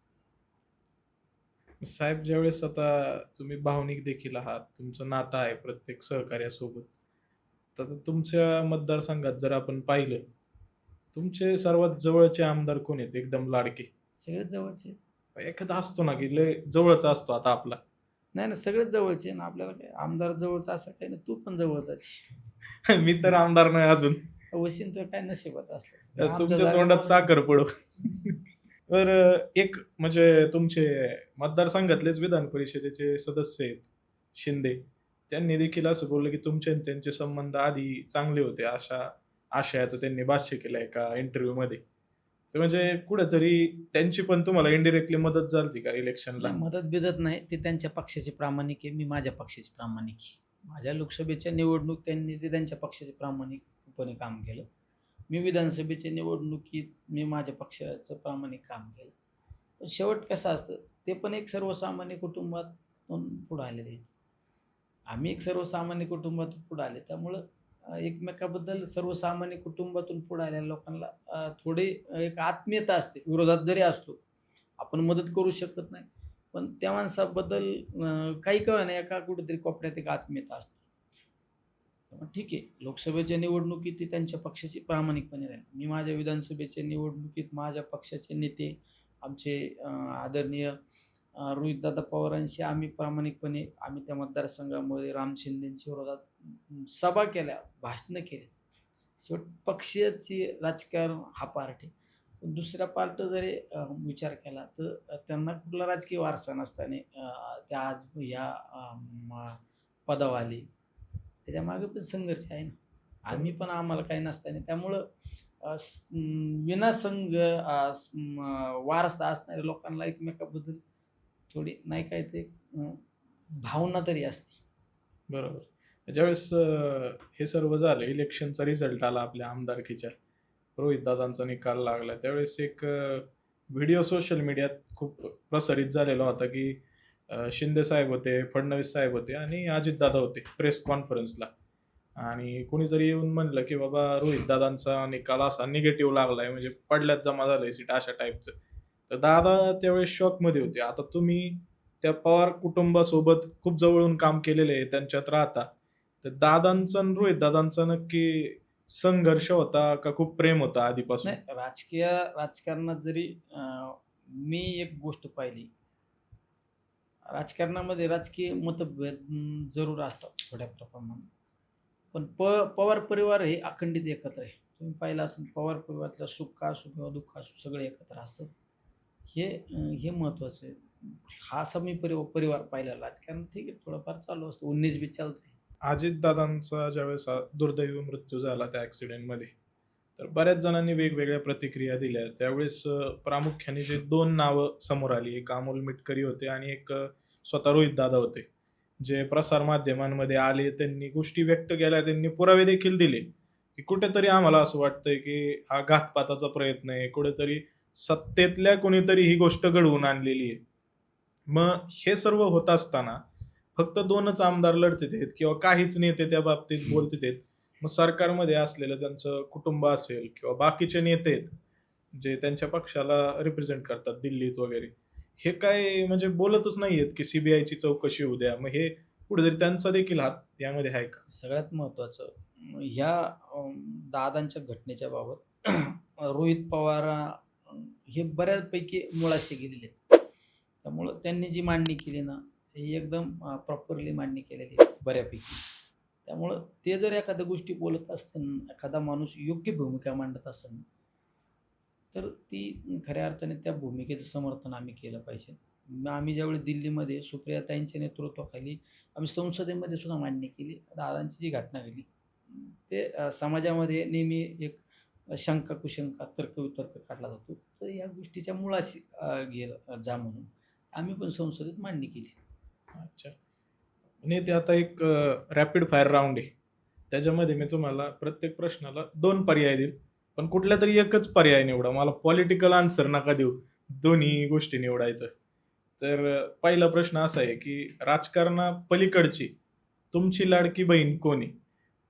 [SPEAKER 2] साहेब, ज्यावेळेस आता तुम्ही भावनिक देखील आहात, तुमचं नातं आहे प्रत्येक सहकार्यासोबत. तर आता तुमच्या मतदारसंघात जर आपण पाहिलं, तुमचे सर्वात जवळचे आमदार कोण आहेत एकदम लाडके?
[SPEAKER 1] सगळेच जवळचे.
[SPEAKER 2] एखादा असतो ना, की लय जवळचा असतो आता आपला.
[SPEAKER 1] नाही ना, सगळेच जवळचे आहे ना. आपल्याला काय आमदार जवळचा असं काही नाही. तू पण जवळचाच आहे.
[SPEAKER 2] मी तर आमदार नाही अजून.
[SPEAKER 1] वशीन तर काय नशिबात असलं. आमच्या
[SPEAKER 2] तुमच्या तोंडात
[SPEAKER 1] जागेवर
[SPEAKER 2] साखर पडो. तर एक म्हणजे तुमचे मतदारसंघातलेच विधान परिषदेचे सदस्य आहेत शिंदे. त्यांनी देखील असं बोललं, की तुमचे आणि त्यांचे संबंध आधी चांगले होते, अशा आशयाचं त्यांनी भाष्य केलं एका इंटरव्ह्यूमध्ये. तर म्हणजे कुठेतरी त्यांची पण तुम्हाला इनडायरेक्टली मदत झाली का इलेक्शनला?
[SPEAKER 1] नाही, मदत-बिदत नाही. ते त्यांच्या पक्षाचे प्रामाणिक आहे. मी माझ्या पक्षाचे प्रामाणिक आहे. माझ्या लोकसभेच्या निवडणूक त्यांनी ते त्यांच्या पक्षाचे प्रामाणिकपणे काम केलं. मी विधानसभेच्या निवडणुकीत मी माझ्या पक्षाचं प्रामाणिक काम केलं. पण शेवट कसं असतं, ते पण एक सर्वसामान्य कुटुंबातून पुढे आलेले आहेत. आम्ही एक सर्वसामान्य कुटुंबातून पुढे आले. त्यामुळं एकमेकाबद्दल सर्वसामान्य कुटुंबातून पुढे आलेल्या लोकांना थोडी एक आत्मीयता असते. विरोधात जरी असलो, आपण मदत करू शकत नाही. पण त्या माणसाबद्दल काही का होईना एका कुठेतरी कोपऱ्यात एक आत्मीयता असते. मग ठीक आहे, लोकसभेच्या निवडणुकीत ते त्यांच्या पक्षाची प्रामाणिकपणे राहिले. मी माझ्या विधानसभेच्या निवडणुकीत माझ्या पक्षाचे नेते, आमचे आदरणीय रोहितदादा पवारांशी आम्ही प्रामाणिकपणे आम्ही त्या मतदारसंघामध्ये राम शिंदेंच्या विरोधात सभा केल्या, भाषणं केली. शेवट पक्षाची राजकारण हा पार्ट आहे. पण दुसरा पार्ट जरी विचार केला तर त्यांना कुठला राजकीय वारसा नसताना त्या आज या पदावर आले. त्याच्यामागे पण संघर्ष आहे ना. आम्ही पण आम्हाला काही नसताना त्यामुळं विनासंग वारसा असणाऱ्या लोकांना एकमेकाबद्दल थोडी नाही काय ते भावना तरी असते.
[SPEAKER 2] बरोबर. ज्यावेळेस हे सर्व झालं, इलेक्शनचा रिझल्ट आला आपल्या आमदारकीच्या, रोहितदादांचा निकाल लागला. त्यावेळेस एक व्हिडिओ सोशल मीडियात खूप प्रसारित झालेला होता, की शिंदे साहेब होते, फडणवीस साहेब होते आणि अजितदादा होते प्रेस कॉन्फरन्सला. आणि कुणीतरी येऊन म्हणलं, की बाबा रोहितदादांचा निकाल असा निगेटिव्ह लागलाय, म्हणजे पडल्यात जमा झालंय सीट, अशा टाईपचं. तर दादा त्यावेळेस शॉकमध्ये होते. आता तुम्ही त्या पवार कुटुंबासोबत खूप जवळून काम केलेलं आहे, त्यांच्यात राहता. तर दादांचा आणि रोहितदादांचा नक्की संघर्ष होता का खूप प्रेम होतं आधीपासून?
[SPEAKER 1] नाही, राजकारणात जरी मी एक गोष्ट पाहिली. राजकारणामध्ये राजकीय मतभेद जरूर असतात थोड्या प्रमाणात. पण पवार परिवार हे अखंडित एकत्र आहे. तुम्ही पाहिलं असेल पवार परिवारातलं सुख असो किंवा दुःख असो सगळे एकत्र असतात. हे महत्त्वाचं आहे. हा असा मी परिवार पाहिला. राजकारण ठीक आहे, थोडंफार चालू असतं. 19-20 चालतंय.
[SPEAKER 2] अजितदादांचा ज्यावेळेस दुर्दैवी मृत्यू झाला त्या ॲक्सिडेंटमध्ये, तर बऱ्याच जणांनी वेगवेगळ्या प्रतिक्रिया दिल्या. त्यावेळेस प्रामुख्याने जे 2 नावं समोर आली, एक अमोल मिटकरी होते आणि एक स्वतः रोहितदादा होते. जे प्रसारमाध्यमांमध्ये आले, त्यांनी गोष्टी व्यक्त केल्या, त्यांनी पुरावे देखील दिले, की कुठेतरी आम्हाला असं वाटतंय, की हा घातपाताचा प्रयत्न आहे. कुठेतरी सत्तेतल्या कोणीतरी ही गोष्ट घडवून आणलेली आहे. मग हे सर्व होत असताना फक्त 2च आमदार लढत आहेत किंवा काहीच नेते त्या बाबतीत बोलत आहेत. मग सरकारमध्ये असलेलं त्यांचं कुटुंब असेल किंवा बाकीचे नेते आहेत, जे त्यांच्या पक्षाला रिप्रेझेंट करतात दिल्लीत वगैरे, हे काय म्हणजे बोलतच नाहीयेत की सीबीआयची चौकशी होऊ द्या. मग हे कुठेतरी त्यांचा देखील हात यामध्ये आहे का?
[SPEAKER 1] सगळ्यात महत्त्वाचं ह्या दादांच्या घटनेच्या बाबत रोहित पवार हे बऱ्यापैकी मुळाशी गेलेले आहेत. त्यामुळं त्यांनी जी मांडणी केली ना, ही एकदम प्रॉपरली मांडणी केलेली आहे बऱ्यापैकी. त्यामुळं ते जर एखाद्या गोष्टी बोलत असतील, एखादा माणूस योग्य भूमिका मांडत असेल, तर ती खऱ्या अर्थाने त्या भूमिकेचं समर्थन आम्ही केलं पाहिजे. मग आम्ही ज्यावेळी दिल्लीमध्ये सुप्रियाताईंच्या नेतृत्वाखाली आम्ही संसदेमध्ये सुद्धा मांडणी केली. दादांची जी घटना घडली, ते समाजामध्ये नेहमी एक शंका कुशंका, तर्कवितर्क काढला जातो. तर या गोष्टीच्या मुळाशी गेलं जा म्हणून आम्ही पण संसदेत मांडणी केली.
[SPEAKER 2] अच्छा. आणि ते आता एक रॅपिड फायर राउंड आहे. त्याच्यामध्ये मी तुम्हाला प्रत्येक प्रश्नाला 2 पर्याय देईल. पण कुठल्यातरी एकच पर्याय निवडा. मला पॉलिटिकल आन्सर नका देऊ. दोन्ही गोष्टी निवडायचं. तर पहिला प्रश्न असा आहे, की राजकारणापलीकडची तुमची लाडकी बहीण कोण आहे?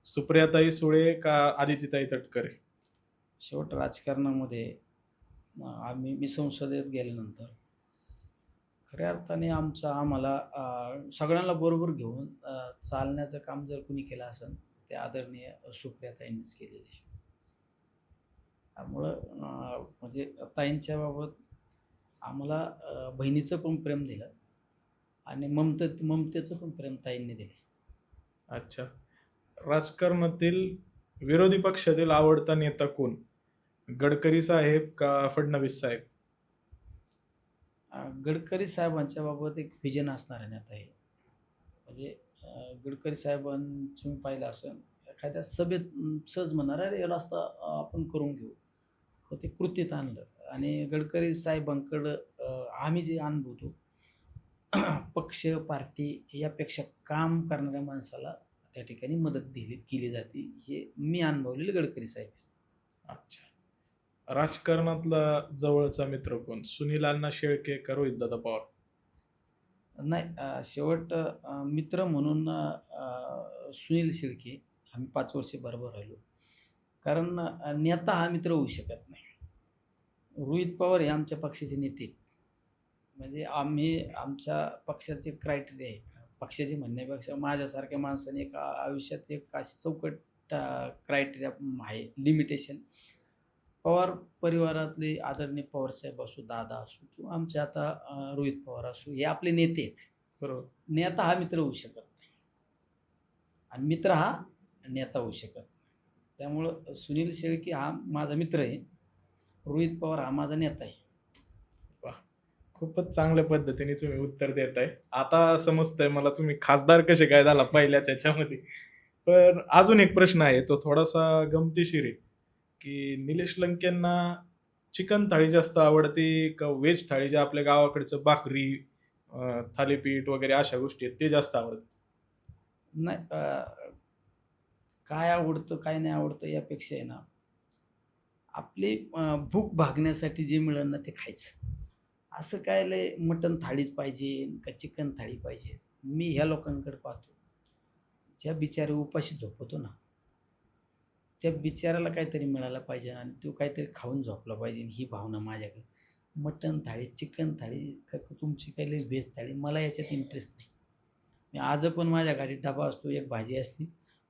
[SPEAKER 2] सुप्रियाताई सुळे का आदितीताई तटकरे?
[SPEAKER 1] शेवट राजकारणामध्ये मी संसदेत गेल्यानंतर खऱ्या अर्थाने आम्हाला सगळ्यांना बरोबर घेऊन चालण्याचं काम जर कुणी केलं असेल, ते आदरणीय सुप्रियाताईंनीच केलेलं आहे. त्यामुळं म्हणजे ताईंच्या बाबत आम्हाला बहिणीचं पण प्रेम दिलं आणि ममतेचं पण प्रेम ताईंनी दिले.
[SPEAKER 2] अच्छा. राजकारणातील विरोधी पक्षातील आवडता नेता कोण? गडकरी साहेब का फडणवीस साहेब?
[SPEAKER 1] गडकरी साहेबांच्या बाबत एक व्हिजन असणारा नेता आहे. म्हणजे गडकरी साहेबांचं तुम्ही पाहिलं असेल, एखाद्या सभेत सहज म्हणणार, "अरे याला असता आपण करून घेऊ." तर ते कृतीत आणलं आणि गडकरी साहेबांकडं आम्ही जे अनुभवतो पक्ष, पार्टी यापेक्षा काम करणाऱ्या माणसाला त्या ठिकाणी मदत केली जाते. हे मी अनुभवलेलं गडकरी साहेब.
[SPEAKER 2] अच्छा. राजकारणातला जवळचा मित्र कोण? सुनील अण्णा शेळके का रोहितदादा पवार?
[SPEAKER 1] नाही शेवट मित्र म्हणून सुनील शेळके आम्ही 5 वर्षे बरोबर राहिलो. कारण नेता हा मित्र होऊ शकत नाही. रोहित पवार हे आमच्या पक्षाचे नेते आहेत. म्हणजे आम्ही आमच्या पक्षाचे क्रायटेरिया आहे. पक्षाचे म्हणण्यापेक्षा माझ्यासारख्या माणसाने एक आयुष्यात एक अशी चौकट क्रायटेरिया आहे, लिमिटेशन. पवार परिवारातले आदरणीय पवारसाहेब असो, दादा असो किंवा आमचे आता रोहित पवार असो, हे आपले नेते आहेत.
[SPEAKER 2] बरोबर.
[SPEAKER 1] नेता हा मित्र होऊ शकत नाही आणि मित्र हा नेता होऊ शकत नाही. त्यामुळं सुनील शेळके हा माझा मित्र आहे. रोहित पवार हा माझा नेता आहे.
[SPEAKER 2] वाह! खूपच चांगल्या पद्धतीने तुम्ही उत्तर देताय. आता समजतंय मला तुम्ही खासदार कसे काय झाला पहिल्याच ह्याच्यामध्ये. पण अजून एक प्रश्न आहे, तो थोडासा गमतीशीर आहे, की निलेश लंकेंना चिकन थाळी जास्त आवडते का व्हेज थाळी, जे आपल्या गावाकडचं भाकरी, थालीपीठ वगैरे अशा गोष्टी आहेत, ते जास्त आवडतं?
[SPEAKER 1] नाही काय आवडतं, काय नाही आवडतं यापेक्षा आहे ना, आपली भूक भागण्यासाठी जे मिळेल ना ते खायचं. असं काय लय मटण थाळीच पाहिजे का चिकन थाळी पाहिजे. मी ह्या लोकांकडे पाहतो, ज्या बिचारे उपाशी झोपतो ना, त्या बिचाऱ्याला काहीतरी मिळालं पाहिजे आणि तो काहीतरी खाऊन झोपला पाहिजे, ही भावना माझ्याकडे. मटण थाळी, चिकन थाळी का तुमची काही लय व्हेज थाळी, मला याच्यात इंटरेस्ट नाही. मी आज पण माझ्या गाडीत डबा असतो, एक भाजी असते,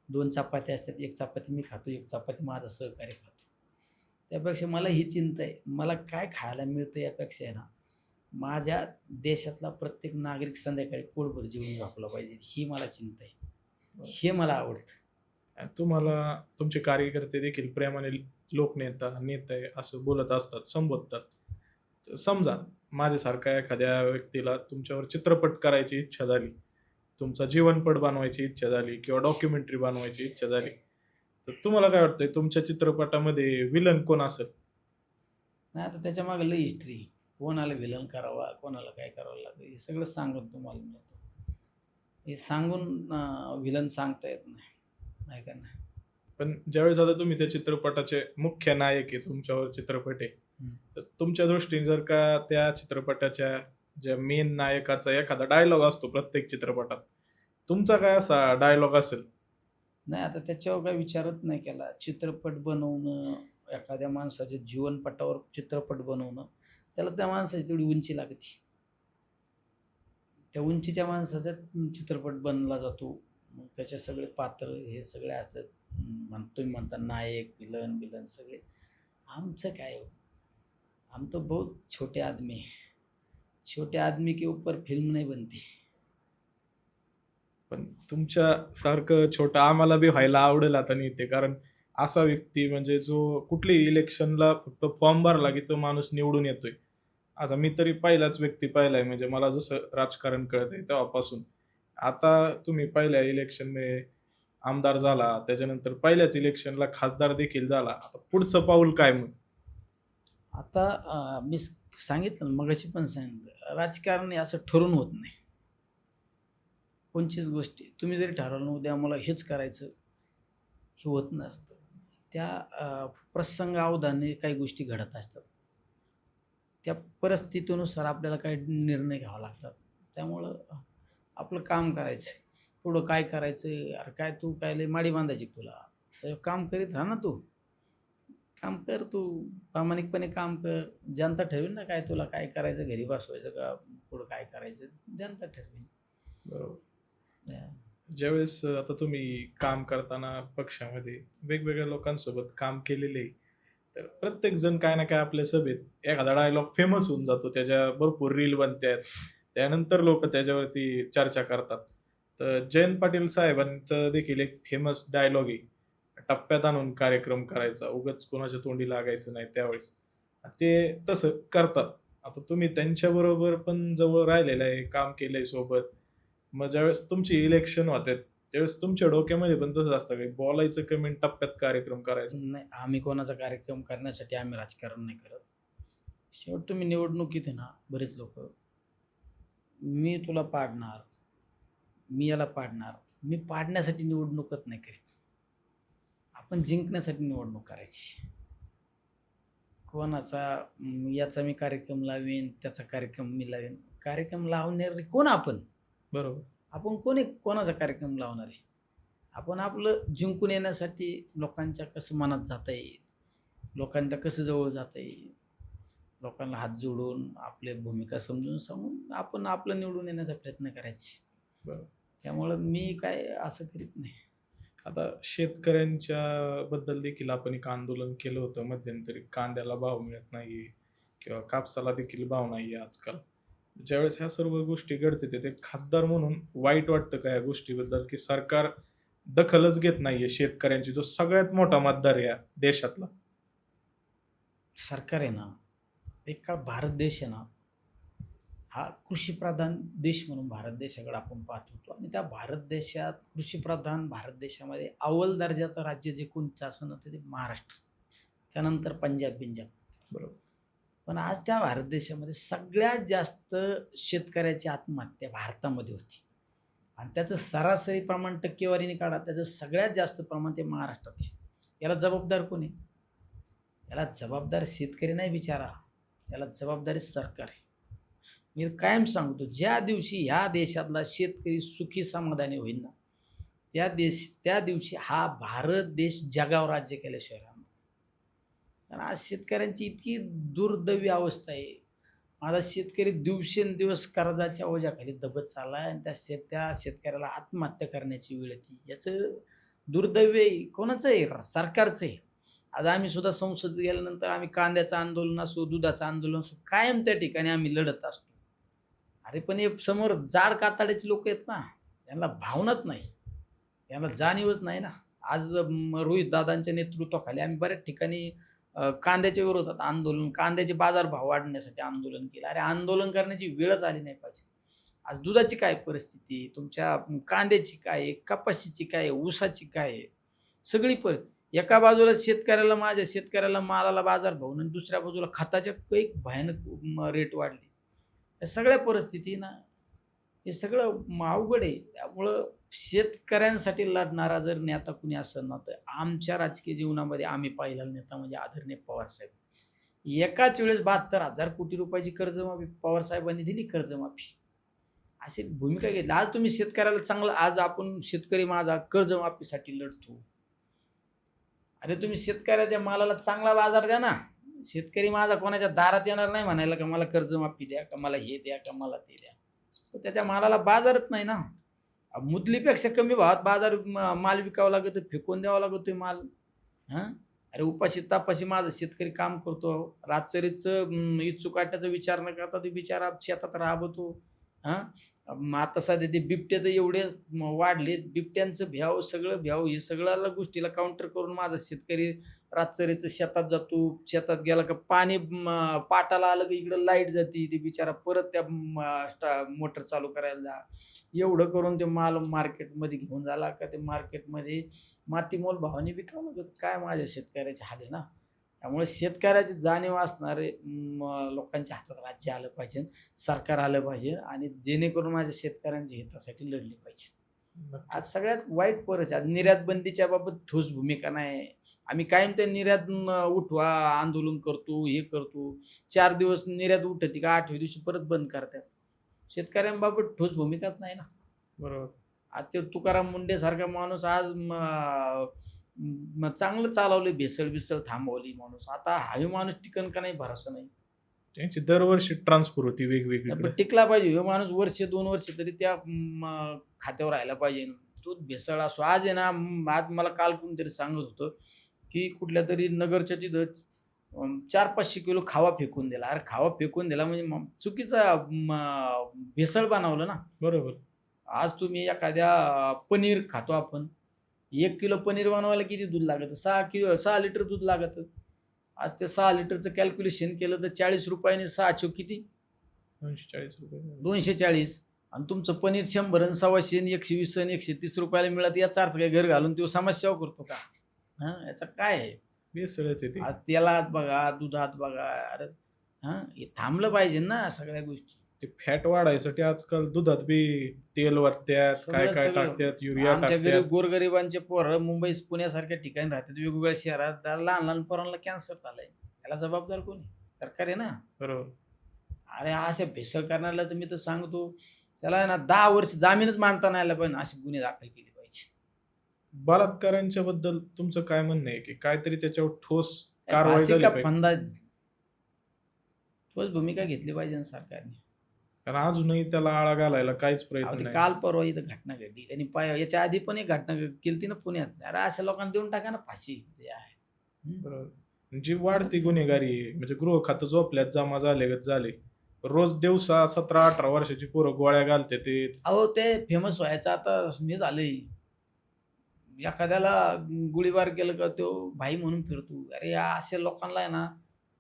[SPEAKER 1] 2 चपात्या असतात, 1 चपाती मी खातो, 1 चपाती माझा सहकारी खातो. त्यापेक्षा मला ही चिंता आहे, मला काय खायला मिळतं यापेक्षा आहे ना, माझ्या देशातला प्रत्येक नागरिक संध्याकाळी पोटभर जेवून झोपला पाहिजे, ही मला चिंता आहे. हे मला आवडतं.
[SPEAKER 2] तुम्हाला तुमचे कार्यकर्ते देखील प्रेमाने लोकनेता, नेता आहे असं बोलत असतात, संबोधतात. तर समजा माझ्यासारख्या एखाद्या व्यक्तीला तुमच्यावर चित्रपट करायची इच्छा झाली, तुमचा जीवनपट बनवायची इच्छा झाली किंवा डॉक्युमेंटरी बनवायची इच्छा झाली, तर तुम्हाला काय वाटतंय तुमच्या चित्रपटामध्ये विलन कोण असेल?
[SPEAKER 1] नाही आता त्याच्यामागे लई हिस्ट्री. कोणाला व्हिलन करावा, कोणाला काय करावं लागेल, हे सगळं सांगत तुम्हाला मी आता. हे सांगून व्हिलन सांगता येत नाही. का नाही?
[SPEAKER 2] पण ज्यावेळेस आता तुम्ही त्या चित्रपटाचे मुख्य नायक आहे, तुमच्यावर चित्रपट आहे, तर तुमच्या दृष्टीने जर का त्या चित्रपटाच्या ज्या मेन नायकाचा एखादा डायलॉग असतो प्रत्येक चित्रपटात, तुमचा काय असा डायलॉग असेल?
[SPEAKER 1] नाही, आता त्याच्यावर काही विचारच नाही केला. चित्रपट बनवणं, एखाद्या माणसाच्या जीवनपटावर चित्रपट बनवणं, त्याला त्या माणसाची तेवढी उंची लागते. त्या उंचीच्या माणसाचा चित्रपट बनला जातो. मग त्याचे सगळे पात्र हे सगळे असतात. तुम्ही म्हणता नायक, विलन सगळे. आमचं काय हो? हम तो बहुत छोटे आदमी हैं. छोटे आदमी के ऊपर फिल्म नहीं बनती.
[SPEAKER 2] पण तुमच्यासारखं छोटं आम्हाला बी व्हायला आवडेल आता नेते. कारण असा व्यक्ती म्हणजे जो कुठल्याही इलेक्शनला फक्त फॉर्म भरला की तो माणूस निवडून येतोय. आता मी तरी पहिलाच व्यक्ती पाहिलाय म्हणजे मला जसं राजकारण कळतंय तेव्हापासून. आता तुम्ही पहिल्या इलेक्शनमध्ये आमदार झाला, त्याच्यानंतर पहिल्याच इलेक्शनला खासदार देखील झाला. आता पुढचं पाऊल काय मग?
[SPEAKER 1] आता मी सांगितलं ना, मगाशी पण सांगितलं, राजकारण हे असं ठरून होत नाही. कोणतीच गोष्टी तुम्ही जरी ठरवलं ना, उद्या मला हेच करायचं, हे होत नसतं. त्या प्रसंगावधाने काही गोष्टी घडत असतात. त्या परिस्थितीनुसार आपल्याला काही निर्णय घ्यावे लागतात. त्यामुळं आपलं काम करायचं. पुढं काय करायचं? अरे काय तू काय लय माडी बांधायची का तुला? काम करीत राहा ना तू. काम कर तू, प्रामाणिकपणे काम कर. जनता ठरवेल ना काय तुला काय करायचं, घरी बसवायचं का पुढं काय करायचं, जनता ठरवेल.
[SPEAKER 2] बरोबर.
[SPEAKER 1] या.
[SPEAKER 2] ज्यावेळेस आता तुम्ही काम करताना पक्षामध्ये वेगवेगळ्या लोकांसोबत काम केलेले आहे, तर प्रत्येक जण काय ना काय आपल्या सभेत एखादा डायलॉग फेमस होऊन जातो. त्याच्या भरपूर रील बनतात. त्यानंतर लोक त्याच्यावरती चर्चा करतात. तर जयंत पाटील साहेबांचं देखील एक फेमस डायलॉग आहे, टप्प्यात आणून कार्यक्रम करायचा, उगाच कोणाच्या तोंडी लागायचं नाही त्यावेळेस. ते तसं करतात. आता तुम्ही त्यांच्याबरोबर पण जवळ राहिलेलं आहे, काम केलंय सोबत. मग ज्यावेळेस तुमची इलेक्शन होते त्यावेळेस तुमच्या डोक्यामध्ये पण तसंच असतं काही बोलायचं कमी आणि टप्प्यात कार्यक्रम करायचा?
[SPEAKER 1] नाही, आम्ही कोणाचा कार्यक्रम करण्यासाठी आम्ही राजकारण नाही करत. शेवट तुम्ही निवडणुकीत आहे ना, बरेच लोक मी तुला पाडणार, मी याला पाडणार. मी पाडण्यासाठी निवडणूकच नाही करीत. आपण जिंकण्यासाठी निवडणूक करायची. कोणाचा याचा मी कार्यक्रम लावेन, त्याचा कार्यक्रम मी लावेन. कार्यक्रम लावणारे कोण आपण?
[SPEAKER 2] बरोबर.
[SPEAKER 1] आपण कोण आहे कोणाचा कार्यक्रम लावणार आहे? आपण आपलं जिंकून येण्यासाठी लोकांच्या कसं मनात जाता येईल, लोकांच्या कसं जवळ जाता येईल, लोकांना हात जोडून आपली भूमिका समजून सांगून आपण आपलं निवडून येण्याचा प्रयत्न करायचे.
[SPEAKER 2] बरोबर.
[SPEAKER 1] त्यामुळं मी काय असं करीत नाही.
[SPEAKER 2] आता शेतकऱ्यांच्या बद्दल देखील आपण एक आंदोलन केलं होतं मध्यंतरी. कांद्याला भाव मिळत नाही किंवा कापसाला देखील भाव नाही आहे आजकाल. ज्यावेळेस ह्या सर्व गोष्टी घडते ते खासदार म्हणून वाईट वाटतं का या गोष्टीबद्दल, की सरकार दखलच घेत नाहीये शेतकऱ्यांची, जो सगळ्यात मोठा मतदार आहे या देशातला?
[SPEAKER 1] सरकार आहे ना, एक काळ भारत देश आहे ना, हा कृषीप्रधान देश म्हणून भारत देशाकडे आपण पाहत होतो. आणि त्या भारत देशात कृषीप्रधान भारत देशामध्ये अव्वल दर्जाचं राज्य जे कोणतं असं ना ते महाराष्ट्र, त्यानंतर पंजाब.
[SPEAKER 2] बरोबर.
[SPEAKER 1] पण आज त्या भारत देशामध्ये सगळ्यात जास्त शेतकऱ्याची आत्महत्या भारतामध्ये होती. आणि त्याचं सरासरी प्रमाण टक्केवारीने काढा, त्याचं सगळ्यात जास्त प्रमाण ते महाराष्ट्रात आहे. याला जबाबदार कोण आहे? याला जबाबदार शेतकरी नाही बिचारा, याला जबाबदारी सरकार आहे. मी कायम सांगतो, ज्या दिवशी ह्या देशातला शेतकरी सुखी समाधानी होईल ना, त्या दिवशी हा भारत देश जगावर राज्य केल्याशिवाय राहणार. कारण आज शेतकऱ्यांची इतकी दुर्दैवी अवस्था आहे. माझा शेतकरी दिवसेंदिवस कर्जाच्या ओझ्याखाली दबत चालला आहे आणि त्या शेतकऱ्याला आत्महत्या करण्याची वेळ येते. याचं दुर्दैव कोणाचं आहे? सरकारचं आहे. आज आम्ही सुद्धा संसदेत गेल्यानंतर आम्ही कांद्याचं आंदोलन असो, दुधाचं आंदोलन असो, कायम त्या ठिकाणी आम्ही लढत असतो. अरे पण हे समोर जाड कातड्याचे लोक आहेत ना, त्यांना भावनाच नाही, यांना जाणीवच नाही ना. आज रोहित दादांच्या नेतृत्वाखाली आम्ही बऱ्याच ठिकाणी कांद्याच्या विरोधात आंदोलन, कांद्याचे बाजारभाव वाढण्यासाठी आंदोलन केलं. अरे आंदोलन करण्याची वेळच आली नाही पाहिजे. आज दुधाची काय परिस्थिती, तुमच्या कांद्याची काय आहे, कपाशीची काय आहे, ऊसाची काय आहे, सगळी एका बाजूला माझ्या शेतकऱ्याला मालाला बाजारभाव आणि दुसऱ्या बाजूला खताच्या एक भयानक रेट वाढले. या सगळ्या परिस्थिती ना, हे सगळं अवघड आहे. त्यामुळं शेतकऱ्यांसाठी लढणारा जर नेता कुणी असेल ना, तर आमच्या राजकीय जीवनामध्ये आम्ही पाहिलेला नेता म्हणजे आदरणीय पवारसाहेब. एकाच वेळेस 72,000 कोटी रुपयाची कर्जमाफी पवार साहेबांनी दिली कर्जमाफी. अशी भूमिका घेतली. आज तुम्ही शेतकऱ्याला चांगलं आज आपण शेतकरी माझा कर्जमाफीसाठी लढतो. अरे तुम्ही शेतकऱ्याच्या मालाला चांगला बाजार द्या ना. शेतकरी माझा कोणाच्या दारात येणार नाही म्हणायला का मला कर्जमाफी द्या, का मला हे द्या, का मला ते द्या. तर त्याच्या मालाला बाजारच नाही ना. मुदलीपेक्षा कमी भावात माल विकावा लागतो, फेकून द्यावा लागतोय माल. हां? अरे उपाशी तापाशी माझा शेतकरी काम करतो. रातचरीचं इचुकाट्याचा विचार न करता तो बिचारा शेतात राबतो. हां? आता सध्या ते बिबटे तर एवढे वाढलेत. बिबट्यांचं भ्याव, सगळं भ्याव हे सगळ्याला गोष्टीला काउंटर करून माझा शेतकरी रातचरीचं शेतात जातो. शेतात गेला का पाणी पाटाला आलं की इकडं लाईट जाती. ते बिचारा परत त्या मोटर चालू करायला जा. एवढं करून ते माल मार्केटमध्ये घेऊन झाला का ते मार्केटमध्ये मातीमोल भावाने विकावं लागतं. काय माझ्या शेतकऱ्याचे हाल आहे ना. त्यामुळे शेतकऱ्याची जाणीव असणारे लोकांच्या हातात राज्य आलं पाहिजे, सरकार आलं पाहिजे आणि जेणेकरून माझ्या शेतकऱ्यांच्या हितासाठी लढले पाहिजे. आज सगळ्यात वाईट परिस्थिती आज निर्यात बंदीच्या बाबत ठोस भूमिका नाही. आम्ही कायम ते निर्यात उठवा आंदोलन करतो, हे करतो. 4 दिवस निर्यात उठते का 8व्या दिवशी परत बंद करतात. शेतकऱ्यांबाबत ठोस भूमिकाच नाही ना.
[SPEAKER 2] बरोबर.
[SPEAKER 1] आज ते तुकाराम मुंडे सारखा माणूस आज चांगलं चालवलं भेसळ-बिसळ थांबवली माणूस. आता हाही माणूस टिकन का नाही भरोसा नाही.
[SPEAKER 2] त्यांची दरवर्षी ट्रान्सफर होती
[SPEAKER 1] पण
[SPEAKER 2] वेगवेगळीकडे.
[SPEAKER 1] टिकला पाहिजे. ह्यो माणूस वर्ष 2 वर्ष तरी त्या खात्यावर राहायला पाहिजे. तो भेसळ असो. आज आहे ना आज मला काल कोणीतरी सांगत होतं, की कुठल्यातरी नगरच्या तिथं 400-500 किलो खावा फेकून दिला. अरे खावा फेकून दिला म्हणजे चुकीचा भेसळ बनवलं ना.
[SPEAKER 2] बरोबर.
[SPEAKER 1] आज तुम्ही एखाद्या पनीर खातो आपण. 1 किलो पनीर बनवायला किती दूध लागतं? 6 लिटर दूध लागतं. आज ते 6 लिटरचं कॅल्क्युलेशन केलं तर ₹40 ने 6 चोक किती?
[SPEAKER 2] ₹240.
[SPEAKER 1] 240 आणि तुमचं पनीर 100 आणि 125 आणि 120 आणि ₹130 मिळत याचा अर्थ काय घर घालून तो समाजसेवा करतो का? हां, याचं काय आहे?
[SPEAKER 2] भेसळच आहे ती.
[SPEAKER 1] आज तेलात बघा, दुधात बघा. अरे हे थांबलं पाहिजे ना सगळ्या गोष्टी.
[SPEAKER 2] ते फॅट वाढायसाठी आजकाल दुधात बी तेल वतत्यात, काय
[SPEAKER 1] सगळं,
[SPEAKER 2] काय
[SPEAKER 1] सगळं.
[SPEAKER 2] टाकतात, युरिया
[SPEAKER 1] आमच्या घरी
[SPEAKER 2] टाकतात.
[SPEAKER 1] गोरगरिबांचे पोरं मुंबई, पुण्यासारख्या ठिकाणी राहतात, वेगवेगळ्या शहरात. त्या लहान-लहान पोरांना कॅन्सर झालंय. याला जबाबदार कोणी? सरकार आहे ना.
[SPEAKER 2] बरोबर.
[SPEAKER 1] अरे अशा भेसळ करण्याला तर मी तर सांगतो, त्याला आहे ना 10 वर्ष जामीनच मानता नाही आला पाहिजे. असे गुन्हे दाखल केले पाहिजे.
[SPEAKER 2] बलात्कारांच्या बद्दल तुमचं काय म्हणणं आहे, की काहीतरी त्याच्यावर ठोस कारवाई
[SPEAKER 1] फाशी
[SPEAKER 2] झाली
[SPEAKER 1] का
[SPEAKER 2] पाहिजे?
[SPEAKER 1] फंदा ठोस भूमिका घेतली पाहिजे ना सरकारने.
[SPEAKER 2] कारण अजूनही त्याला आळा घालायला काहीच
[SPEAKER 1] अहो
[SPEAKER 2] प्रयत्न
[SPEAKER 1] ती
[SPEAKER 2] नाही.
[SPEAKER 1] काल परवा इथं घटना घडली. त्यांनी याच्या आधी पण एक घटना केलती ना पुण्यात. अरे अशा लोकांना देऊन टाका ना फाशी. जे आहे.
[SPEAKER 2] बरोबर. जी वाढती गुन्हेगारी आहे, म्हणजे गृह खातं झोपल्यात जमा झाले. रोज दिवसा 17-18 वर्षाची पोरं गोळ्या घालते ते.
[SPEAKER 1] अहो ते फेमस व्हायचं आता हे झालंय. एखाद्याला गोळीबार केलं का तो भाई म्हणून फिरतो. अरे या अशा लोकांना आहे ना,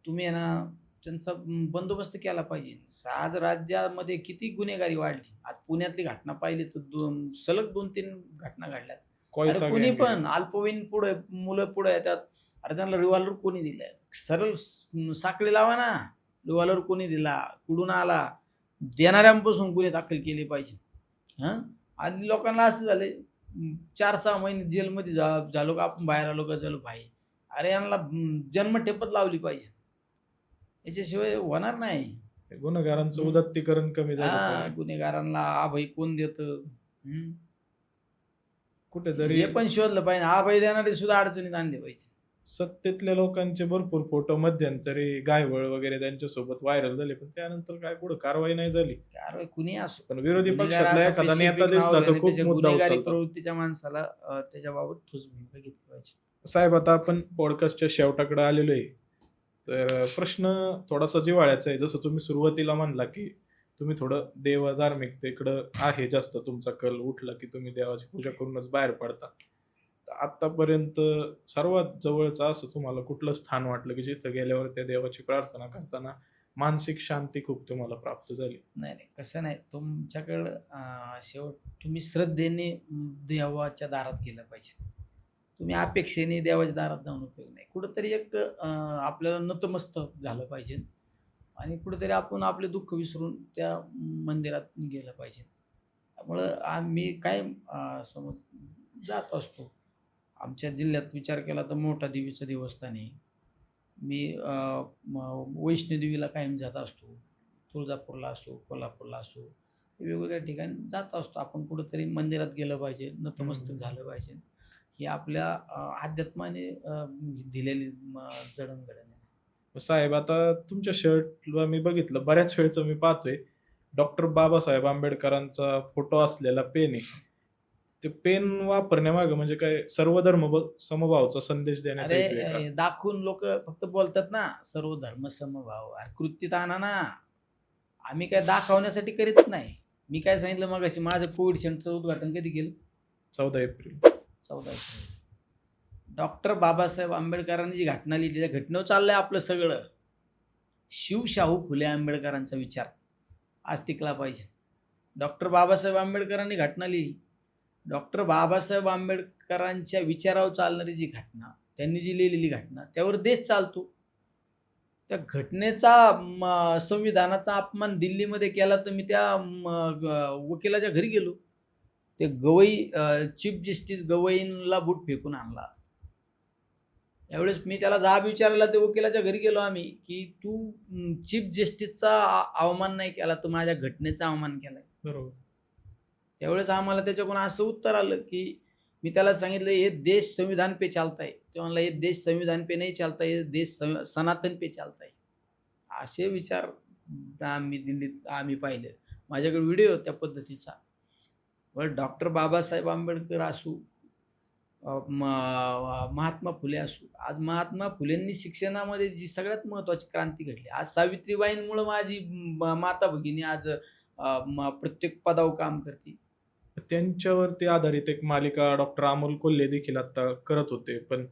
[SPEAKER 1] तुम्ही आहे ना, त्यांचा बंदोबस्त केला पाहिजे. आज राज्यामध्ये किती गुन्हेगारी वाढली. आज पुण्यातली घटना पाहिली तर सलग 2-3 घटना घडल्यात. अरे
[SPEAKER 2] कोयता
[SPEAKER 1] कुणी
[SPEAKER 2] गँग
[SPEAKER 1] पण अल्पवयीन मुलं पुढे येतात. अरे त्यांना रिव्हॉल्वर कोणी दिलंय? सरळ साखळी लावा ना. रिव्हॉल्वर कोणी दिला? कुठून आला? देणाऱ्यांपासून गुन्हे दाखल केले पाहिजे. हां? आज लोकांना असं झालंय 4-6 महिने जेलमध्ये झालो का आपण बाहेर आलो का झालो भाई. अरे यांना जन्मठेपच लावली पाहिजे. याच्याशिवाय होणार नाही.
[SPEAKER 2] ते गुन्हेगारांचं उदात्तीकरण कमी झालं पाहिजे.
[SPEAKER 1] गुन्हेगारांना अभय कोण देतं?
[SPEAKER 2] कुठेतरी
[SPEAKER 1] हे पण शोधलं पाहिजे. अभय देणारे सुद्धा अडचणीत आणले पाहिजे.
[SPEAKER 2] सत्तेतल्या लोकांचे भरपूर फोटो मध्यंतरी गायवळ वगैरे त्यांच्यासोबत व्हायरल झाले, पण त्यानंतर काय पुढे कारवाई नाही झाली.
[SPEAKER 1] कारवाई कुणी असो.
[SPEAKER 2] पण विरोधी
[SPEAKER 1] गुन्हेगार
[SPEAKER 2] पक्षातला
[SPEAKER 1] असं
[SPEAKER 2] एखादा
[SPEAKER 1] specific
[SPEAKER 2] नेता
[SPEAKER 1] नाव
[SPEAKER 2] दिसला तर खूप
[SPEAKER 1] घेण्यापेक्षा
[SPEAKER 2] मुद्दा
[SPEAKER 1] गुन्हेगारी
[SPEAKER 2] उचलतात.
[SPEAKER 1] प्रवृत्तीच्या माणसाला त्याच्याबाबत ठोस भूमिका घेतली पाहिजे.
[SPEAKER 2] साहेब, आता आपण पॉडकास्टच्या शेवटाकडे आलेलो आहे. तर प्रश्न थोडासा जिव्हाळ्याचा आहे. जसं तुम्ही सुरुवातीला म्हणला, की तुम्ही थोडं देव धार्मिकतेकडं आहे जास्त तुमचा कल. उठला की तुम्ही देवाची पूजा करूनच बाहेर पडता. तर आतापर्यंत सर्वात जवळचं असं तुम्हाला कुठलं स्थान वाटलं, की जिथं गेल्यावर त्या देवाची प्रार्थना करताना मानसिक शांती खूप तुम्हाला प्राप्त झाली?
[SPEAKER 1] नाही, नाही. कसं नाही. तुमच्याकडं शेवट तुम्ही श्रद्धेने देवाच्या दारात गेलं पाहिजे. तुम्ही अपेक्षेने देवाच्या दारात जाऊन उपयोग नाही. कुठेतरी एक आपल्याला नतमस्तक झालं पाहिजे आणि कुठेतरी आपण आपले दुःख विसरून त्या मंदिरात गेलं पाहिजे. त्यामुळं आम्ही कायम समज जात असतो. आमच्या जिल्ह्यात विचार केला तर मोठा देवीचं देवस्थान आहे. मी वैष्णोदेवीला कायम जात असतो. तुळजापूरला असो, कोल्हापूरला असो, वेगवेगळ्या ठिकाणी जात असतो. आपण कुठेतरी मंदिरात गेलं पाहिजे, नतमस्तक झालं पाहिजे. ही आपल्या अध्यात्माने दिलेली जडणघडण आहे.
[SPEAKER 2] साहेब, आता तुमच्या शर्टला मी बघितलं, बऱ्याच वेळचं मी पाहतोय डॉक्टर बाबासाहेब आंबेडकरांचा फोटो असलेला पेन आहे. ते पेन वापरण्यामागे म्हणजे काय सर्वधर्म समभावचा संदेश देण्याचा हेतू आहे का?
[SPEAKER 1] अरे दाखवून लोक फक्त बोलतात ना, सर्व धर्म समभाव. अरे कृतीत आणा ना. आम्ही काय दाखवण्यासाठी करीत नाही. मी काय सांगितलं मगाशी, माझं कोविड सेंटरचं उद्घाटन कधी केलं?
[SPEAKER 2] 14 एप्रिल.
[SPEAKER 1] 14 एप्रिल. डॉक्टर बाबासाहेब आंबेडकरांनी जी घटना लिहिली, त्या घटनेवर चाललंय आपलं सगळं. शिवशाहू फुले आंबेडकरांचा विचार आज टिकला पाहिजे. डॉक्टर बाबासाहेब आंबेडकरांनी घटना लिहिली. डॉक्टर बाबासाहेब आंबेडकरांच्या विचारावर चालणारी जी घटना, त्यांनी जी लिहिलेली घटना, त्यावर देश चालतो. त्या घटनेचा संविधानाचा अपमान दिल्लीमध्ये केला, तर मी त्या वकिलाच्या घरी गेलो. ते गवई चीफ जस्टिस गवईंना बूट फेकून आणला. त्यावेळेस मी त्याला जाब विचारायला ते वकिलाच्या घरी गेलो आम्ही, की तू चीफ जस्टिसचा अवमान नाही केला, तर माझ्या घटनेचा अवमान केलाय.
[SPEAKER 2] बरोबर.
[SPEAKER 1] त्यावेळेस आम्हाला त्याच्याकडून असं उत्तर आलं, की मी त्याला सांगितलं, हे देश संविधान पे चालता है. तो म्हणला, हे देश संविधान पे नहीं चालता, हे देश सनातन पे चालता है. असे विचार दिल्लीत आम्ही पाहिले. माझ्याकडे व्हिडिओ त्या पद्धतीचा. डॉक्टर बाबासाहेब आंबेडकर असू, महात्मा फुले असू, आज महात्मा फुलेंनी शिक्षणामध्ये जी सगळ्यात महत्त्वाची क्रांती घडली. आज सावित्रीबाईंमुळं माझी माता भगिनी आज प्रत्येक पदावर काम करते.
[SPEAKER 2] त्यांच्यावरती आधारित एक मालिका डॉक्टर अमोल कोल्हे देखील आता करत होते, पण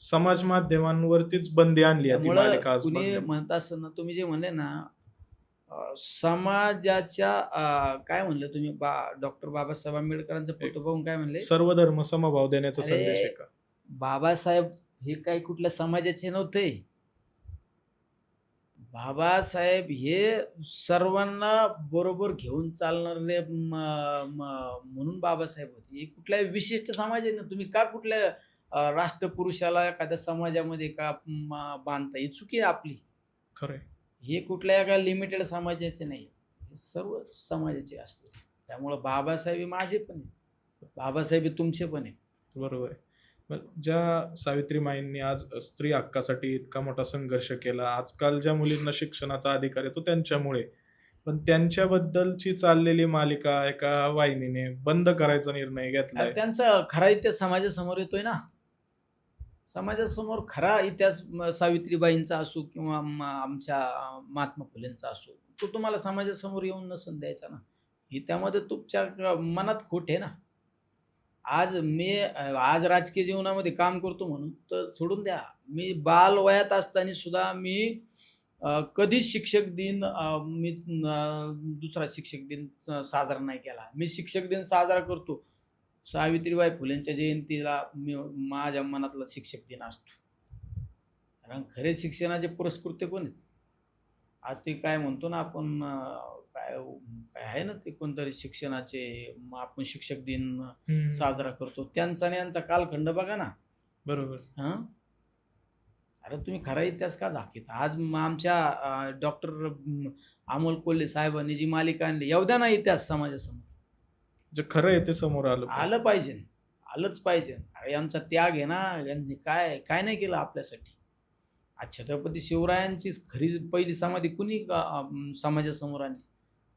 [SPEAKER 2] समाज माध्यमांवरतीच बंदी आणली आहे ती
[SPEAKER 1] त्यामुळं
[SPEAKER 2] मालिका आज
[SPEAKER 1] कुणी
[SPEAKER 2] बघण्यात.
[SPEAKER 1] म्हणत असताना तुम्ही जे म्हणले ना, समाजाच्या काय म्हणलं तुम्ही, डॉक्टर बाबासाहेब आंबेडकरांचा फोटो पाहून काय म्हणले?
[SPEAKER 2] सर्वधर्म समभाव देण्याचा संदेश आहे
[SPEAKER 1] अरे
[SPEAKER 2] का?
[SPEAKER 1] बाबासाहेब हे काही कुठल्या समाजाचे नव्हते. बाबासाहेब हे सर्वांना बरोबर घेऊन चालणारे म्हणून बाबासाहेब होते. हे कुठल्या विशिष्ट समाज आहे ना, तुम्ही का कुठल्या राष्ट्रपुरुषाला एखाद्या समाजामध्ये का बांधता? ही चुकी आहे आपली.
[SPEAKER 2] खरंय.
[SPEAKER 1] हे कुठल्या एका लिमिटेड समाजाचे नाही, हे सर्व समाजाचे असते. त्यामुळं बाबासाहेब हे माझे पण आहेत, बाबासाहेब हे तुमचे पण आहेत.
[SPEAKER 2] बरोबर आहे. मग ज्या सावित्रीमाईंनी आज स्त्री हक्कासाठी इतका मोठा संघर्ष केला, आजकाल ज्या मुलींना शिक्षणाचा अधिकार आहे तो त्यांच्यामुळे, पण त्यांच्याबद्दलची चाललेली मालिका एका वाहिनीने बंद करायचा निर्णय घेतलाय.
[SPEAKER 1] अरे त्यांचा खरा इतिहास समाजासमोर येतोय ना. समाजासमोर खरा इतिहास सावित्रीबाईंचा असो किंवा आमच्या महात्मा फुलेंचा असो, तो तुम्हाला समाजासमोर येऊन नसून द्यायचा ना. ही त्यामध्ये तुमच्या मनात खोट आहे ना. आज राजकीय जीवनामध्ये काम करतो म्हणून तर सोडून द्या. मी बालवयात असताना सुद्धा मी कधीच शिक्षक दिन मी दुसरा शिक्षक दिन साजरा नाही केला. मी शिक्षक दिन साजरा करतो सावित्रीबाई फुलेंच्या जयंतीला. माझ्या मनातला शिक्षक दिन असतो. कारण खरे शिक्षणाचे पुरस्कृते कोण आहेत? आज ते काय म्हणतो ना आपण, काय काय आहे ना ते कोणतरी शिक्षणाचे, आपण शिक्षक दिन साजरा करतो, त्यांचा आणि यांचा कालखंड बघा ना.
[SPEAKER 2] बरोबर.
[SPEAKER 1] अरे तुम्ही खरा इतिहास का झाकीत? आज आमच्या डॉक्टर अमोल कोल्हे साहेबांनी जी मालिका आणली, एवढ्या ना इतिहास समाजासमोर
[SPEAKER 2] जे खरं आहे ते समोर
[SPEAKER 1] आलं पाहिजे, आलंच पाहिजे. अरे यांचा त्याग आहे ना, यांनी काय काय नाही केलं आपल्यासाठी. आज छत्रपती शिवरायांची खरी पहिली समाधी कुणी समाजासमोर आणली?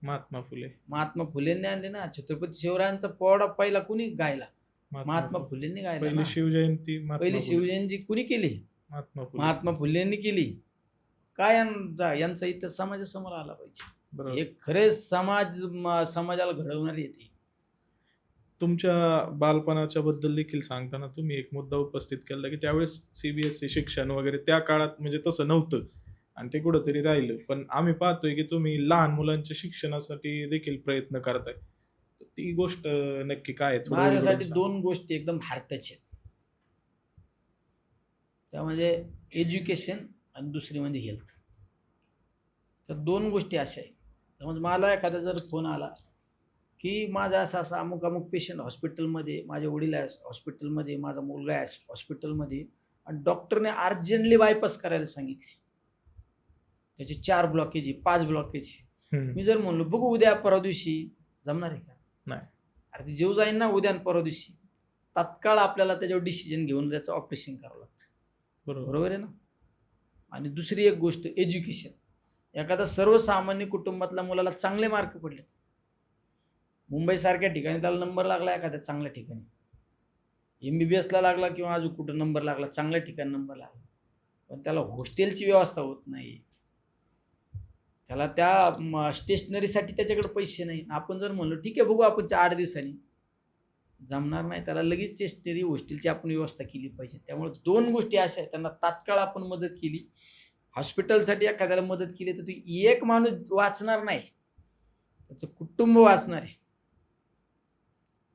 [SPEAKER 2] महात्मा फुले.
[SPEAKER 1] महात्मा फुलेंनी आणली ना. छत्रपती शिवरायांचा पोवाडा पहिला कुणी गायला? महात्मा फुलेंनी गायला
[SPEAKER 2] पहिली
[SPEAKER 1] ना.
[SPEAKER 2] शिवजयंती
[SPEAKER 1] पहिली शिवजयंती कुणी केली? महात्मा फुलेंनी केली. काय यांचा इतिहास समाजासमोर आला पाहिजे. हे खरे समाजाला घडवणारी येते.
[SPEAKER 2] तुमच्या बालपणाच्या बद्दल देखील सांगताना तुम्ही एक मुद्दा उपस्थित केला, की त्यावेळेस सीबीएसई शिक्षण वगैरे त्या काळात म्हणजे तसं नव्हतं आणि ते कुठंतरी राहिलं. पण आम्ही पाहतोय की तुम्ही लहान मुलांच्या शिक्षणासाठी देखील प्रयत्न करताय. ती गोष्ट नक्की काय आहे?
[SPEAKER 1] माझ्यासाठी दोन गोष्टी एकदम हार्ट टच आहेत. त्यामध्ये एज्युकेशन आणि दुसरी म्हणजे हेल्थ. तर दोन गोष्टी अशा आहेत. त्यामुळे मला एखादा जर फोन आला की माझा असा अमुक पेशंट हॉस्पिटलमध्ये, माझे वडील आहे हॉस्पिटलमध्ये, माझा मुलगा आहे हॉस्पिटलमध्ये, आणि डॉक्टरने अर्जंटली बायपास करायला सांगितली. त्याचे 4 ब्लॉकेज आहे, 5 ब्लॉकेज आहे. मी जर म्हणलो बघू उद्या परवा दिवशी, जमणार आहे का?
[SPEAKER 2] नाही.
[SPEAKER 1] अरे ते जीव जाईन ना उद्या आणि परवा दिवशी. तात्काळ आपल्याला त्याच्यावर डिसिजन घेऊन त्याचं ऑपरेशन करावं लागतं. बरोबर आहे ना? आणि दुसरी एक गोष्ट, एज्युकेशन. एखादा सर्वसामान्य कुटुंबातल्या मुलाला चांगले मार्क पडले, मुंबईसारख्या ठिकाणी त्याला नंबर लागला एखाद्या चांगल्या ठिकाणी, MBBSला लागला किंवा अजून कुठं नंबर लागला, चांगल्या ठिकाणी नंबर लागला, पण त्याला हॉस्टेलची व्यवस्था होत नाही, त्याला त्या स्टेशनरीसाठी त्याच्याकडे पैसे नाही. आपण जर म्हणलो ठीक आहे बघू आपण 8 दिवसांनी, जमणार नाही. त्याला लगेच स्टेशनरी हॉस्टेलची आपण व्यवस्था केली पाहिजे. त्यामुळे 2 गोष्टी अशा आहेत, त्यांना तात्काळ आपण मदत केली, हॉस्पिटलसाठी एखाद्याला मदत केली, तर ती एक माणूस वाचणार नाही, त्याचं कुटुंब वाचणार आहे,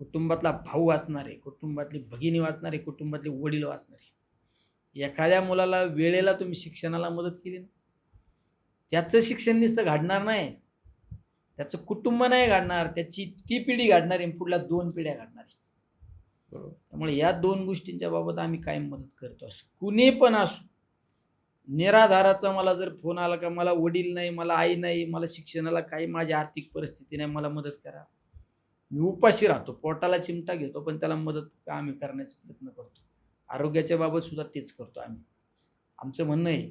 [SPEAKER 1] कुटुंबातला भाऊ वाचणार आहे, कुटुंबातली भगिनी वाचणार आहे, कुटुंबातले वडील वाचणार आहे. एखाद्या मुलाला वेळेला तुम्ही शिक्षणाला मदत केली ना, त्याचं शिक्षण नुसतं घडणार नाही, त्याचं कुटुंब नाही घडणार, त्याची ती पिढी घडणार आहे, पुढल्या 2 पिढ्या घडणार आहेत.
[SPEAKER 2] बरोबर.
[SPEAKER 1] त्यामुळे या 2 गोष्टींच्या बाबत आम्ही कायम मदत करतो असो, कुणी पण असो. निराधाराचा मला जर फोन आला का मला वडील नाही, मला आई नाही, मला शिक्षणाला काही, माझी आर्थिक परिस्थिती नाही, मला मदत करा, मी उपाशी राहतो, पोटाला चिमटा घेतो, पण त्याला मदत आम्ही करण्याचा प्रयत्न करतो. आरोग्याच्या बाबत सुद्धा तेच करतो आम्ही. आमचं म्हणणं आहे,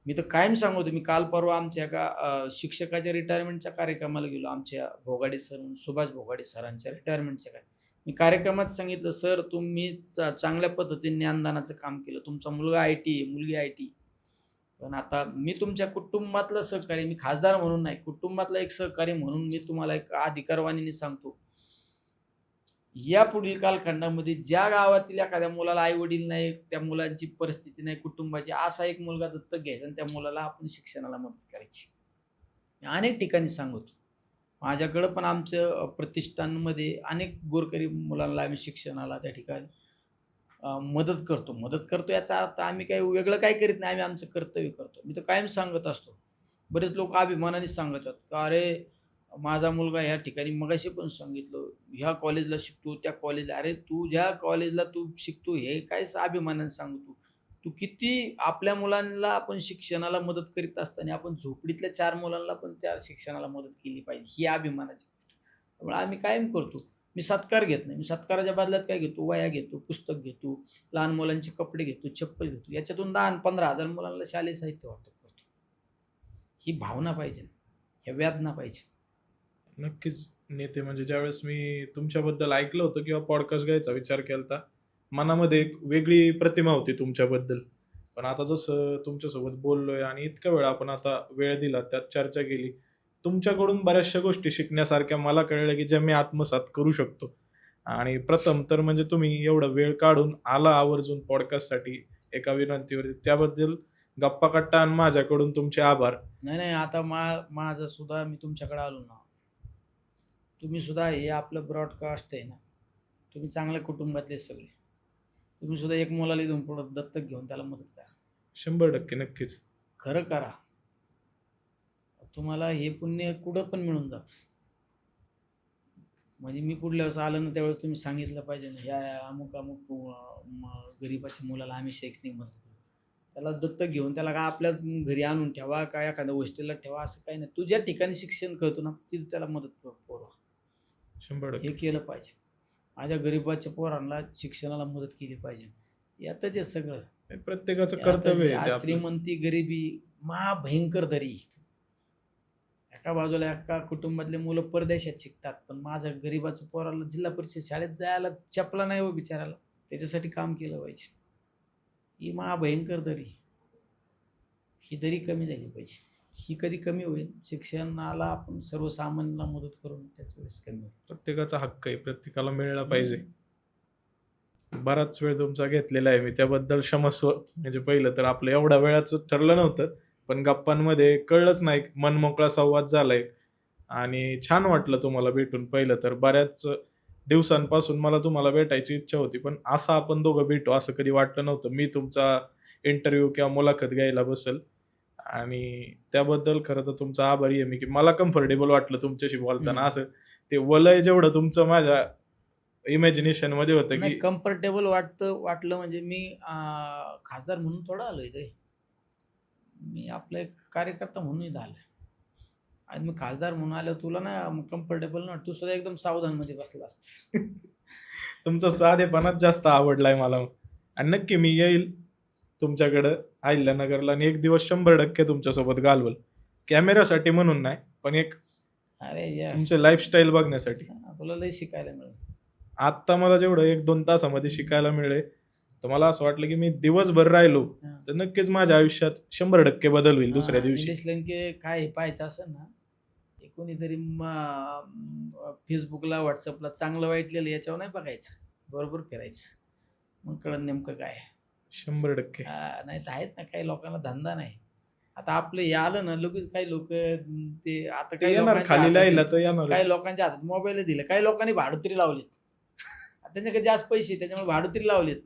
[SPEAKER 1] मी तर कायम सांगतो, मी काल परवा आमच्या एका शिक्षकाच्या रिटायरमेंटच्या कार्यक्रमाला गेलो, आमच्या भोगाडे सर, सुभाष भोगाडे सरांच्या रिटायरमेंटच्या मी कार्यक्रमात सांगितलं, सर तुम्ही चांगल्या पद्धतीने ज्ञानदानाचं काम केलं, तुमचा मुलगा IT आहे, मुलगी IT, पण आता मी तुमच्या कुटुंबातलं सहकारी, मी खासदार म्हणून नाही, कुटुंबातला एक सहकारी म्हणून मी तुम्हाला एक अधिकारवाणीने सांगतो, या पुढील कालखंडामध्ये ज्या गावातील एखाद्या मुलाला आई वडील नाही, त्या मुलांची परिस्थिती नाही कुटुंबाची, असा एक मुलगा दत्तक घ्यायचा आणि त्या मुलाला आपण शिक्षणाला मदत करायची. मी अनेक ठिकाणी सांगतो, माझ्याकडं पण आमच्या प्रतिष्ठानमध्ये अनेक गोरकरी मुलांना आम्ही शिक्षणाला त्या ठिकाणी मदत करतो याचा अर्थ आम्ही काही वेगळं काय करीत नाही, आम्ही आमचं कर्तव्य करतो. मी तर कायम सांगत असतो, बरेच लोक अभिमानाने सांगत आहेत का अरे माझा मुलगा ह्या ठिकाणी, मगाशी पण सांगितलं, ह्या कॉलेजला शिकतो, त्या कॉलेजला, अरे तू ज्या कॉलेजला तू शिकतो हे काय अभिमानाने सांगतो, तू किती आपल्या मुलांना आपण शिक्षणाला मदत करीत असताना आपण झोपडीतल्या 4 मुलांना पण त्या शिक्षणाला मदत केली पाहिजे, ही अभिमानाची गोष्ट. त्यामुळे आम्ही कायम करतो. मी सत्कार घेत नाही, मी सत्काराच्या बदल्यात काय घेतो, वह्या घेतो, पुस्तक घेतो, लहान मुलांचे कपडे घेतो, चप्पल घेतो, याच्यातून 10-15 हजार मुलांना शालेय साहित्य वाटप करतो. ही भावना पाहिजे, ह्या वेदना पाहिजे.
[SPEAKER 2] नक्कीच नेते, म्हणजे ज्यावेळेस मी तुमच्याबद्दल ऐकलं होतं किंवा पॉडकास्ट घ्यायचा विचार केला, मनामध्ये एक वेगळी प्रतिमा होती तुमच्याबद्दल. पण आता जसं तुमच्यासोबत बोललोय आणि इतका वेळ आपण आता वेळ दिला, त्यात चर्चा केली, तुमच्याकडून बऱ्याचशा गोष्टी शिकण्यासारख्या मला कळल्या की ज्या मी आत्मसात करू शकतो. आणि प्रथम तर म्हणजे तुम्ही एवढा वेळ काढून आला आवर्जून पॉडकास्टसाठी एका विनंतीवरती, त्याबद्दल गप्पा कट्टा आणि माझ्याकडून तुमचे आभार.
[SPEAKER 1] नाही, आता माझं सुद्धा, मी तुमच्याकडे आलो ना, तुम्ही सुद्धा हे आपलं ब्रॉडकास्ट आहे ना, तुम्ही चांगल्या कुटुंबातले सगळे, तुम्ही सुद्धा एक मुलाला इथून पुढं दत्तक घेऊन त्याला मदत करा.
[SPEAKER 2] 100% नक्कीच.
[SPEAKER 1] खरं करा, तुम्हाला हे पुण्य कुठं पण मिळून जातं. म्हणजे मी पुढल्या वेळेस आलं ना, त्यावेळेस तुम्ही सांगितलं पाहिजे ना, ह्या अमुक गरीबाच्या मुलाला आम्ही शैक्षणिक मदत करू, त्याला दत्तक घेऊन त्याला काय आपल्याच घरी आणून ठेवा, काय एखाद्या हॉस्टेलला ठेवा, असं काही नाही. तू ज्या ठिकाणी शिक्षण करतो ना, तिथे त्याला मदत पुरवा.
[SPEAKER 2] 100%
[SPEAKER 1] हे केलं पाहिजे. माझ्या गरीबाच्या पोरांना शिक्षणाला मदत केली पाहिजे. यातच आहे सगळं.
[SPEAKER 2] प्रत्येकाचं कर्तव्य आहे ते आपलं.
[SPEAKER 1] श्रीमंती गरिबी महाभयंकर दरी. एका बाजूला एका कुटुंबातले मुलं परदेशात शिकतात, पण माझ्या गरीबाच्या पोराला जिल्हा परिषद शाळेत जायला चपला नाही हो बिचाराला, त्याच्यासाठी काम केलं पाहिजे. ही महाभयंकर दरी, ही दरी कमी झाली पाहिजे. ही कधी कमी होईल, शिक्षणाला आपण सर्वसामान्यांना मदत करून त्याच वेळेस कमी होईल.
[SPEAKER 2] प्रत्येकाचा हक्क आहे, प्रत्येकाला मिळाला पाहिजे. बराच वेळ तुमचा घेतलेला आहे मी, त्याबद्दल क्षमस्व. म्हणजे पहिलं तर आपलं एवढ्या वेळाचं ठरलं नव्हतं, पण गप्पांमध्ये कळलंच नाही, मनमोकळा संवाद झालाय आणि छान वाटलं तुम्हाला भेटून. पहिलं तर बऱ्याच दिवसांपासून मला तुम्हाला भेटायची इच्छा होती, पण असं आपण दोघं भेटू असं कधी वाटलं नव्हतं. मी तुमचा इंटरव्ह्यू किंवा मुलाखत घ्यायला बसेल, आणि त्याबद्दल खरं तर तुमचा आभारी आहे मी, की मला कम्फर्टेबल वाटलं तुमच्याशी बोलताना. असं ते वलय जेवढं तुमचं माझ्या इमॅजिनेशन मध्ये होतं
[SPEAKER 1] नाही
[SPEAKER 2] की
[SPEAKER 1] कम्फर्टेबल वाटलं म्हणजे मी खासदार म्हणून थोडा आलो इथे. मी आपला एक कार्यकर्ता म्हणून इथं आलोय. आणि मी खासदार म्हणून आल्यावर तुला ना कम्फर्टेबल ना तू सुद्धा एकदम सावधान मध्ये बसला असता.
[SPEAKER 2] तुमचा साधेपणाच जास्त आवडलाय मला. आणि नक्की मी येईल तुमच्याकडं अहिल्यानगरला आणि एक दिवस 100% तुमच्यासोबत घालवल. कॅमेऱ्यासाठी म्हणून नाही, पण एक
[SPEAKER 1] अरे यार
[SPEAKER 2] तुमचे लाईफस्टाईल बघण्यासाठी.
[SPEAKER 1] तुला लय शिकायला मिळेल.
[SPEAKER 2] आत्ता मला जेवढं 1-2 तासामध्ये शिकायला मिळेल, तर मला असं वाटलं की मी दिवसभर राहिलो
[SPEAKER 1] हा.
[SPEAKER 2] तर नक्कीच माझ्या आयुष्यात 100% बदल होईल दुसऱ्या
[SPEAKER 1] हा,
[SPEAKER 2] दिवशी.
[SPEAKER 1] निलेश लंके काय हे पाहायचं असेल ना हे कोणीतरी फेसबुकला व्हॉट्सअपला चांगलं वाईट लिहिलं याच्यावर नाही बघायचं, बरोबर फिरायचं मग कळलं नेमकं काय आहे.
[SPEAKER 2] 100%.
[SPEAKER 1] नाही तर आहेत ना काही लोकांना धंदा नाही. आता आपलं हे आलं ना लगेच काही लोक ते आता
[SPEAKER 2] ते
[SPEAKER 1] काही
[SPEAKER 2] येणार
[SPEAKER 1] लोकांच्या
[SPEAKER 2] खाली
[SPEAKER 1] हातात
[SPEAKER 2] लायला
[SPEAKER 1] आहे.
[SPEAKER 2] तर येणार.
[SPEAKER 1] काही लोकांच्या हातात मोबाईल दिले, काही लोकांनी भाडोत्री लावलीत. त्यांच्याकडे जास्त पैसे त्याच्यामुळे भाडोत्री लावलीत.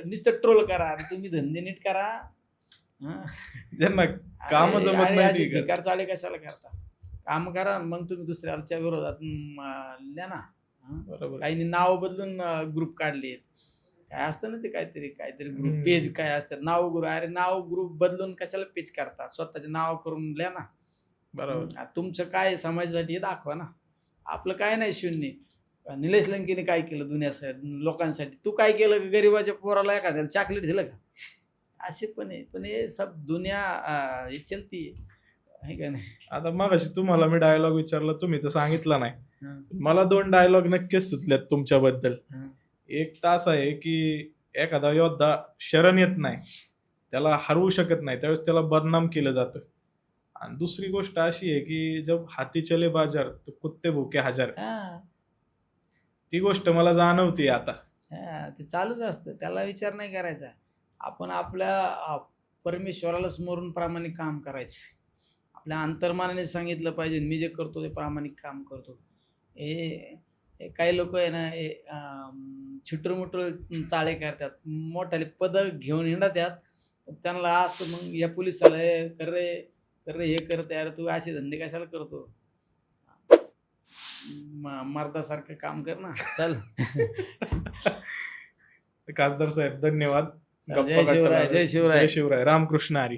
[SPEAKER 1] नुसतं ट्रोल करा अरे तुम्ही धंदे नीट करा. हं.
[SPEAKER 2] ज्यांना काम
[SPEAKER 1] अरे
[SPEAKER 2] जमत
[SPEAKER 1] अरे
[SPEAKER 2] नाही
[SPEAKER 1] असे
[SPEAKER 2] ती
[SPEAKER 1] भिकार चाळे कशाला करता. काम करा मग तुम्ही दुसऱ्याच्या विरोधात लिहा ना.
[SPEAKER 2] बरोबर.
[SPEAKER 1] काहींनी नाव बदलून ग्रुप काढलेत. काय असतं ना ते काहीतरी ग्रुप
[SPEAKER 2] हम्म.
[SPEAKER 1] पेज काय असतात नाव ग्रुप. अरे नाव ग्रुप बदलून कशाला पेज करता, स्वतःचे नाव करून लिहा ना.
[SPEAKER 2] बरोबर.
[SPEAKER 1] तुमचं काय समाजासाठी हे दाखवा ना. आपलं काय नाही शून्य. निलेश लंकेने काय केलं दुनियासाठी लोकांसाठी, तू काय केलं गरीबाच्या पोराला एखाद्याला चॉकलेट दिलं का. असे पण आहे, पण हे सब दुनिया हे चलती आहे का नाही.
[SPEAKER 2] आता मगाशी तुम्हाला मी डायलॉग विचारला, तुम्ही तर सांगितलं नाही.
[SPEAKER 1] हं,
[SPEAKER 2] मला 2 डायलॉग नक्कीच सुचलेत तुमच्याबद्दल.
[SPEAKER 1] हं.
[SPEAKER 2] एक तास आहे की एखादा योद्धा शरण येत नाही, त्याला हरवू शकत नाही, त्यावेळेस त्याला बदनाम केलं जातं. आणि दुसरी गोष्ट अशी आहे की जब हाती चले बाजार तो कुत्ते भुके हजार.
[SPEAKER 1] हां,
[SPEAKER 2] ती गोष्ट मला जाणवते आता.
[SPEAKER 1] हां, ते चालूच असतं. त्याला विचार नाही करायचा. आपण आपल्या परमेश्वराला स्मरून प्रामाणिक काम करायचं. आपल्या अंतर्मनाने सांगितलं पाहिजे मी जे करतो ते प्रामाणिक काम करतो. हे हे काही लोक आहे ना हे छिटरमुटर चाळे करतात. मोठाले पदं घेऊन हिंडतात. त्यांना असं मग या पोलिसाला "ए, कर रे हे करते अरे तू असे धंदे कशाला करतो. मर्दासारखं काम कर ना चल."
[SPEAKER 2] खासदार साहेब धन्यवाद.
[SPEAKER 1] जय शिवराय, जय शिवराय.
[SPEAKER 2] जय शिवराय. रामकृष्ण हरी.